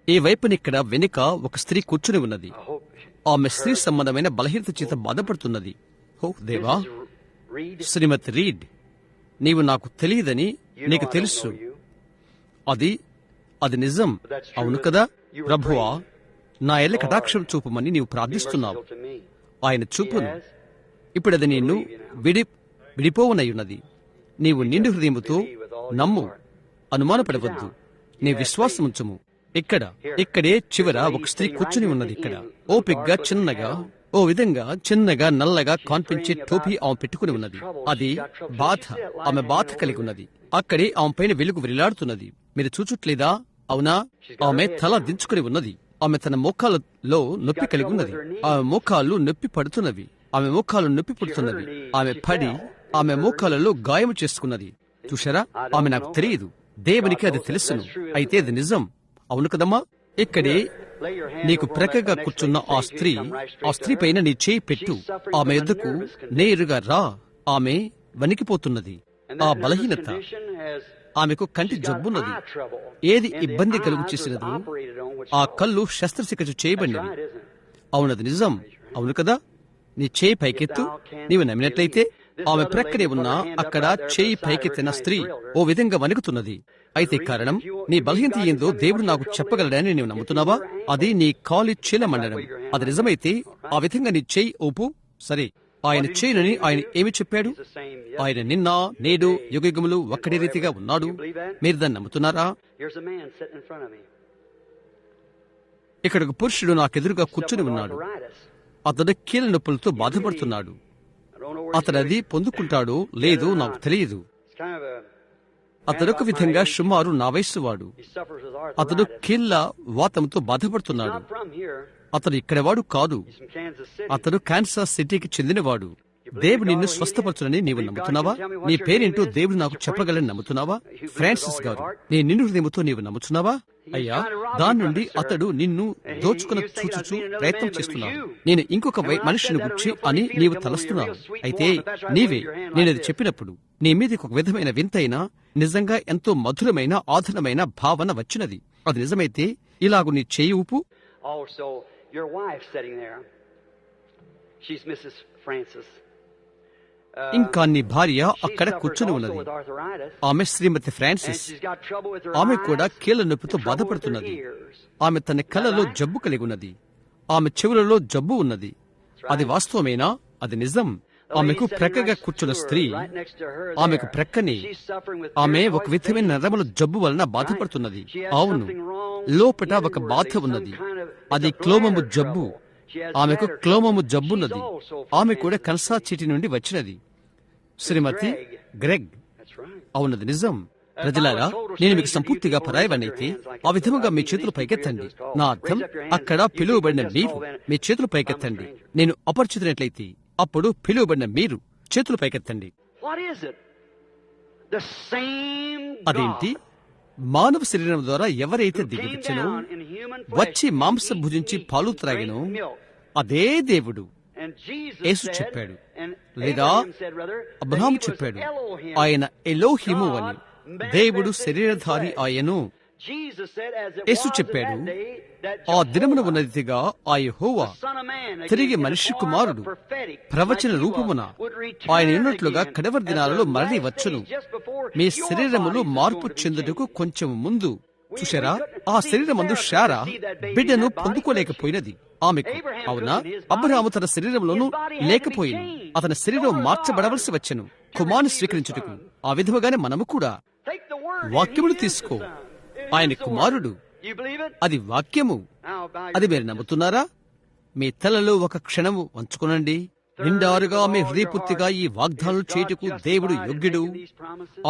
ఈ వైపునిక్కడ వెనుక ఒక స్త్రీ కూర్చుని ఉన్నది. ఆమె స్త్రీ సంబంధమైన బలహీనత చేత బాధపడుతున్నది. ఓ దేవా, శ్రీమతి రీడ్, నీవు నాకు తెలియదని నీకు తెలుసు. అది నిజం. అవును కదా? ప్రభువా, నా ఎల్ల కటాక్షం చూపమని నీవు ప్రార్థిస్తున్నావు. ఆయన చూపును. ఇప్పుడు అది నిన్ను విడిపోవనయ్యున్నది. నీవు నిండు హృదయముతో నమ్ము, అనుమానపడవద్దు, నీ విశ్వాసముంచుము. ఇక్కడే చివర ఒక స్త్రీ కూర్చుని ఉన్నది. ఇక్కడ ఓపిగ్గా చిన్నగా, ఓ విధంగా చిన్నగా నల్లగా కాన్పించే టోపీ ఆమె పెట్టుకుని ఉన్నది. అది బాధ. ఆమె బాధ కలిగి ఉన్నది. అక్కడే ఆమె పైన వెలుగు విరలాడుతున్నది. మీరు చూచుట్లేదా? అవునా? ఆమె తల దించుకుని ఉన్నది. ఆమె తన మోకాళ్ళలో నొప్పి కలిగి ఉన్నది. ఆమె మోకాళ్ళు నొప్పి పడుతున్నవి. ఆమె మోకాళ్ళు నొప్పి పడుతున్నవి. ఆమె పడి ఆమె మోకాళ్ళలో గాయం చేసుకున్నది. చూశారా? ఆమె నాకు తెలియదు, దేవునికి అది తెలుసును. అయితే అది నిజం. అవును కదమ్మా? ఇక్కడే నీకు ప్రక్కగా కూర్చున్న ఆ స్త్రీ పైన నీ చేయి పెట్టు. ఆమె యొద్దకు నేరుగా రా. ఆమె వణికిపోతున్నది. ఆ బలహీనత, ఆమెకు కంటి జబ్బున్నది. ఏది ఇబ్బంది కలుగు చేసినదో ఆ కళ్ళు శస్త్రచికిత్స చేయబడినది. అవునది నిజం. అవును కదా? నీ చేయి పైకెత్తు. నీవు నమ్మినట్లయితే ఆమె ప్రక్కనే ఉన్న అక్కడ చేయి పైకెత్తిన స్త్రీ ఓ విధంగా వణుకుతున్నది. అయితే కారణం నీ బలహీనత ఏందో దేవుడు నాకు చెప్పగలడని నీవు నమ్ముతున్నావా? అది నీ కాలి చీలమండడం. అది నిజమైతే ఆ విధంగా నీ చేయి ఊపు. సరే, ఆయన చేయనని ఆయన ఏమి చెప్పాడు? ఆయన నిన్న నేడు యుగయుగములు ఒక్కడి రీతిగా ఉన్నాడు. మీరు దాన్ని నమ్ముతున్నారా? ఇక్కడ ఒక పురుషుడు నాకెదురుగా కూర్చుని ఉన్నాడు. అతడు కీళ్ళ నొప్పులతో బాధపడుతున్నాడు. అతడు అది పొందుకుంటాడో లేదో నాకు తెలియదు. అతడొక విధంగా సుమారు నా వయస్సు వాడు. అతడు కీళ్ళ వాతంతో బాధపడుతున్నాడు. అతడు ఇక్కడవాడు కాదు. అతడు కాన్సాస్ సిటీకి చెందినవాడు. దేవుడు నిన్ను స్వస్థపరచునని నీవు నమ్ముతున్నావా? నీ పేరేంటో దేవుడు నాకు చెప్పగలని నమ్ముతున్నావా? ఫ్రాన్సిస్ గారు, నీ నిన్ను హృదయముతో నీవు నమ్ముతున్నావా? అయ్యా, దాని నుండి అతడు నిన్ను దోచుకుని చూచుచూ ప్రయత్నం చేస్తున్నాడు. నేను ఇంకొక మనిషిని గురించి అని నీవు తలస్తున్నావు. అయితే నీవే నేనది చెప్పినప్పుడు నీ మీద ఒక విధమైన వింతైన, నిజంగా ఎంతో మధురమైన, ఆధునమైన భావన వచ్చినది. అది నిజమైతే ఇలాగు నీ చేయి ఊపు. ఇంకా నీ భార్య అక్కడ కూర్చుని ఉన్నది. ఆమె శ్రీమతి ఫ్రాన్సిస్. ఆమె కూడా కీళ్ల నొప్పితో బాధపడుతున్నది. ఆమె తన కళ్ళలో జబ్బు కలిగి ఉన్నది. ఆమె చెవులలో జబ్బు ఉన్నది. అది వాస్తవమేనా? అది నిజం. ఆమెకు ప్రక్కగా కూర్చున్న స్త్రీ, ఆమెకు ప్రక్కనే ఆమె ఒక విధమైన నరముల జబ్బు వలన బాధపడుతున్నది. అవును, లోపట ఒక బాధ ఉన్నది. అది క్లోమము జబ్బు. ఆమెకు క్లోమము జబ్బున్నది. ఆమె కూడా కన్సాస్ సిటీ నుండి వచ్చినది. శ్రీమతి గ్రెగ్. అవునది నిజం. ప్రజలారా, నేను మీకు సంపూర్తిగా పరాయవానైతే ఆ విధముగా మీ చేతులు పైకెత్తండి. నా అర్థం, అక్కడ పిలువబడిన మీరు మీ చేతులు పైకెత్తండి. నేను అపరిచితునట్లయితే అప్పుడు పిలువబడిన మీరు చేతులు పైకెత్తండి. అదేంటి? మానవ శరీరం ద్వారా ఎవరైతే దిగివచ్చినో, వచ్చి మాంసం భుజించి పాలు త్రాగినో అదే దేవుడు. యేసు చెప్పాడు, లేదా అబ్రహాము చెప్పాడు, ఆయన ఎలోహిము అని. దేవుడు శరీరధారి ఆయను. యేసు చెప్పాడు, ఆ దినమున ఉన్నదిగా ఆ యెహోవా తిరిగి మనిషి కుమారుడు ప్రవచన రూపమున ఆయన ఉన్నట్లుగా కడవరి దినాలలో మరలి వచ్చును. మీ శరీరములు మార్పు చెందుటకు కొంచెం ముందు. చూశారా? ఆ శరీరమందు శారా బిడ్డను పొందుకోలేకపోయినది ఆమెకు. అవునా? అబ్రహాము తన శరీరంలోనూ లేకపోయిను. అతని శరీరం మార్చబడవలసి వచ్చెను కుమారుని స్వీకరించుటకు. ఆ విధముగానే మనము కూడా వాక్యమును తీసుకో. ఆయన కుమారుడు. అది వాక్యము. అది మీరు నమ్ముతున్నారా? మీ తలలో ఒక క్షణము వంచుకునండి. నిండారుగా మీ హృదయపూర్తిగా ఈ వాగ్దానాలు చేయుటకు దేవుడు యోగ్యుడు.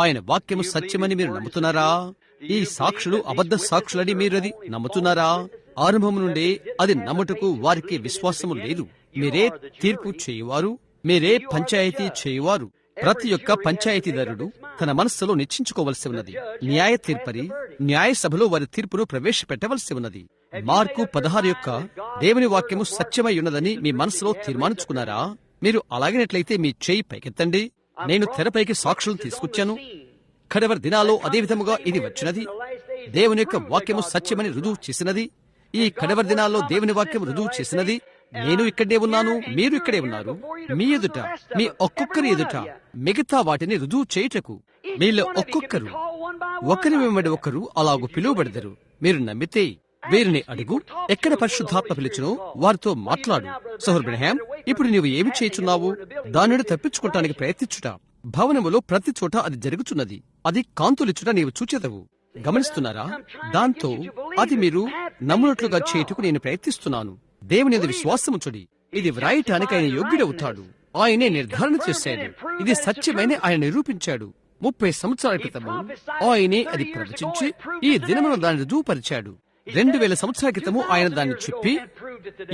ఆయన వాక్యము సత్యమని మీరు నమ్ముతున్నారా? ఈ సాక్షులు అబద్ధ సాక్షులని మీరు అది నమ్ముతున్నారా? ఆరంభం నుండి అది నమ్ముటకు వారికి విశ్వాసము లేదు. మీరే తీర్పు చేయువారు, మీరే పంచాయతీ చేయువారు. ప్రతి ఒక్క పంచాయతీదారుడు తన మనస్సులో నిశ్చయించుకోవలసి ఉన్నది. న్యాయ తీర్పరి న్యాయ సభలో వారి తీర్పును ప్రవేశపెట్టవలసి ఉన్నది. మార్కు 16 యొక్క దేవుని వాక్యము సత్యమై ఉన్నదని మీ మనసులో తీర్మానించుకున్నారా? మీరు అలాగినట్లయితే మీ చేయి పైకెత్తండి. నేను తెరపైకి సాక్షులను తీసుకొచ్చాను. కడవరి దినాల్లో అదే విధముగా ఇది వచ్చినది. దేవుని యొక్క వాక్యము సత్యమని రుజువు చేసినది. ఈ కడవరి దినాల్లో దేవుని వాక్యం రుజువు చేసినది. నేను ఇక్కడే ఉన్నాను, మీరు ఇక్కడే ఉన్నారు. మీ ఎదుట, మీ ఒక్కొక్కరి ఎదుట మిగతా వాటిని రుజువు చేయుటకు మీలో ఒక్కొక్కరు ఒకరి వెంబడి ఒకరు అలాగు పిలువబడదరు. మీరు నమ్మితే వీరిని అడుగు, ఎక్కడ పరిశుద్ధాత్మ పిలిచునో వారితో మాట్లాడు. సహోదరు బ్రహ్యాం, ఇప్పుడు నీవు ఏమి చేయుచున్నావు? దానిని తప్పించుకోవటానికి ప్రయత్నించుట. భవనములో ప్రతి చోట అది జరుగుతున్నది. అది కాంతులిచ్చుట నీవు చూచెదవు. గమనిస్తున్నారా? దాంతో అది మీరు నమ్మునట్లుగా చేయుటకు నేను ప్రయత్నిస్తున్నాను. దేవుని యందు విశ్వాసముంచుడి. ఇది వ్రాయటానికి ఆయన యోగ్యుడవుతాడు. ఆయనే నిర్ధారణ చేశాడు. ఇది సత్యమైన ఆయన నిరూపించాడు. 30 సంవత్సరాల క్రితము ఆయనే అది ప్రవచించి ఈ దినమును దాన్ని రుజువుపరిచాడు. 2000 సంవత్సరాల క్రితము ఆయన దాన్ని చెప్పి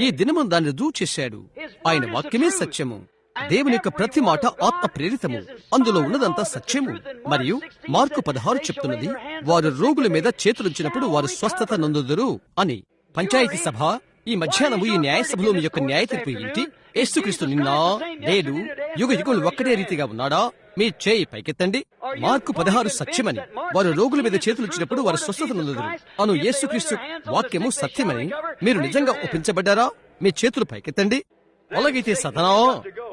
ఈ దినమును దాన్ని రుజువు చేశాడు. ఆయన వాక్యమే సత్యము. దేవుని యొక్క ప్రతి మాట ఆత్మ ప్రేరితము. అందులో ఉన్నదంతా సత్యము. మరియు మార్కు 16 చెప్తున్నది, వారు రోగుల మీద చేతులుంచినప్పుడు వారు స్వస్థత నొందుదురు అని. పంచాయతీ సభ ఈ మధ్యాహ్నము ఈ న్యాయ సభలో మీ యొక్క న్యాయ తీర్పు ఏంటి? యేసుక్రీస్తు నిన్న నేడు యుగ యుగములు ఒక్కటే రీతిగా ఉన్నాడా? మీ చేయి పైకెత్తండి. మార్కు 16 సత్యమని, వారు రోగుల మీద చేతులుంచినప్పుడు వారు స్వస్థత నొందుదురు అను యేసుక్రీస్తు వాక్యము సత్యమని మీరు నిజంగా ఒప్పించబడ్డారా? మీ చేతులు పైకెత్తండి. అలాగైతే సతనా,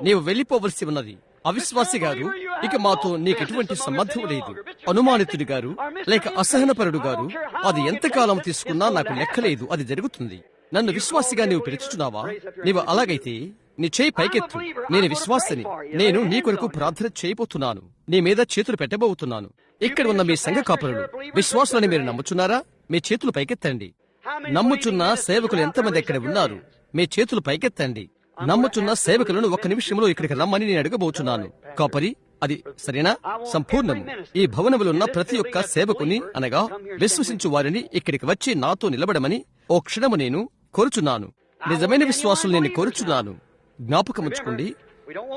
నీవు వెళ్లిపోవలసి ఉన్నది. అవిశ్వాసి గారు, ఇక మాతో నీకెటువంటి సంబంధం లేదు. అనుమానితుడి గారు లేక అసహనపరుడు గారు, అది ఎంతకాలం తీసుకున్నా నాకు లెక్కలేదు, అది జరుగుతుంది. నన్ను విశ్వాసిగా నీవు పిలుచుచున్నావా? నీవు అలాగైతే నీ చేయి పైకెత్తు. నేను విశ్వాసిని. నేను నీ కొరకు ప్రార్థన చేయబోతున్నాను. నీ మీద చేతులు పెట్టబోతున్నాను. ఇక్కడ ఉన్న మీ సంఘ కాపరులు విశ్వాసులని మీరు నమ్ముచున్నారా? మీ చేతులు పైకెత్తండి. నమ్ముచున్న సేవకులు ఎంతమంది ఎక్కడ ఉన్నారు? మీ చేతులు పైకెత్తండి. నమ్ముచున్న సేవకులను 1 నిమిషంలో ఇక్కడికి రమ్మని నేను అడగబోచున్నాను. కాపరి, అది సరేనా? సంపూర్ణము. ఈ భవనములో ఉన్న ప్రతి ఒక్క సేవకుని అనగా విశ్వసించు వారిని ఇక్కడికి వచ్చి నాతో నిలబడమని ఓ క్షణము నేను కోరుచున్నాను. నిజమైన విశ్వాసులు నేను కోరుచున్నాను. జ్ఞాపకముంచుకోండి,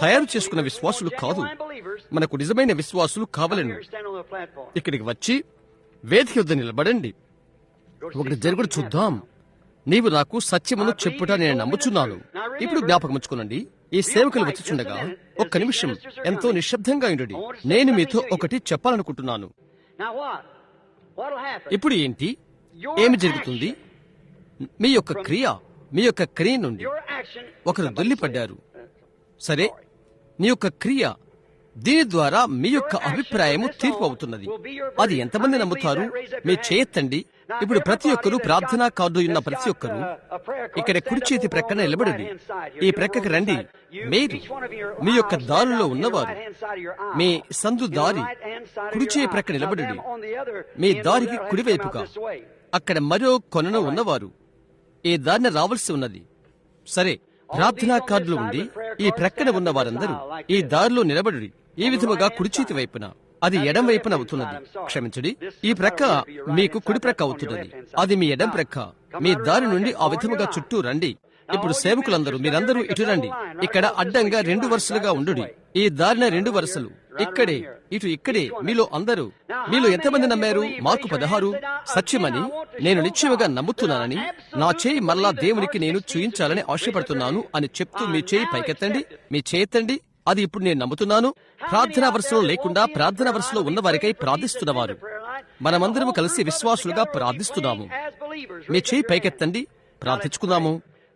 తయారు చేసుకున్న విశ్వాసులు కాదు, మనకు నిజమైన విశ్వాసులు కావాలను. ఇక్కడికి వచ్చి వేదిక వద్ద నిలబడండి. ఒకటి జరుగుడు చూద్దాం. నీవు నాకు సత్యమును చెప్పుట నేను నమ్ముచున్నాను. ఇప్పుడు జ్ఞాపకముంచుకోనండి, ఈ సేవకులు వచ్చుచుండగా 1 నిమిషం ఎంతో నిశ్శబ్దంగా ఉండండి. నేను మీతో ఒకటి చెప్పాలనుకుంటున్నాను. ఇప్పుడు ఏంటి? ఏమి జరుగుతుంది? మీ యొక్క క్రియ నుండి ఒకరు దొల్లిపడ్డారు. సరే, మీ యొక్క క్రియ, దీని ద్వారా మీ యొక్క అభిప్రాయము తీర్పు అవుతున్నది. అది ఎంతమంది నమ్ముతారు? మీ చేయెత్తండి. ఇప్పుడు ప్రతి ఒక్కరూ ప్రార్థనా కార్డు ఉన్న ప్రతి ఒక్కరూ ఇక్కడ కుడి చేతి ప్రక్కన నిలబడండి. ఈ ప్రక్కకి రండి. మీరు మీ యొక్క దారిలో ఉన్నవారు మీ సందు దారి కుడి చేయి ప్రక్క నిలబడండి. మీ దారికి కుడివైపుగా అక్కడ మరో కొనను ఉన్నవారు ఈ దారిని రావాల్సి ఉన్నది. సరే, ప్రార్థనా కార్డులు ఉండి ఈ ప్రక్కన ఉన్న వారందరూ ఈ దారిలో నిలబడి ఈ విధముగా కుడి చేతి వైపున, అది ఎడం వైపున అవుతున్నది. క్షమించండి, ఈ ప్రక్క మీకు కుడి ప్రక్క అవుతున్నది, అది మీ ఎడం ప్రక్క. మీ దారి నుండి ఆ విధముగా చుట్టూ రండి. ఇప్పుడు సేవకులందరూ మీరందరూ ఇటు రండి. ఇక్కడ అడ్డంగా 2 వరుసలుగా ఉండు. ఈ దారిన 2 వరుసలు ఇక్కడే, ఇక్కడే. మీలో ఎంతమంది నమ్మారు? మార్కు 16 సత్యమని నేను నిశ్చయముగా నమ్ముతున్నానని, నా చేయి మరలా దేవునికి నేను చూయించాలని ఆశపడుతున్నాను అని చెప్తూ మీ చేయి పైకెత్తండి. మీ చేయెత్తండి. అది ఇప్పుడు నేను నమ్ముతున్నాను. ప్రార్థనా వరుసలో లేకుండా ప్రార్థనా వరుసలో ఉన్న వారికై ప్రార్థిస్తున్నవారు మనమందరము కలిసి విశ్వాసులుగా ప్రార్థిస్తున్నాము. మీ చేయి పైకెత్తండి. ప్రార్థించుకుందాము.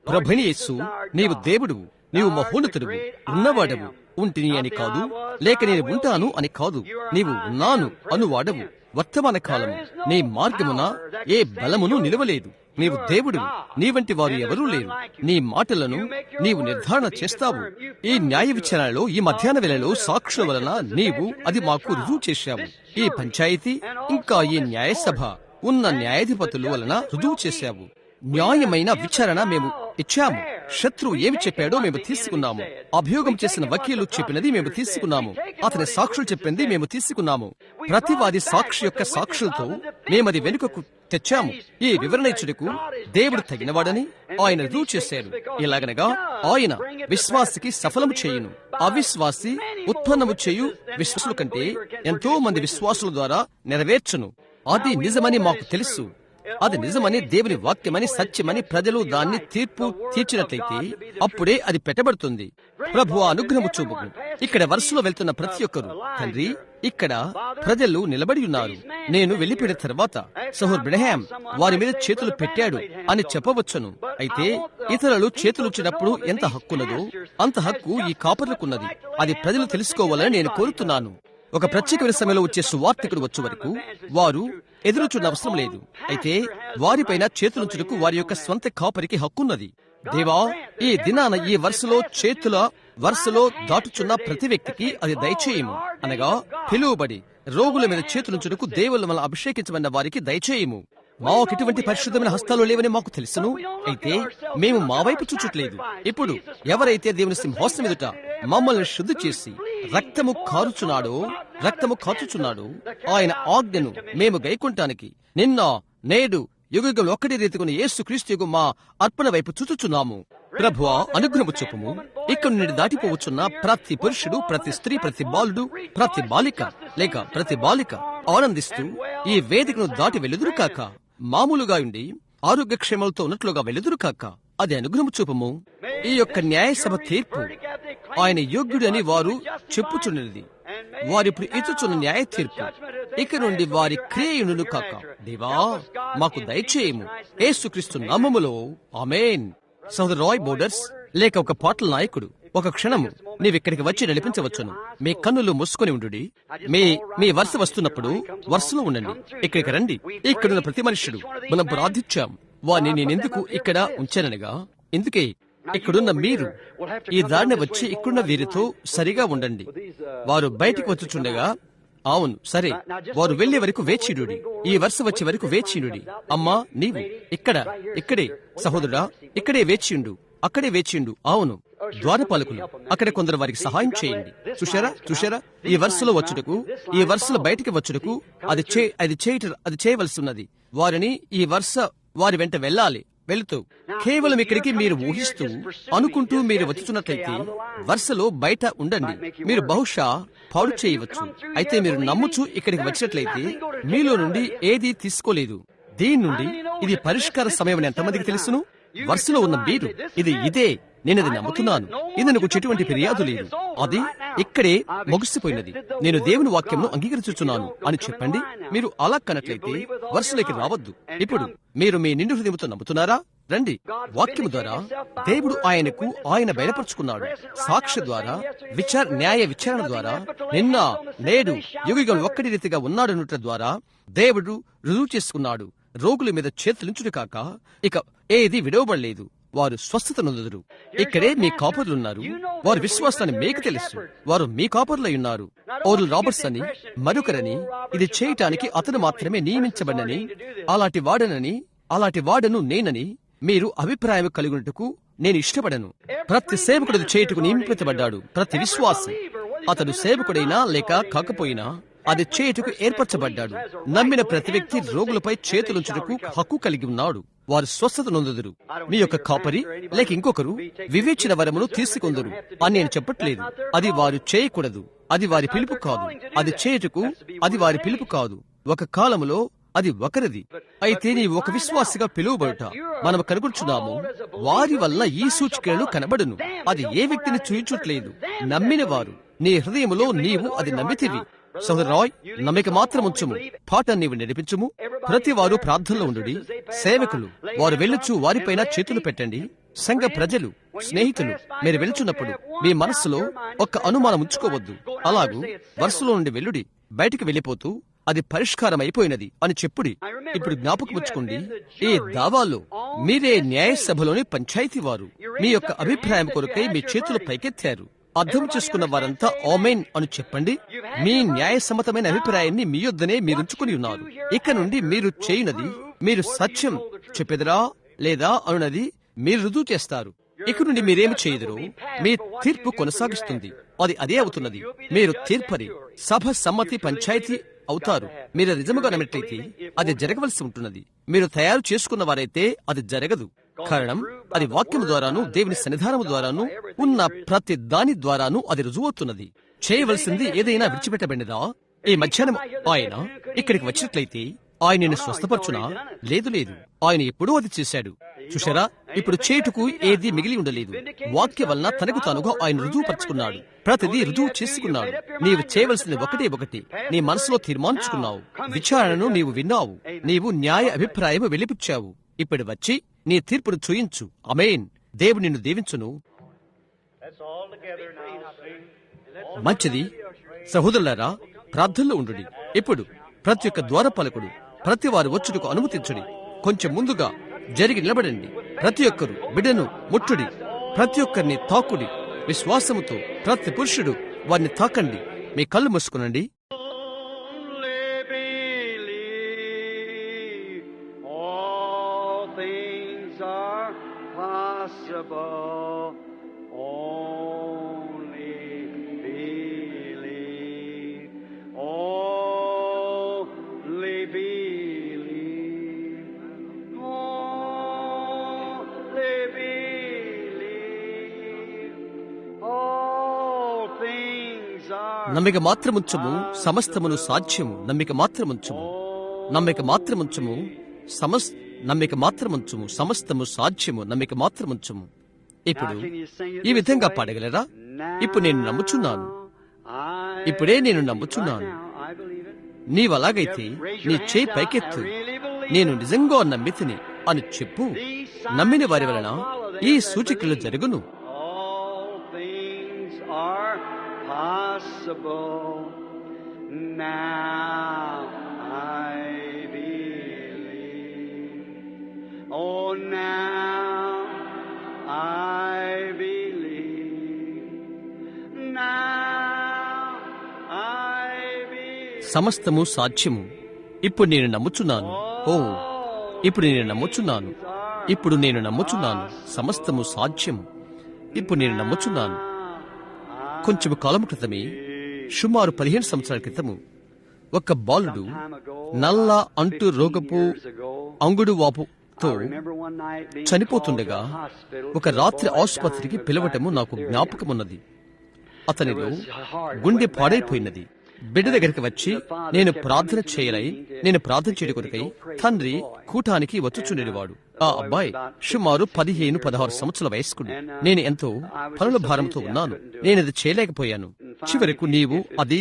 ప్రభువైన యేసు, నీవు దేవుడు, నీవు మహోన్నతుడు, ఉన్నవాడవు. ఉంటిని అని కాదు, లేక నేను ఉంటాను అని కాదు, నీవు ఉన్నాను అనువాడవు. వర్తమాన కాలము నీ మార్గమున ఏ బలమును నిలవలేదు. నీవు దేవుడు, నీ వంటి వారు ఎవరూ లేరు. నీ మాటలను నీవు నిర్ధారణ చేస్తావు. ఈ న్యాయ విచారణలో ఈ మధ్యాహ్న వేళలో సాక్షుల వలన నీవు అది మాకు రుజువు చేశావు. ఈ పంచాయతీ ఇంకా ఈ న్యాయసభ ఉన్న న్యాయాధిపతుల వలన రుజువు చేశావు. న్యాయమైన విచారణ మేము ఇచ్చాము. శత్రువు ఏమి చెప్పాడో మేము తీసుకున్నాము. అభియోగం చేసిన వకీలు చెప్పినది మేము తీసుకున్నాము. అతని సాక్షులు చెప్పింది మేము తీసుకున్నాము. ప్రతివాది సాక్షి యొక్క సాక్షులతో మేమది వెనుకకు తెచ్చాము. ఈ వివరణ ఇచ్చుటకు దేవుడు తగినవాడని ఆయన రుజువు చేశాడు. ఇలాగనగా ఆయన విశ్వాసికి సఫలము చేయును, అవిశ్వాసి ఉత్పన్నము చేయు విశ్వాసుల కంటే ఎంతో మంది విశ్వాసుల ద్వారా నెరవేర్చును. అది నిజమని మాకు తెలుసు. అది నిజమని, దేవుని వాక్యమని, సత్యమని ప్రజలు దాన్ని తీర్చినట్లయితే అప్పుడే అది పెట్టబడుతుంది. ప్రభువా, అనుగ్రహము చూపుము. ఇక్కడ వరుసలో వెళ్తున్న ప్రతి ఒక్కరు తండ్రి, ఇక్కడ ప్రజలు నిలబడి ఉన్నారు. నేను వెళ్లిపోయిన తర్వాత సహోదరు బ్రహ్యాం వారి మీద చేతులు పెట్టాడు అని చెప్పవచ్చును. అయితే ఇతరులు చేతులుచ్చినప్పుడు ఎంత హక్కున్నదో అంత హక్కు ఈ కాపర్లకున్నది. అది ప్రజలు తెలుసుకోవాలని నేను కోరుతున్నాను. ఒక ప్రత్యేకమైన సమయంలో వచ్చే సువార్తికుడు వచ్చే వరకు వారు ఎదురుచున్న అవసరం లేదు. అయితే వారిపైన చేతులుంచుటకు వారి యొక్క స్వంత కాపరికి హక్కున్నది. దేవా, ఈ దినాన ఈ వరుసలో దాటుచున్న ప్రతి వ్యక్తికి అది దయచేయము, అనగా పిలువబడి రోగుల మీద చేతులుంచుటకు దేవుళ్ళు మనం అభిషేకించబడిన వారికి దయచేయము. మాకు ఇటువంటి పరిశుద్ధమైన హస్తాలు లేవని మాకు తెలుసును. అయితే మేము మా వైపు చూచుట్లేదు. ఇప్పుడు ఎవరైతే దేవుని సింహాసనం ఎదుట మమ్మల్ని శుద్ధి చేసి రక్తము కాచుచున్నాడో ఆయన ఆజ్ఞను మేము గైకొనటానికి నిన్న నేడు యుగయుగం ఒక్కటి రీతికుని యేసుక్రీస్తు మా అర్పణ వైపు చూచుచున్నాము. ప్రభువా, అనుగ్రహము చూపుము. ఇక్కడి నుండి దాటిపోవచ్చున్న ప్రతి పురుషుడు, ప్రతి స్త్రీ, ప్రతి బాలుడు, ప్రతి బాలిక ఆనందిస్తూ ఈ వేదికను దాటి వెలుదురు కాక, మామూలుగా ఉండి ఆరోగ్యక్షేమాలతో ఉన్నట్లుగా వెలుదురు కాక, అది అనుగ్రహము చూపము. ఈ యొక్క న్యాయసభ తీర్పు ఆయన యోగ్యుడు అని వారు చెప్పుచున్నది. వారిప్పుడు ఇచ్చుచున్న న్యాయ తీర్పు ఇక నుండి వారి క్రియయును కాక, దేవా మాకు దయచేయము. యేసుక్రీస్తు నామములో ఆమేన్. సోదరు రాయ్ బోర్డర్స్ లేక ఒక పాటల నాయకుడు, ఒక క్షణము నీవిక్కడికి వచ్చి నడిపించవచ్చును. మీ కన్నులు మూసుకొని ఉండుడి. మీ వరుస వస్తున్నప్పుడు వరుసలో ఉండండి. ఇక్కడికి రండి. ఇక్కడున్న ప్రతి మనుష్యుడు మనం ప్రార్థించాం. వారిని నేనెందుకు ఇక్కడ ఉంచాననగా, ఇందుకే ఇక్కడున్న మీరు ఈ దారిని వచ్చి ఇక్కడున్న వీరితో సరిగా ఉండండి. వారు బయటికి వచ్చుచుండగా, అవును సరే, వారు వెళ్లే వరకు వేచిడుడి. ఈ వరుస వచ్చే వరకు వేచిడుడి. అమ్మా, నీవు ఇక్కడే సహోదరుడా, ఇక్కడే వేచియుండు, అక్కడే వేచియుండు. అవును, ద్వారపాలకులు అక్కడ కొందరు వారికి సహాయం చేయండి. చూశారా ఈ వరుసలో వచ్చుటకు, ఈ వరుసలో బయటికి వచ్చుటకు అది చేయవలసి ఉన్నది. వారిని ఈ వరుస వారి వెంట వెళుతూ కేవలం ఇక్కడికి మీరు ఊహిస్తూ అనుకుంటూ మీరు వచ్చుతున్నట్లయితే వరుసలో బయట ఉండండి. మీరు బహుశా పాడు చేయవచ్చు. అయితే మీరు నమ్ముచూ ఇక్కడికి వచ్చినట్లయితే మీలో నుండి ఏదీ తీసుకోలేదు. దీని నుండి ఇది పరిష్కార సమయం అని ఎంతమందికి తెలుసును? వరుసలో ఉన్న మీరు ఇదే నేనది నమ్ముతున్నాను. ఇది నాకు ఎటువంటి ఫిర్యాదు లేదు. అది ఇక్కడే ముగిసిపోయినది. నేను దేవుని వాక్యంను అంగీకరించుచున్నాను అని చెప్పండి. మీరు అలా కన్నట్లయితే వరుసలోకి రావద్దు. ఇప్పుడు మీరు మీ నిండు హృదయంతో నమ్ముతున్నారా? రండి. వాక్యము ద్వారా దేవుడు ఆయన బయలుపరుచుకున్నాడు. సాక్షి ద్వారా, న్యాయ విచారణ ద్వారా, నిన్న నేడు యుగయుగం ఒక్కటి రీతిగా ఉన్నాడనుట ద్వారా దేవుడు రుజువు చేసుకున్నాడు. రోగుల మీద చేతులుంచుడు కాక ఇక ఏది విడవబడలేదు. వారు స్వస్థత నొందుదురు. ఇక్కడే మీ కాపరులున్నారు. వారి విశ్వాసాన్ని మీకు తెలుసు. వారు మీ కాపరులై ఉన్నారు. ఓరల్ రాబర్ట్స్ అని మరొకరని, ఇది చేయటానికి అతను మాత్రమే నియమించబడినని, అలాంటి వాడను నేనని మీరు అభిప్రాయం కలిగినట్టుకు నేను ఇష్టపడను. ప్రతి సేవకుడు చేయుటకు నియమించబడ్డాడు. ప్రతి విశ్వాసి, అతడు సేవకుడైనా లేక కాకపోయినా, అది చేయుటకు ఏర్పరచబడ్డాడు. నమ్మిన ప్రతి వ్యక్తి రోగులపై చేతులుంచుటకు హక్కు కలిగి ఉన్నాడు. వారు స్వస్థత నొందుదురు. మీ యొక్క కాపరి లేక ఇంకొకరు వివేచన వరమును తీసుకొందరు అని నేను చెప్పట్లేదు. అది వారు చేయకూడదు. అది వారి పిలుపు కాదు. అది చేయుటకు అది వారి పిలుపు కాదు. ఒక కాలములో అది ఒకరిది. అయితే నీ ఒక విశ్వాసిగా పిలువబడుట మనం కనుగొంటున్నాము. వారి వల్ల ఈ సూచికలు కనబడును. అది ఏ వ్యక్తిని చూయించట్లేదు. నమ్మిన వారు నీ హృదయములో నీవు అది నమ్మితివి. సోదరు రాయ్, నమ్మిక మాత్రం ఉంచుము. పాఠాన్ని నీవు నడిపించుము. ప్రతి వారు ప్రార్థనలో ఉండుడి. సేవకులు వారు వెళ్ళుచు వారిపైన చేతులు పెట్టండి. సంఘ ప్రజలు, స్నేహితులు, మీరు వెళ్చున్నప్పుడు మీ మనస్సులో ఒక్క అనుమానం ఉంచుకోవద్దు. అలాగూ వరుసలో నుండి వెళ్ళుడి. బయటికి వెళ్లిపోతూ అది పరిష్కారం అయిపోయినది అని చెప్పుడి. ఇప్పుడు జ్ఞాపకం ఉంచుకోండి, ఈ దావాలో మీరే న్యాయసభలోని పంచాయతీ వారు. మీ యొక్క అభిప్రాయం కొరకై మీ చేతులు పైకెత్తారు. అర్థం చేసుకున్న వారంతా ఆమేన్ అని చెప్పండి. మీ న్యాయసమ్మతమైన అభిప్రాయాన్ని మీ యొద్దనే మీరుంచుకుని ఉన్నారు. ఇక నుండి మీరు చేయునది, మీరు సత్యం చెప్పెదరా లేదా అనున్నది మీరు రుజువు చేస్తారు. ఇక నుండి మీరేమి చేయదురో మీ తీర్పు కొనసాగిస్తుంది. అది అదే అవుతున్నది. మీరు తీర్పరి, సభ, సమ్మతి, పంచాయతీ అవుతారు. మీరు నిజముగా నమ్మినట్లయితే అది జరగవలసి ఉంటున్నది. మీరు తయారు చేసుకున్న వారైతే అది జరగదు. కారణం, అది వాక్యము ద్వారాను, దేవుని సన్నిధానము ద్వారాను, ఉన్న ప్రతి దాని ద్వారాను అది రుజువవుతున్నది. చేయవలసింది ఏదైనా విడిచిపెట్టబడినదా? ఈ మధ్యాహ్నం ఆయన ఇక్కడికి వచ్చినట్లయితే ఆయన నిన్ను స్వస్థపరచునా? లేదు, ఆయన ఎప్పుడూ అది చేశాడు. చూశారా? ఇప్పుడు చేటుకు ఏది మిగిలి ఉండలేదు. వాక్య వలన తనకు తానుగా ఆయన రుజువుపరుచుకున్నాడు. ప్రతిదీ రుజువు చేసుకున్నాడు. నీవు చేయవలసింది ఒకటి నీ మనసులో తీర్మానించుకున్నావు. విచారణను నీవు విన్నావు. నీవు న్యాయ అభిప్రాయం వెలిపుచ్చావు. ఇప్పుడు వచ్చి నీ తీర్పును చూయించు. ఆమేన్. దేవుడు నిన్ను దీవించును. మంచిది సహోదరులారా, ప్రార్థనలో ఉండుడి. ఇప్పుడు ప్రతి ఒక్క ద్వారపాలకుడు ప్రతి వారు వచ్చుటకు అనుమతించుడి. కొంచెం ముందుగా జరిగి నిలబడండి. ప్రతి ఒక్కరు బిడ్డను ముట్టుడి. ప్రతి ఒక్కరిని తాకుడి. విశ్వాసముతో ప్రతి పురుషుడు వారిని తాకండి. మీ కళ్ళు మూసుకునండి. నమ్మిక మాత్రముంచము, సమస్తమును సాధ్యము. నమ్మిక మాత్రముంచము, నమ్మిక మాత్రముంచము, నమ్మిక మాత్రముంచము, సమస్తము సాధ్యము. నమ్మిక మాత్రముంచము. ఇప్పుడు ఈ విధంగా పాడగలరా? ఇప్పుడు నేను నమ్ముచున్నాను. ఇప్పుడే నేను నమ్ముచున్నాను. నీవలాగైతే నీ చేయి పైకెత్తు. నేను నిజంగా నమ్మితిని అని చెప్పు. నమ్మిన వారి వలన ఈ సూచికలు జరుగును. Possible. Now I believe. Oh, now I believe. Now I believe. సమస్తము సాధ్యము. ఇప్పుడు నేను నమ్ముచున్నాను. ఓ, ఇప్పుడు నేను నమ్ముచున్నాను. ఇప్పుడు నేను నమ్ముచున్నాను. సమస్తము సాధ్యము. ఇప్పుడు నేను నమ్ముచున్నాను. కొంచెం కాలం క్రితమే, సుమారు 15 సంవత్సరాల క్రితము, ఒక బాలుడు నల్ల అంటు రోగపు అంగుడు వాపుతో చనిపోతుండగా ఒక రాత్రి ఆసుపత్రికి పిలవటము నాకు జ్ఞాపకమున్నది. అతనిలో గుండె పాడైపోయినది. బిడ్డ దగ్గరికి వచ్చి నేను ప్రార్థన చేయడం కొరకై తండ్రి కూటానికి వచ్చుచుండేవాడు. ఆ అబ్బాయి సుమారు 15-16 సంవత్సరాల వయస్కుడు. నేను ఎంతో పనుల భారంతో ఉన్నాను. నేనది చేయలేకపోయాను. చివరకు నీవు అది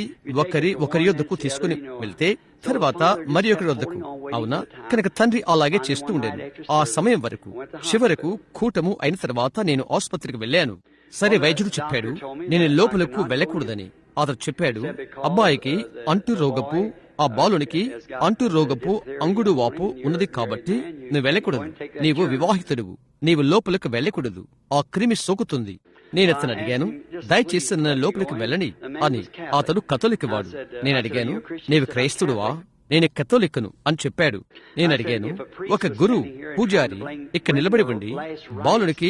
ఒకరి యొద్దకు తీసుకుని వెళ్తే తర్వాత మరి ఒకరి వద్దకు, అవునా? కనుక తండ్రి అలాగే చేస్తూ ఉండేది. ఆ సమయం వరకు చివరకు కూటము అయిన తర్వాత నేను ఆసుపత్రికి వెళ్ళాను. సరే, వైద్యుడు చెప్పాడు నేను లోపలకు వెళ్ళకూడదని. అతను చెప్పాడు, అబ్బాయికి అంటురోగపు, ఆ బాలునికి అంటురోగపు అంగుడు వాపు ఉన్నది కాబట్టి నువ్వు వెళ్ళకూడదు. నీవు వివాహితుడువు, నీవు లోపలికి వెళ్ళకూడదు. ఆ క్రిమి సోకుతుంది. నేను అతను అడిగాను, దయచేసి నన్ను లోపలికి వెళ్ళని అని. అతడు కథోలిక్ వాడు. నేను అడిగాను, నీవు క్రైస్తుడువా? నేను కథోలిక్కును అని చెప్పాడు. నేను అడిగాను, ఒక గురువు పూజారి ఇక్కడ నిలబడి ఉండి బాలునికి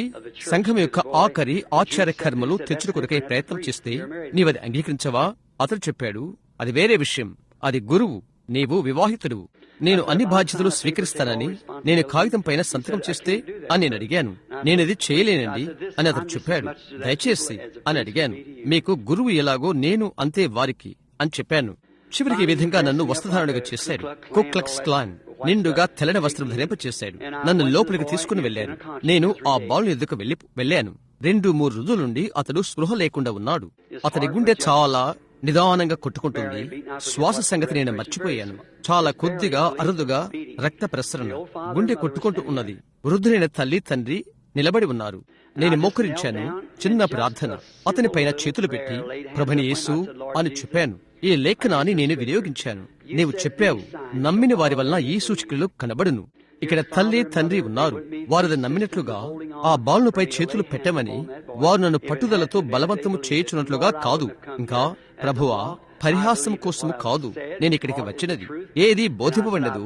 సంఘం యొక్క ఆఖరి ఆచార్య కర్మలు తెచ్చుట కొరకై ప్రయత్నం చేస్తే నీవది అంగీకరించవా? అతడు చెప్పాడు, అది వేరే విషయం. అది గురువు, నీవు వివాహితుడువు. నేను అన్ని బాధ్యతలు స్వీకరిస్తానని నేను కాగితం పైన సంతకం చేస్తే అని నేను అడిగాను. నేనది చేయలేనండి అని అతడు చెప్పాడు. దయచేసి అని అడిగాను. మీకు గురువు ఎలాగో నేను అంతే వారికి అని చెప్పాను. చివరికి ఈ విధంగా నన్ను వస్త్రధారణగా చేశాడు. కు క్లక్స్ క్లాన్ నిండుగా తెల్లని వస్త్రం ధరింప చేశాడు. నన్ను లోపలికి తీసుకుని వెళ్లారు. నేను ఆ బాలు ఎదుకు వెళ్ళాను. 2-3 రోజుల నుండి అతడు స్పృహ లేకుండా ఉన్నాడు. అతని గుండె చాలా నిదానంగా కొట్టుకుంటుంది. శ్వాస సంగతి నేను మర్చిపోయాను. చాలా కొద్దిగా అరుదుగా రక్త ప్రసరణ. గుండె కొట్టుకుంటూ ఉన్నది. వృద్ధులైన తల్లి తండ్రి నిలబడి ఉన్నారు. నేను మోకరించాను. చిన్న ప్రార్థన. అతని పైన చేతులు పెట్టి ప్రభుని యేసు అని చెప్పాను. ఈ లేఖనాన్ని నేను వినియోగించాను. నీవు చెప్పావు, నమ్మిన వారి వలన ఈ సూచికలు కనబడును. ఇక్కడ తల్లి తండ్రి ఉన్నారు. వారు నమ్మినట్లుగా ఆ బాలుపై చేతులు పెట్టమని వారు నన్ను పట్టుదలతో బలవంతము చేయుచున్నట్లుగా కాదు. ఇంకా ప్రభువా, పరిహాసం కోసము కాదు నేను ఇక్కడికి వచ్చినది. ఏది బోధింపబడినదో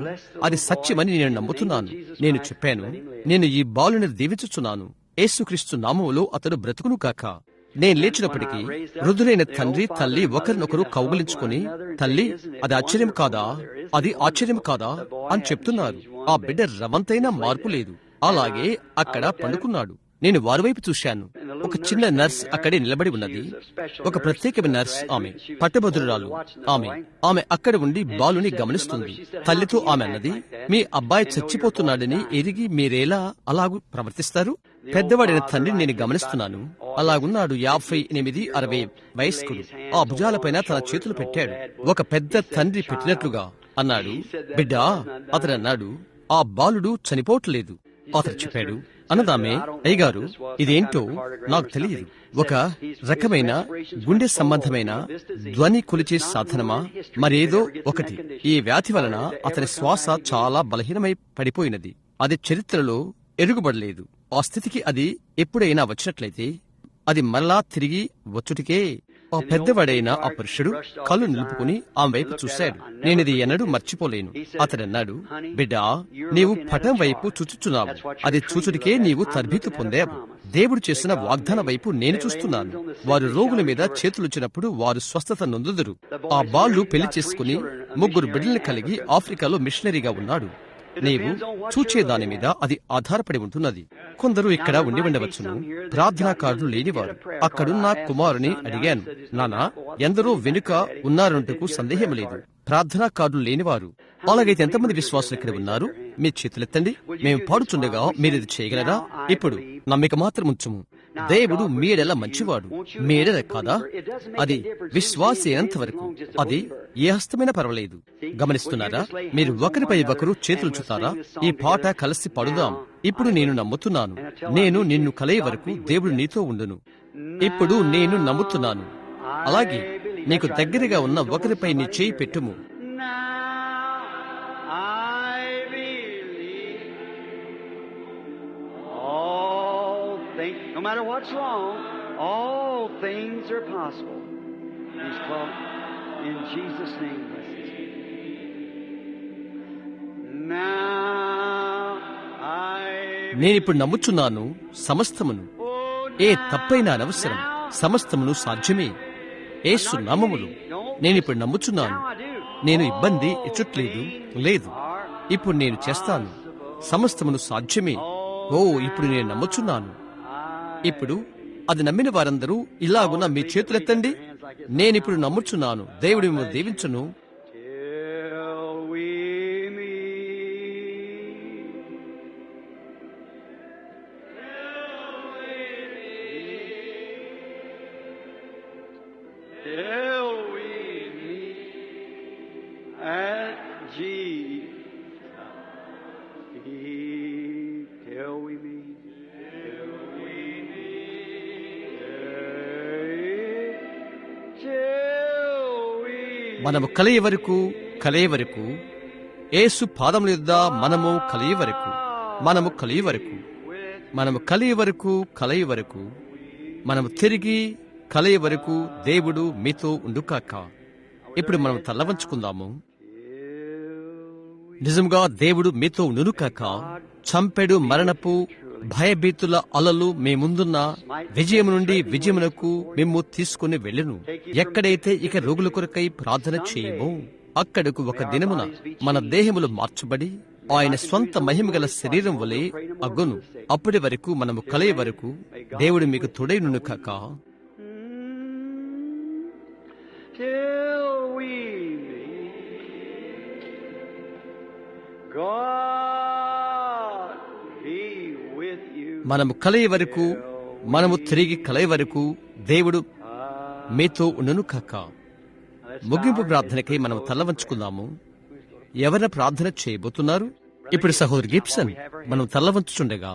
అది సత్యమని నేను నమ్ముతున్నాను. నేను చెప్పాను, నేను ఈ బాలుని దీవించుచున్నాను. యేసుక్రీస్తు నామములో అతడు బ్రతుకును కాక. నేను లేచినప్పటికీ వృద్ధులైన తండ్రి తల్లి ఒకరినొకరు కౌగిలించుకుని, తల్లి అది ఆశ్చర్యం కాదా, అది ఆశ్చర్యం కాదా అని చెప్తున్నారు. ఆ బిడ్డ రవంతైనా మార్పు లేదు. అలాగే అక్కడ పండుకున్నాడు. నేను వారి వైపు చూశాను. ఒక చిన్న నర్స్ అక్కడే నిలబడి ఉన్నది. ఒక ప్రత్యేకమైన నర్స్. ఆమె పట్టభద్రురాలు. ఆమె అక్కడ ఉండి బాలుని గమనిస్తుంది. తల్లితో ఆమె అన్నది, మీ అబ్బాయి చచ్చిపోతున్నాడని ఎరిగి మీరేలా అలాగూ ప్రవర్తిస్తారు? పెద్దవాడైన తండ్రిని నేను గమనిస్తున్నాను. అలాగున్నాడు. 58-60 వయస్కుడు. ఆ భుజాలపైన తన చేతులు పెట్టాడు. ఒక పెద్ద తండ్రి పెట్టినట్లుగా అన్నాడు. బిడ్డా, అతను అన్నాడు, ఆ బాలుడు చనిపోవట్లేదు. అతను చెప్పాడు, అన్నదామే, అయ్యగారు ఇదేంటో నాకు తెలియదు. ఒక రకమైన గుండె సంబంధమైన ధ్వని కొలిచే సాధనమా మరేదో ఒకటి. ఈ వ్యాధి వలన అతని శ్వాస చాలా బలహీనమై పడిపోయినది. అది చరిత్రలో ఎరుగుబడలేదు. ఆ స్థితికి అది ఎప్పుడైనా వచ్చినట్లయితే అది మరలా తిరిగి వచ్చుటికే. ఆ పెద్దవాడైన ఆ పురుషుడు కళ్ళు నిలుపుకుని ఆమె వైపు చూశాడు. నేనిది ఎన్నడూ మర్చిపోలేను. అతడన్నాడు, బిడ్డా, నీవు పటం వైపు చూచుచున్నావు. అది చూచుడికే నీవు తర్బీతు పొందావు. దేవుడు చేసిన వాగ్దాన వైపు నేను చూస్తున్నాను. వారు రోగుల మీద చేతులుచ్చినప్పుడు వారు స్వస్థత నొందుదురు. ఆ బాలుడు పెళ్లి చేసుకుని 3 బిడ్డల్ని కలిగి ఆఫ్రికాలో మిషనరీగా ఉన్నాడు. నీవు చూచే దాని మీద అది ఆధారపడి ఉంటున్నది. కొందరు ఇక్కడ ఉండి ఉండవచ్చును, ప్రార్థనాకారులు లేనివారు. అక్కడున్న కుమారుని అడిగాను, నానా, ఎందరో వెనుక ఉన్నారంటూ సందేహం లేదు. ప్రార్థనాకారులు లేనివారు. అలాగైతే ఎంతమంది విశ్వాసులు ఇక్కడ ఉన్నారు? మీ చేతులెత్తండి. మేము పాడుచుండగా మీరిది చేయగలరా? ఇప్పుడు నమ్మిక మాత్రం ఉంచుము. దేవుడు మీడెల మంచివాడు. మీడెల కాదా? అది విశ్వాసి అయినంత వరకు అది ఏ హస్తమైనా పర్వాలేదు. గమనిస్తున్నారా? మీరు ఒకరిపై ఒకరు చేతులు చూతారా? ఈ పాట కలిసి పాడుదాం. ఇప్పుడు నేను నమ్ముతున్నాను. నేను నిన్ను కలయ వరకు దేవుడు నీతో ఉండును. ఇప్పుడు నేను నమ్ముతున్నాను. అలాగే నీకు దగ్గరగా ఉన్న ఒకరిపై నీ చేయి పెట్టుము. No matter what's wrong, all things are possible. He's called in Jesus' name. Now నేనిప్పుడు నమ్ముచున్నాను సమస్తమును. ఏ తప్పైనా అనవసరం. సమస్తమును సాధ్యమే యేసు నామములో. నేనిప్పుడు నమ్ముచున్నాను. నేను ఇబ్బంది ఇచ్చట్లేదు. లేదు, ఇప్పుడు నేను చేస్తాను. సమస్తమును సాధ్యమే. ఓ, ఇప్పుడు నేను నమ్ముచున్నాను. ఇప్పుడు అది నమ్మిన వారందరూ ఇలాగున మీ చేతులెత్తండి. నేనిప్పుడు నమ్ముచున్నాను. దేవుడు మిమ్మల్ని దీవించును. మనము కలయ వరకు యేసు పాదముల యొద్ద మనము కలయ వరకు మనము తిరిగి కలయ వరకు దేవుడు మీతో ఉండుకాక. ఇప్పుడు మనం తల్లవంచుకుందాము. నిజంగా దేవుడు మీతో ఉండునుకాక. చంపెడు మరణపు భయభీతుల అలలు మీ ముందున్న విజయము నుండి విజయమునకు మేము తీసుకుని వెళ్ళును. ఎక్కడైతే ఇక రోగుల కొరకై ప్రార్థన చేయమో అక్కడకు ఒక దినమున మన దేహములు మార్చబడి ఆయన స్వంత మహిమగల శరీరం వలె అగ్గును. అప్పటి వరకు మనము కలయ వరకు దేవుడు మీకు తోడైనును కాక. మనము కలయ వరకు, మనము తిరిగి కలయ వరకు దేవుడు మీతో ఉండును కాక. ముగింపు ప్రార్థనకై మనం తల్లవంచుకుందాము. ఎవరైనా ప్రార్థన చేయబోతున్నారు? ఇప్పుడు సహోదరి గిబ్సన్ మనం తల్లవంచుచుండగా